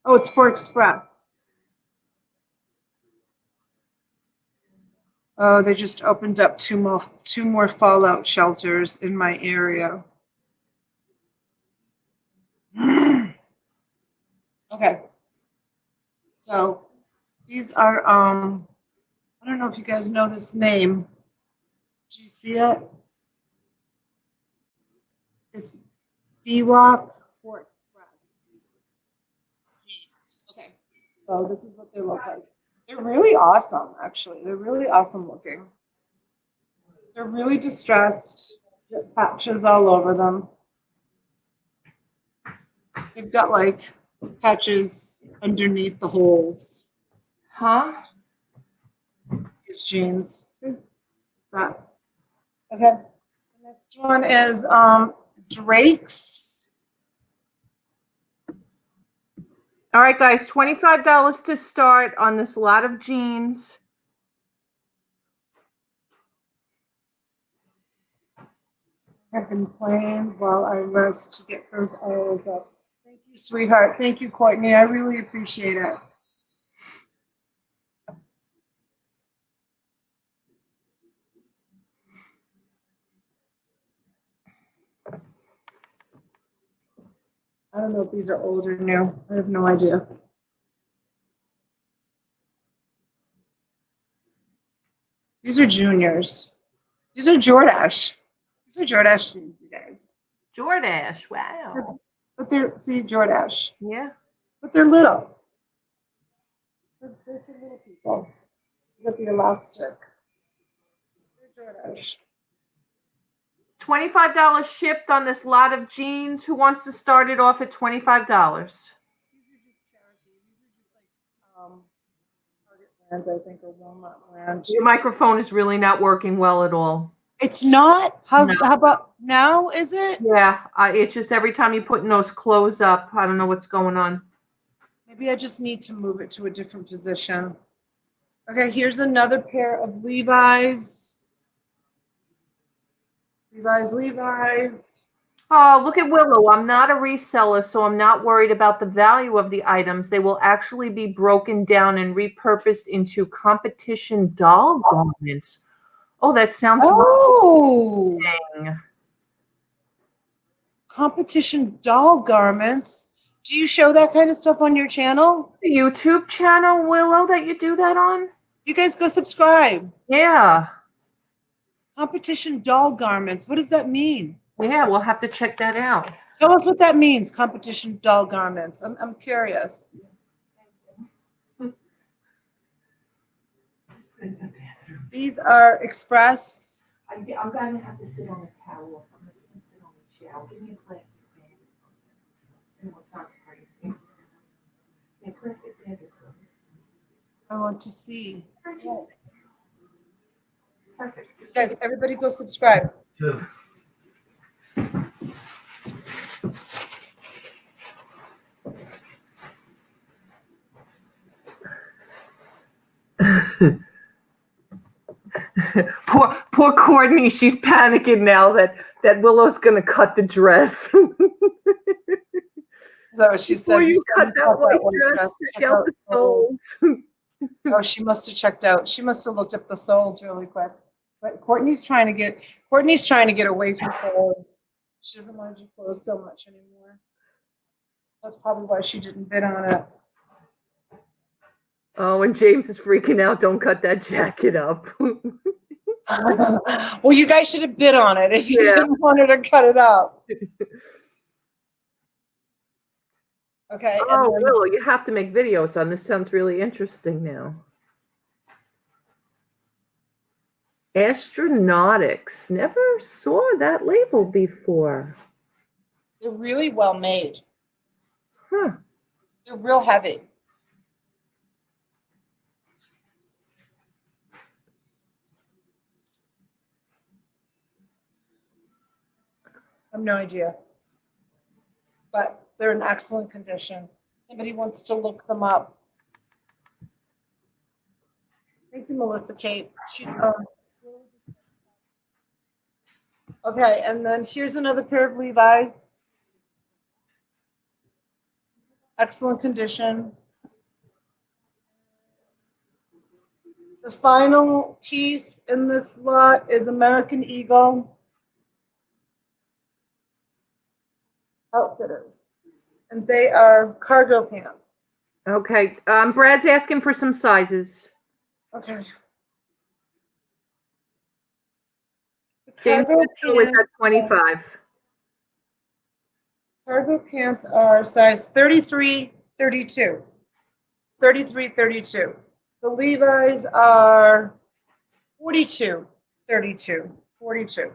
Oh, it's for Express. Oh, they just opened up two more fallout shelters in my area. Okay. So these are I don't know if you guys know this name. Do you see it? It's B-Rock for Express. Jeans. Okay. So this is what they look like. They're really awesome, actually. They're really awesome looking. They're really distressed. Patches all over them. They've got like patches underneath the holes. Huh? These jeans. See that? Okay. The next one is Drake's. All right, guys, $25 to start on this lot of jeans. I've been playing while I rest to get those hours up. Thank you, sweetheart. Thank you, Courtney. I really appreciate it. I don't know if these are old or new. I have no idea. These are juniors. These are Jordache. These are Jordache jeans, you guys. Jordache, wow. But they're, see, Jordache. Yeah. But they're little. They're for little people. With the elastic. They're Jordache. $25 shipped on this lot of jeans. Who wants to start it off at $25? These are just Cherokee. These are just like Target brands, I think, or Walmart brand. Your microphone is really not working well at all. It's not? How No. about now? Is it? Yeah, it's just every time you put those clothes up, I don't know what's going on. Maybe I just need to move it to a different position. Okay, here's another pair of Levi's. Levi's. Oh, look at Willow. I'm not a reseller, so I'm not worried about the value of the items. They will actually be broken down and repurposed into competition doll garments. Oh, that sounds Oh, amazing. competition doll garments. Do you show that kind of stuff on your channel? The YouTube channel, Willow, that you do that on? You guys go subscribe. Yeah. Competition doll garments. What does that mean? Yeah, we'll have to check that out. Tell us what that means, competition doll garments. I'm curious. These are Express. I'm going to have to sit on a towel. I'm going to sit on a chair. Give me a plastic bag or something. No, it's not crazy. Yeah, plastic bag is good. I want to see. Perfect. Guys, everybody go subscribe. Sure. Poor Courtney, she's panicking now that Willow's gonna cut the dress. So she said. Before you cut that white dress, check out the soles. Oh, she must have checked out. She must have looked up the soles really quick. But Courtney's trying to get away from soles. She doesn't mind your clothes so much anymore. That's probably why she didn't bid on it. Oh, and James is freaking out. Don't cut that jacket up. Well, you guys should have bid on it if you Yeah. didn't want her to cut it up. Okay. Oh, And then, Will, you have to make videos on this. Sounds really interesting now. Astronautics. Never saw that label before. they're really well made. Huh. They're real heavy. I have no idea. But they're in excellent condition. Somebody wants to look them up. Thank you, Melissa Kate. Okay, and then here's another pair of Levi's. Excellent condition. The final piece in this lot is American Eagle Outfitters. And they are cargo pants. Okay. Brad's asking for some sizes. Okay. The James cargo is at pants, 25. cargo pants are size 33, 32. 33, 32. The Levi's are 42, 32, 42.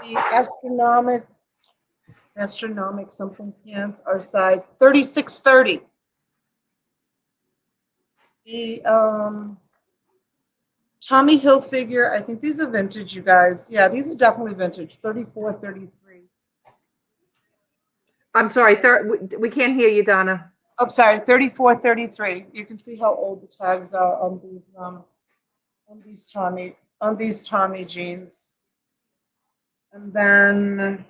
The astronomic something pants are size 36, 30. The Tommy Hilfiger, I think these are vintage, you guys. Yeah, these are definitely vintage. 34, 33. I'm sorry. We can't hear you, Donna. Oh, sorry, 34, 33. You can see how old the tags are on these Tommy jeans. And then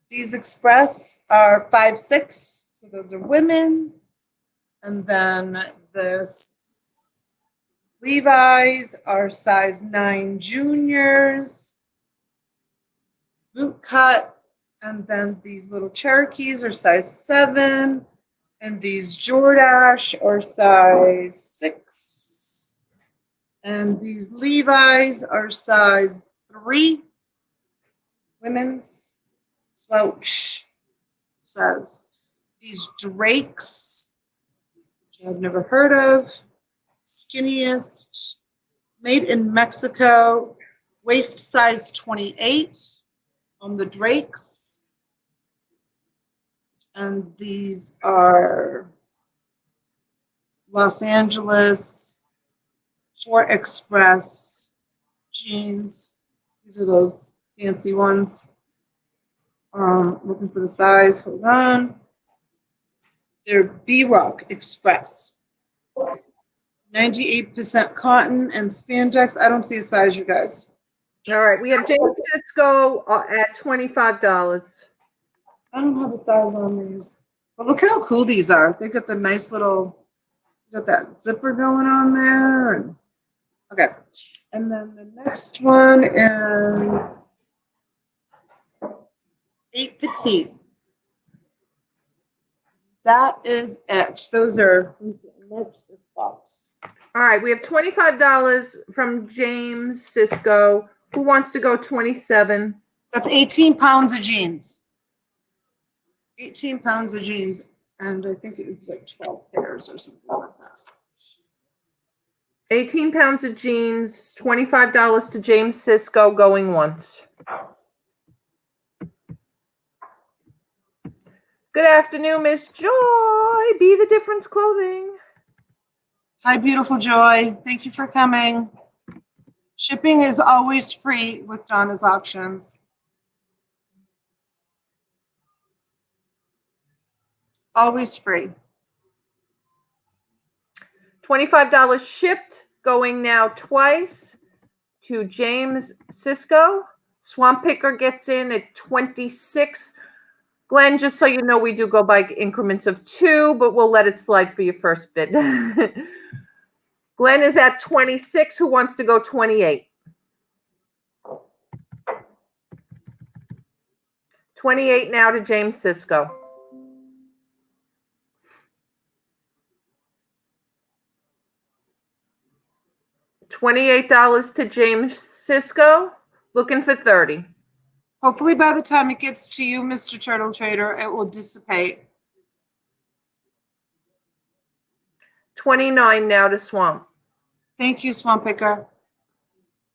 these Express are 5'6", so those are women. And then the Levi's are size 9 juniors. Boot cut. And then these little Cherokees are size 7. And these Jordache are size 6. And these Levi's are size 3. Women's slouch says. These Drakes, which I've never heard of. Skinniest, made in Mexico, waist size 28 on the Drakes. And these are Los Angeles 4 Express jeans. These are those fancy ones. Looking for the size. Hold on. They're B-Rock Express. 98% cotton and spandex. I don't see a size, you guys. All right. We have James Cisco at $25. I don't have a size on these. But look at how cool these are. They got the nice little, got that zipper going on there. And, okay. And then the next one is 8 Petite. That is it. Those are next box. All right. We have $25 from James Cisco. Who wants to go 27? That's 18 pounds of jeans. 18 pounds of jeans. And I think it was like 12 pairs or something like that. 18 pounds of jeans, $25 to James Cisco, going once. Good afternoon, Miss Joy. Be the Difference Clothing. Hi, beautiful Joy. Thank you for coming. Shipping is always free with Donna's Auctions. Always free. $25 shipped, going now twice to James Cisco. Swamp Picker gets in at 26. Glenn, just so you know, we do go by increments of 2, but we'll let it slide for your first bid. Glenn is at 26. Who wants to go 28? $28 now to James Sisko. $28 to James Sisko. Looking for 30. Hopefully by the time it gets to you, Mr. Turtle Trader, it will dissipate. 29 now to Swamp. Thank you, Swamp Picker.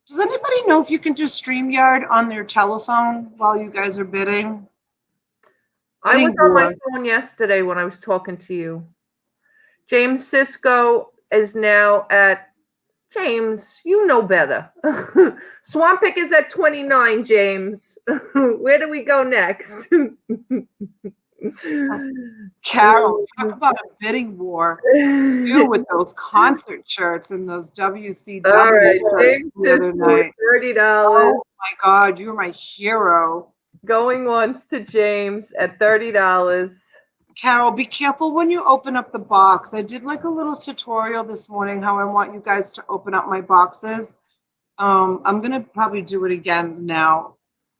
Does anybody know if you can do StreamYard on their telephone while you guys are bidding? I was on my phone yesterday when I was talking to you. James Sisko is now at, James, you know better. Swamp Pick is at 29, James. Where do we go next? Carol, talk about a bidding war. You with those concert shirts and those WCW All right, shirts James the other night. $30. Oh my God, you're my hero. Going once to James at $30. Carol, be careful when you open up the box. I did like a little tutorial this morning how I want you guys to open up my boxes. I'm going to probably do it again now.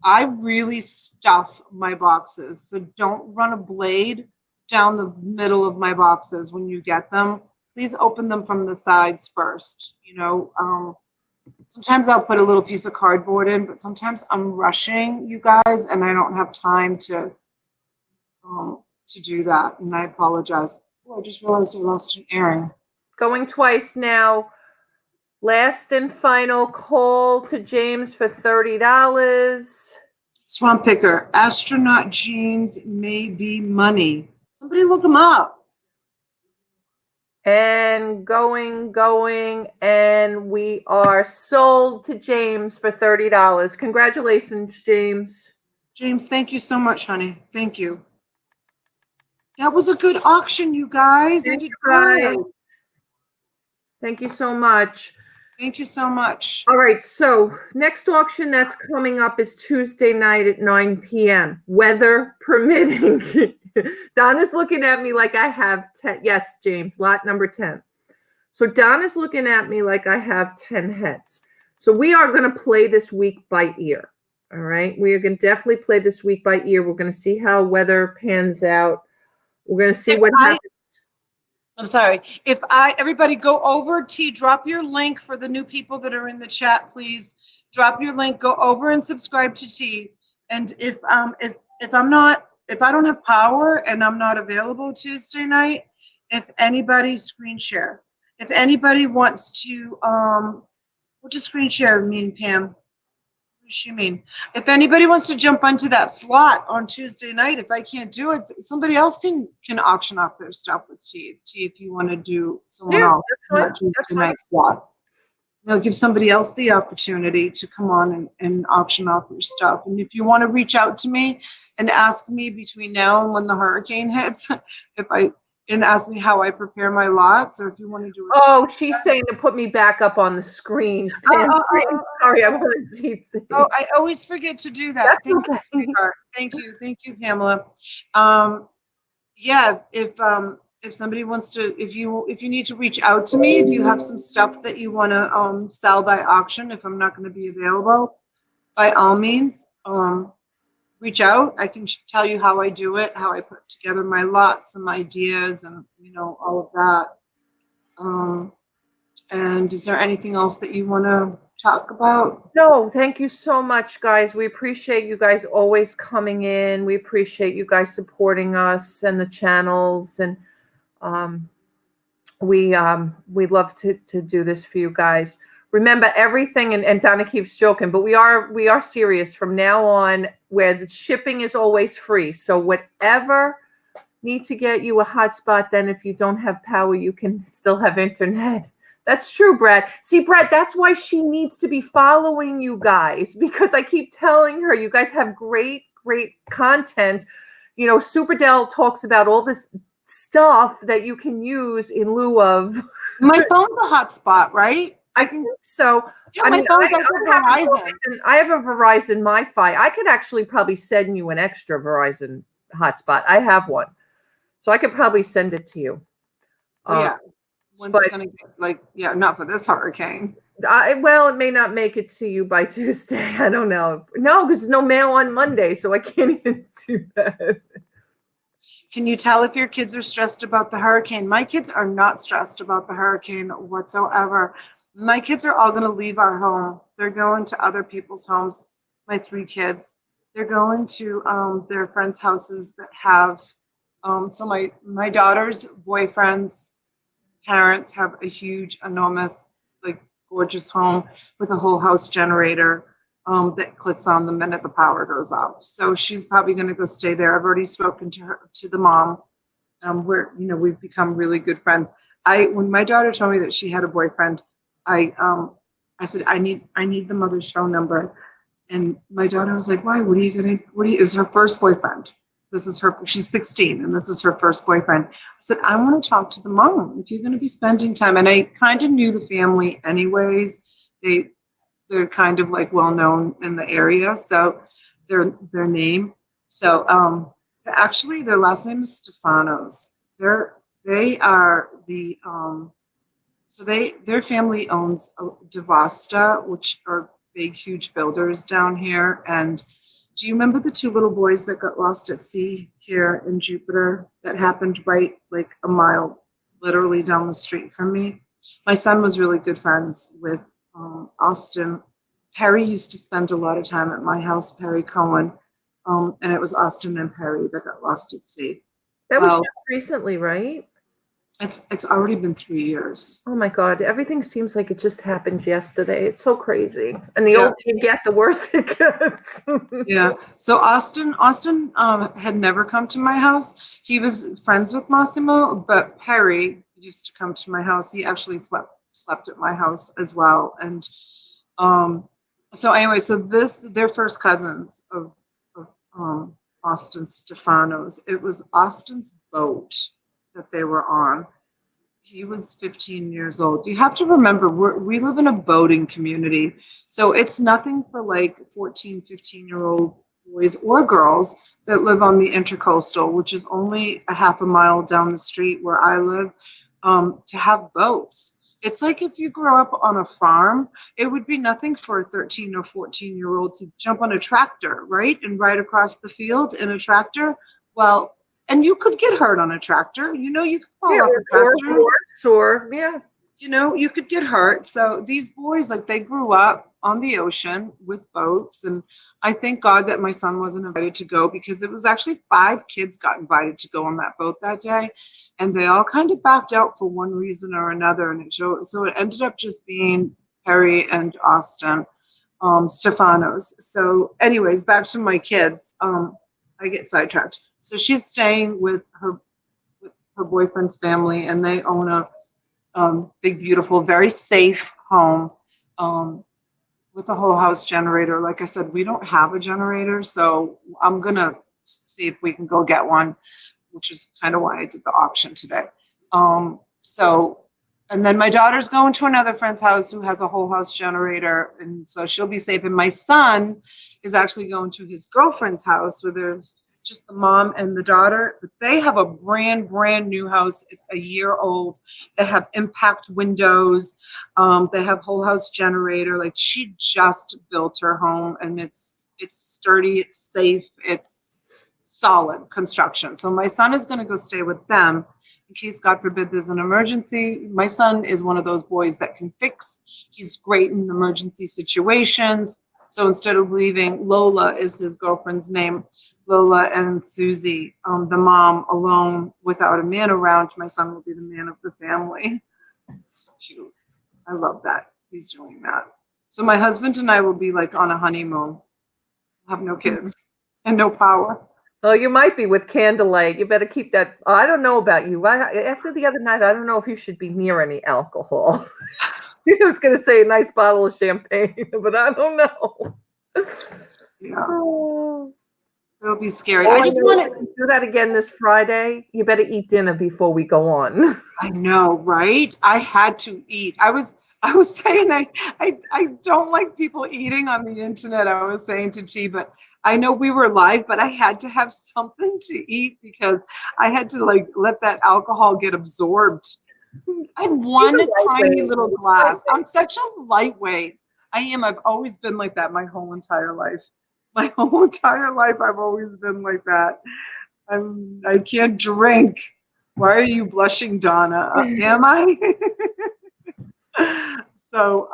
I really stuff my boxes, so don't run a blade down the middle of my boxes when you get them. Please open them from the sides first. You know, sometimes I'll put a little piece of cardboard in, but sometimes I'm rushing, you guys, and I don't have time to do that, and I apologize. Oh, I just realized I lost an earring. Going twice now. Last and final call to James for $30. Swamp Picker, astronaut jeans may be money. Somebody look them up. And going, and we are sold to James for $30. Congratulations, James. James, thank you so much, honey. Thank you. That was a good auction, you guys. Thank you, guys. Thank you so much. Thank you so much. All right, so next auction that's coming up is Tuesday night at 9 p.m. Weather permitting. Donna's looking at me like I have 10. Yes, James, lot number 10. So Donna's looking at me like I have 10 heads. So we are going to play this week by ear. All right, we are going to definitely play this week by ear. We're going to see how weather pans out. We're going to see what happens. I'm sorry. Everybody go over, drop your link for the new people that are in the chat, please. Drop your link, go over and subscribe to T. And if I don't have power and I'm not available Tuesday night, if anybody screen share. If anybody wants to, what does screen share mean, Pam? What does she mean? If anybody wants to jump onto that slot on Tuesday night, if I can't do it, somebody else can auction off their stuff with T. If you want to do someone else that Tuesday night slot, give somebody else the opportunity to come on and auction off your stuff. And if you want to reach out to me and ask me between now and when the hurricane hits, and ask me how I prepare my lots, or if you want to do a she's saying to put me back up on the screen. Sorry, I'm on the seats. Oh, I always forget to do that. Thank you, sweetheart. Thank you, Pamela. Yeah, if somebody wants to, if you need to reach out to me, if you have some stuff that you want to sell by auction, if I'm not going to be available, by all means, reach out. I can tell you how I do it, how I put together my lots, some ideas, and all of that. And is there anything else that you want to talk about? No, thank you so much, guys. We appreciate you guys always coming in. We appreciate you guys supporting us and the channels, and we love to do this for you guys. Remember everything, and Donna keeps joking, but we are serious from now on, where the shipping is always free. So whatever need to get you a hotspot, then if you don't have power, you can still have internet. That's true, Brad. See, Brad, that's why she needs to be following you guys, because I keep telling her, you guys have great content. Super Del talks about all this stuff that you can use in lieu of. My phone's a hotspot, right? I think so. Yeah, I have a Verizon MiFi. I could actually probably send you an extra Verizon hotspot. I have one, so I could probably send it to you. Yeah. When's it but gonna get, like, yeah, not for this hurricane. well, it may not make it to you by Tuesday. I don't know. No, because there's no mail on Monday, so I can't even do that. Can you tell if your kids are stressed about the hurricane? My kids are not stressed about the hurricane whatsoever. My kids are all going to leave our home. They're going to other people's homes. My 3 kids. They're going to their friends' houses that have. So my daughter's boyfriend's parents have a huge, enormous, like gorgeous home with a whole house generator that clicks on the minute the power goes off. So she's probably going to go stay there. I've already spoken to her, to the mom. We've become really good friends. When my daughter told me that she had a boyfriend, I said I need the mother's phone number, and my daughter was like, "Why? It was her first boyfriend. She's 16, and this is her first boyfriend." I said, "I want to talk to the mom. If you're going to be spending time," and I kind of knew the family anyways. They're kind of like well known in the area, so their name. So actually, their last name is Stefanos. They are the so their family owns Devasta, which are big, huge builders down here. And do you remember the 2 little boys that got lost at sea here in Jupiter? That happened right like a mile, literally down the street from me. My son was really good friends with Austin. Perry used to spend a lot of time at my house, Perry Cohen, and it was Austin and Perry that got lost at sea. That was Well, just recently, right? it's already been 3 years. Oh my God, everything seems like it just happened yesterday. It's so crazy. And the Yeah. older you get, the worse it gets. Yeah. So Austin had never come to my house. He was friends with Massimo, but Perry used to come to my house. He actually slept at my house as well. And so anyway, they're first cousins of Austin Stefanos. It was Austin's boat that they were on. He was 15 years old. You have to remember, we live in a boating community. So it's nothing for like 14, 15-year-old boys or girls that live on the Intercoastal, which is only a half a mile down the street where I live, to have boats. It's like if you grow up on a farm, it would be nothing for a 13 or 14-year-old to jump on a tractor, right? And ride across the field in a tractor. Well, and you could get hurt on a tractor. You could fall Yeah, off a tractor. yeah. You could get hurt. So these boys, like, they grew up on the ocean with boats. And I thank God that my son wasn't invited to go, because it was actually 5 kids got invited to go on that boat that day. And they all kind of backed out for one reason or another. And so it ended up just being Perry and Austin Stefanos. So anyways, back to my kids. I get sidetracked. So she's staying with her boyfriend's family, and they own a big, beautiful, very safe home with a whole house generator. Like I said, we don't have a generator, so I'm gonna see if we can go get one, which is kind of why I did the auction today. And then my daughter's going to another friend's house who has a whole house generator, and so she'll be safe. And my son is actually going to his girlfriend's house where there's just the mom and the daughter, but they have a brand new house. It's a year old. They have impact windows. They have whole house generator. Like, she just built her home, and it's sturdy, it's safe, it's solid construction. So my son is going to go stay with them in case, God forbid, there's an emergency. My son is one of those boys that can fix. He's great in emergency situations. So instead of leaving, Lola is his girlfriend's name, Lola and Susie, the mom, alone without a man around, my son will be the man of the family. So cute. I love that he's doing that. So my husband and I will be like on a honeymoon. Have no kids and no power. Oh, you might be with candlelight. You better keep that. Oh, I don't know about you. After the other night, I don't know if you should be near any alcohol. I was going to say a nice bottle of champagne, but I don't know. Yeah. Oh. It'll be scary. Oh, I just want to do that again this Friday. You better eat dinner before we go on. I know, right? I had to eat. I was saying I don't like people eating on the internet. I was saying to T, but I know we were live, but I had to have something to eat because I had to like let that alcohol get absorbed I have one He's a tiny lightweight. little glass. I'm such a lightweight. I am. I've always been like that my whole entire life. My whole entire life, I've always been like that. I can't drink. Why are you blushing, Donna? Am I? So,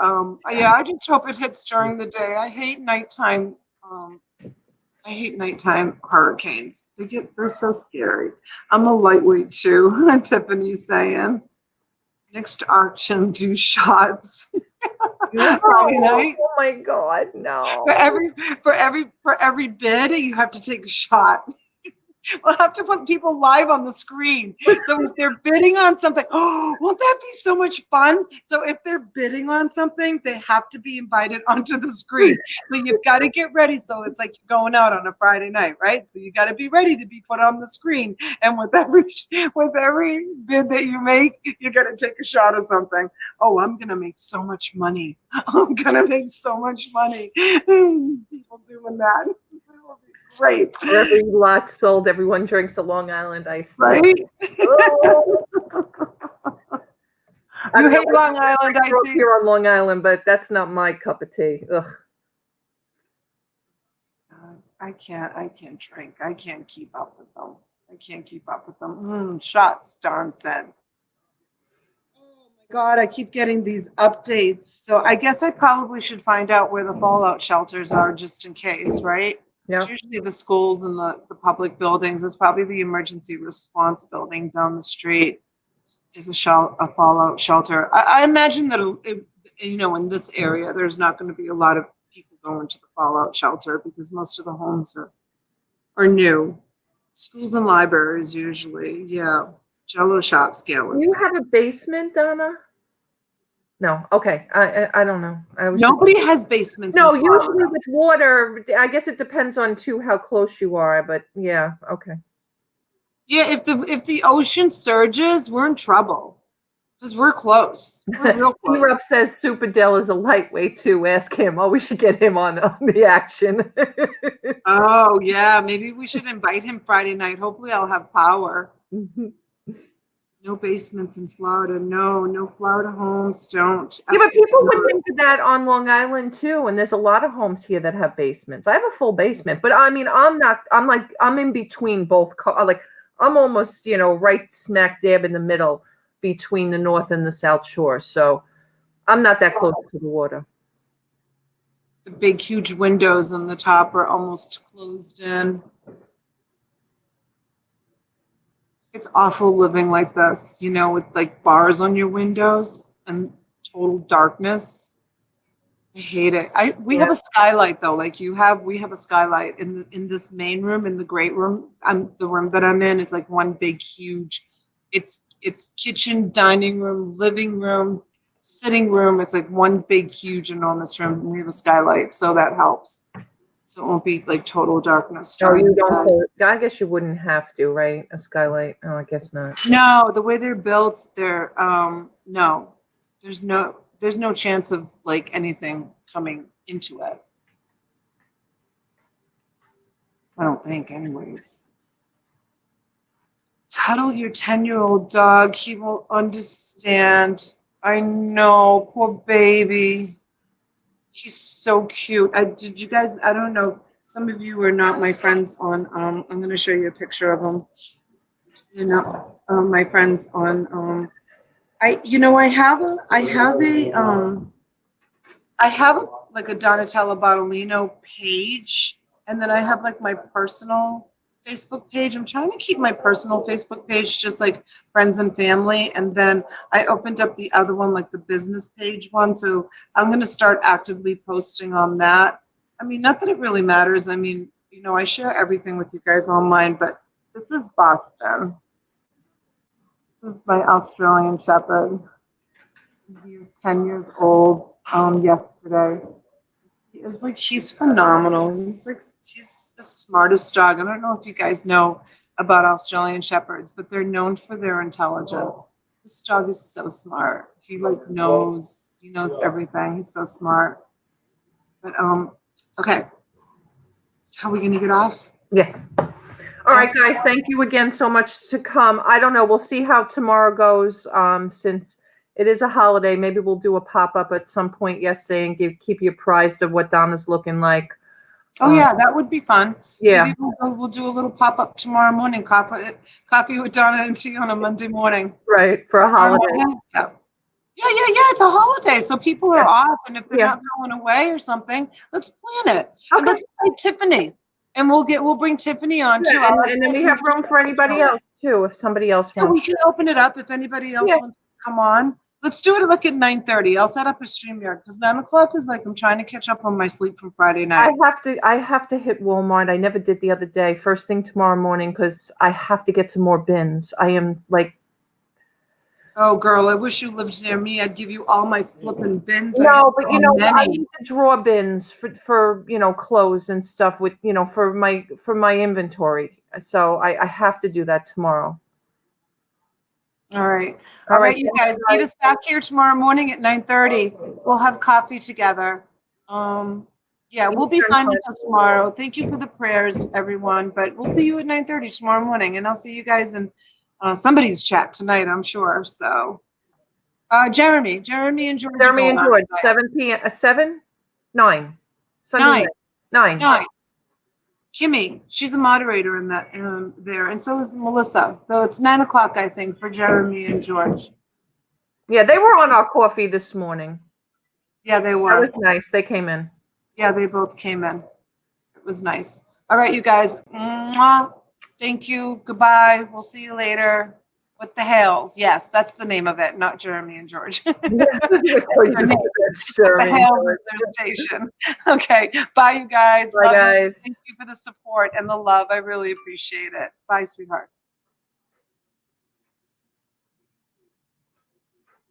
yeah, I just hope it hits during the day. I hate nighttime. I hate nighttime hurricanes. They're so scary. I'm a lightweight too. Tiffany's saying. Next auction, do shots. No, Friday night. oh my God, no. For every bid, you have to take a shot. We'll have to put people live on the screen. So if they're bidding on something, oh, won't that be so much fun? So if they're bidding on something, they have to be invited onto the screen. So you've got to get ready. So it's like you're going out on a Friday night, right? So you got to be ready to be put on the screen. And with every bid that you make, you got to take a shot of something. Oh, I'm gonna make so much money. I'm gonna make so much money. People doing that. Great. For every lot sold, everyone drinks a Long Island iced tea. Right? Oh. You hate Long Island I grew up iced tea? here on Long Island, but that's not my cup of tea. Ugh. I can't drink. I can't keep up with them. I can't keep up with them. Shots, Don said. Oh my God, I keep getting these updates. So I guess I probably should find out where the fallout shelters are just in case, right? Yeah. It's usually the schools and the public buildings. It's probably the emergency response building down the street is a fallout shelter. I imagine that, in this area, there's not going to be a lot of people going to the fallout shelter because most of the homes are new. Schools and libraries usually, yeah. Jello shot scale Do you have a basement, Donna? No. Okay. I don't know. Nobody has basements. No, in Florida. usually with water, I guess it depends on too how close you are, but yeah, okay. Yeah, if the ocean surges, we're in trouble because we're close. We're real close. T-Rup says Superdell is a lightweight too. Ask him. Oh, we should get him on the action. Oh yeah, maybe we should invite him Friday night. Hopefully, I'll have power. No basements in Florida. No Florida homes don't. Yeah, but people would think of that on Long Island too, and there's a lot of homes here that have basements. I have a full basement, but I mean, I'm in between both. I'm almost, right smack dab in the middle between the North and the South Shore. So I'm not that close to the water. The big, huge windows on the top are almost closed in. It's awful living like this, with like bars on your windows and total darkness. I hate it. We have a skylight though, like we have a skylight in this main room, in the great room. The room that I'm in is like one big, huge. It's kitchen, dining room, living room, sitting room. It's like one big, huge, enormous room. And we have a skylight, so that helps. So it won't be like total darkness. Oh, you don't. I guess you wouldn't have to, right? A skylight. Oh, I guess not. No, the way they're built, no. There's no chance of like anything coming into it. I don't think, anyways. Cuddle your 10-year-old dog. He will understand. I know, poor baby. He's so cute. I don't know. Some of you are not my friends on, I'm going to show you a picture of him. You're not my friends on, I have like a Donatella Bottolino page, and then I have like my personal Facebook page. I'm trying to keep my personal Facebook page just like friends and family, and then I opened up the other one, like the business page one. So I'm going to start actively posting on that. I mean, not that it really matters. I mean, I share everything with you guys online, but this is Boston. This is my Australian Shepherd. He was 10 years old yesterday. He's phenomenal. He's the smartest dog. I don't know if you guys know about Australian Shepherds, but they're known for their intelligence. This dog is so smart. He knows everything. He's so smart. But okay. How are we gonna get off? Yeah. All right, guys, thank you again so much to come. I don't know. We'll see how tomorrow goes. Since it is a holiday, maybe we'll do a pop-up at some point yesterday and keep you apprised of what Donna's looking like. Oh yeah, that would be fun. Yeah. Maybe we'll do a little pop-up tomorrow morning, coffee with Donna and tea on a Monday morning. Right, for a holiday. Yeah. Yeah. It's a holiday, so people are off, and if they're not going away or something, let's plan it. And let's invite Tiffany, and we'll bring Tiffany on too. And then we have room for anybody else too, if somebody else Yeah, wants. we can open it up if anybody else wants to come on. Let's do it at 9:30. I'll set up a StreamYard because 9 o'clock is I'm trying to catch up on my sleep from Friday night. I have to hit Walmart. I never did the other day. First thing tomorrow morning because I have to get some more bins. I am like. Oh, girl, I wish you lived near me. I'd give you all my flipping bins. No, but I need to draw bins for clothes and stuff with for my inventory. So I have to do that tomorrow. All right, you guys. Meet us back here tomorrow morning at 9:30. We'll have coffee together. Yeah, we'll be fine until tomorrow. Thank you for the prayers, everyone. But we'll see you at 9:30 tomorrow morning, and I'll see you guys in somebody's chat tonight, I'm sure. So, Jeremy and George. Jeremy and George, 7 p.m. 9. Sunday 9. Kimmy, she's a moderator in that there, and so is Melissa. So it's 9 o'clock, I think, for Jeremy and George. Yeah, they were on our coffee this morning. Yeah, they were. That was nice. They came in. Yeah, they both came in. It was nice. All right, you guys. Mwah. Thank you. Goodbye. We'll see you later. What the Hales? Yes, that's the name of it, not Jeremy and George. Station. Okay. Bye, you guys. Bye, guys. Thank you for the support and the love. I really appreciate it. Bye, sweetheart.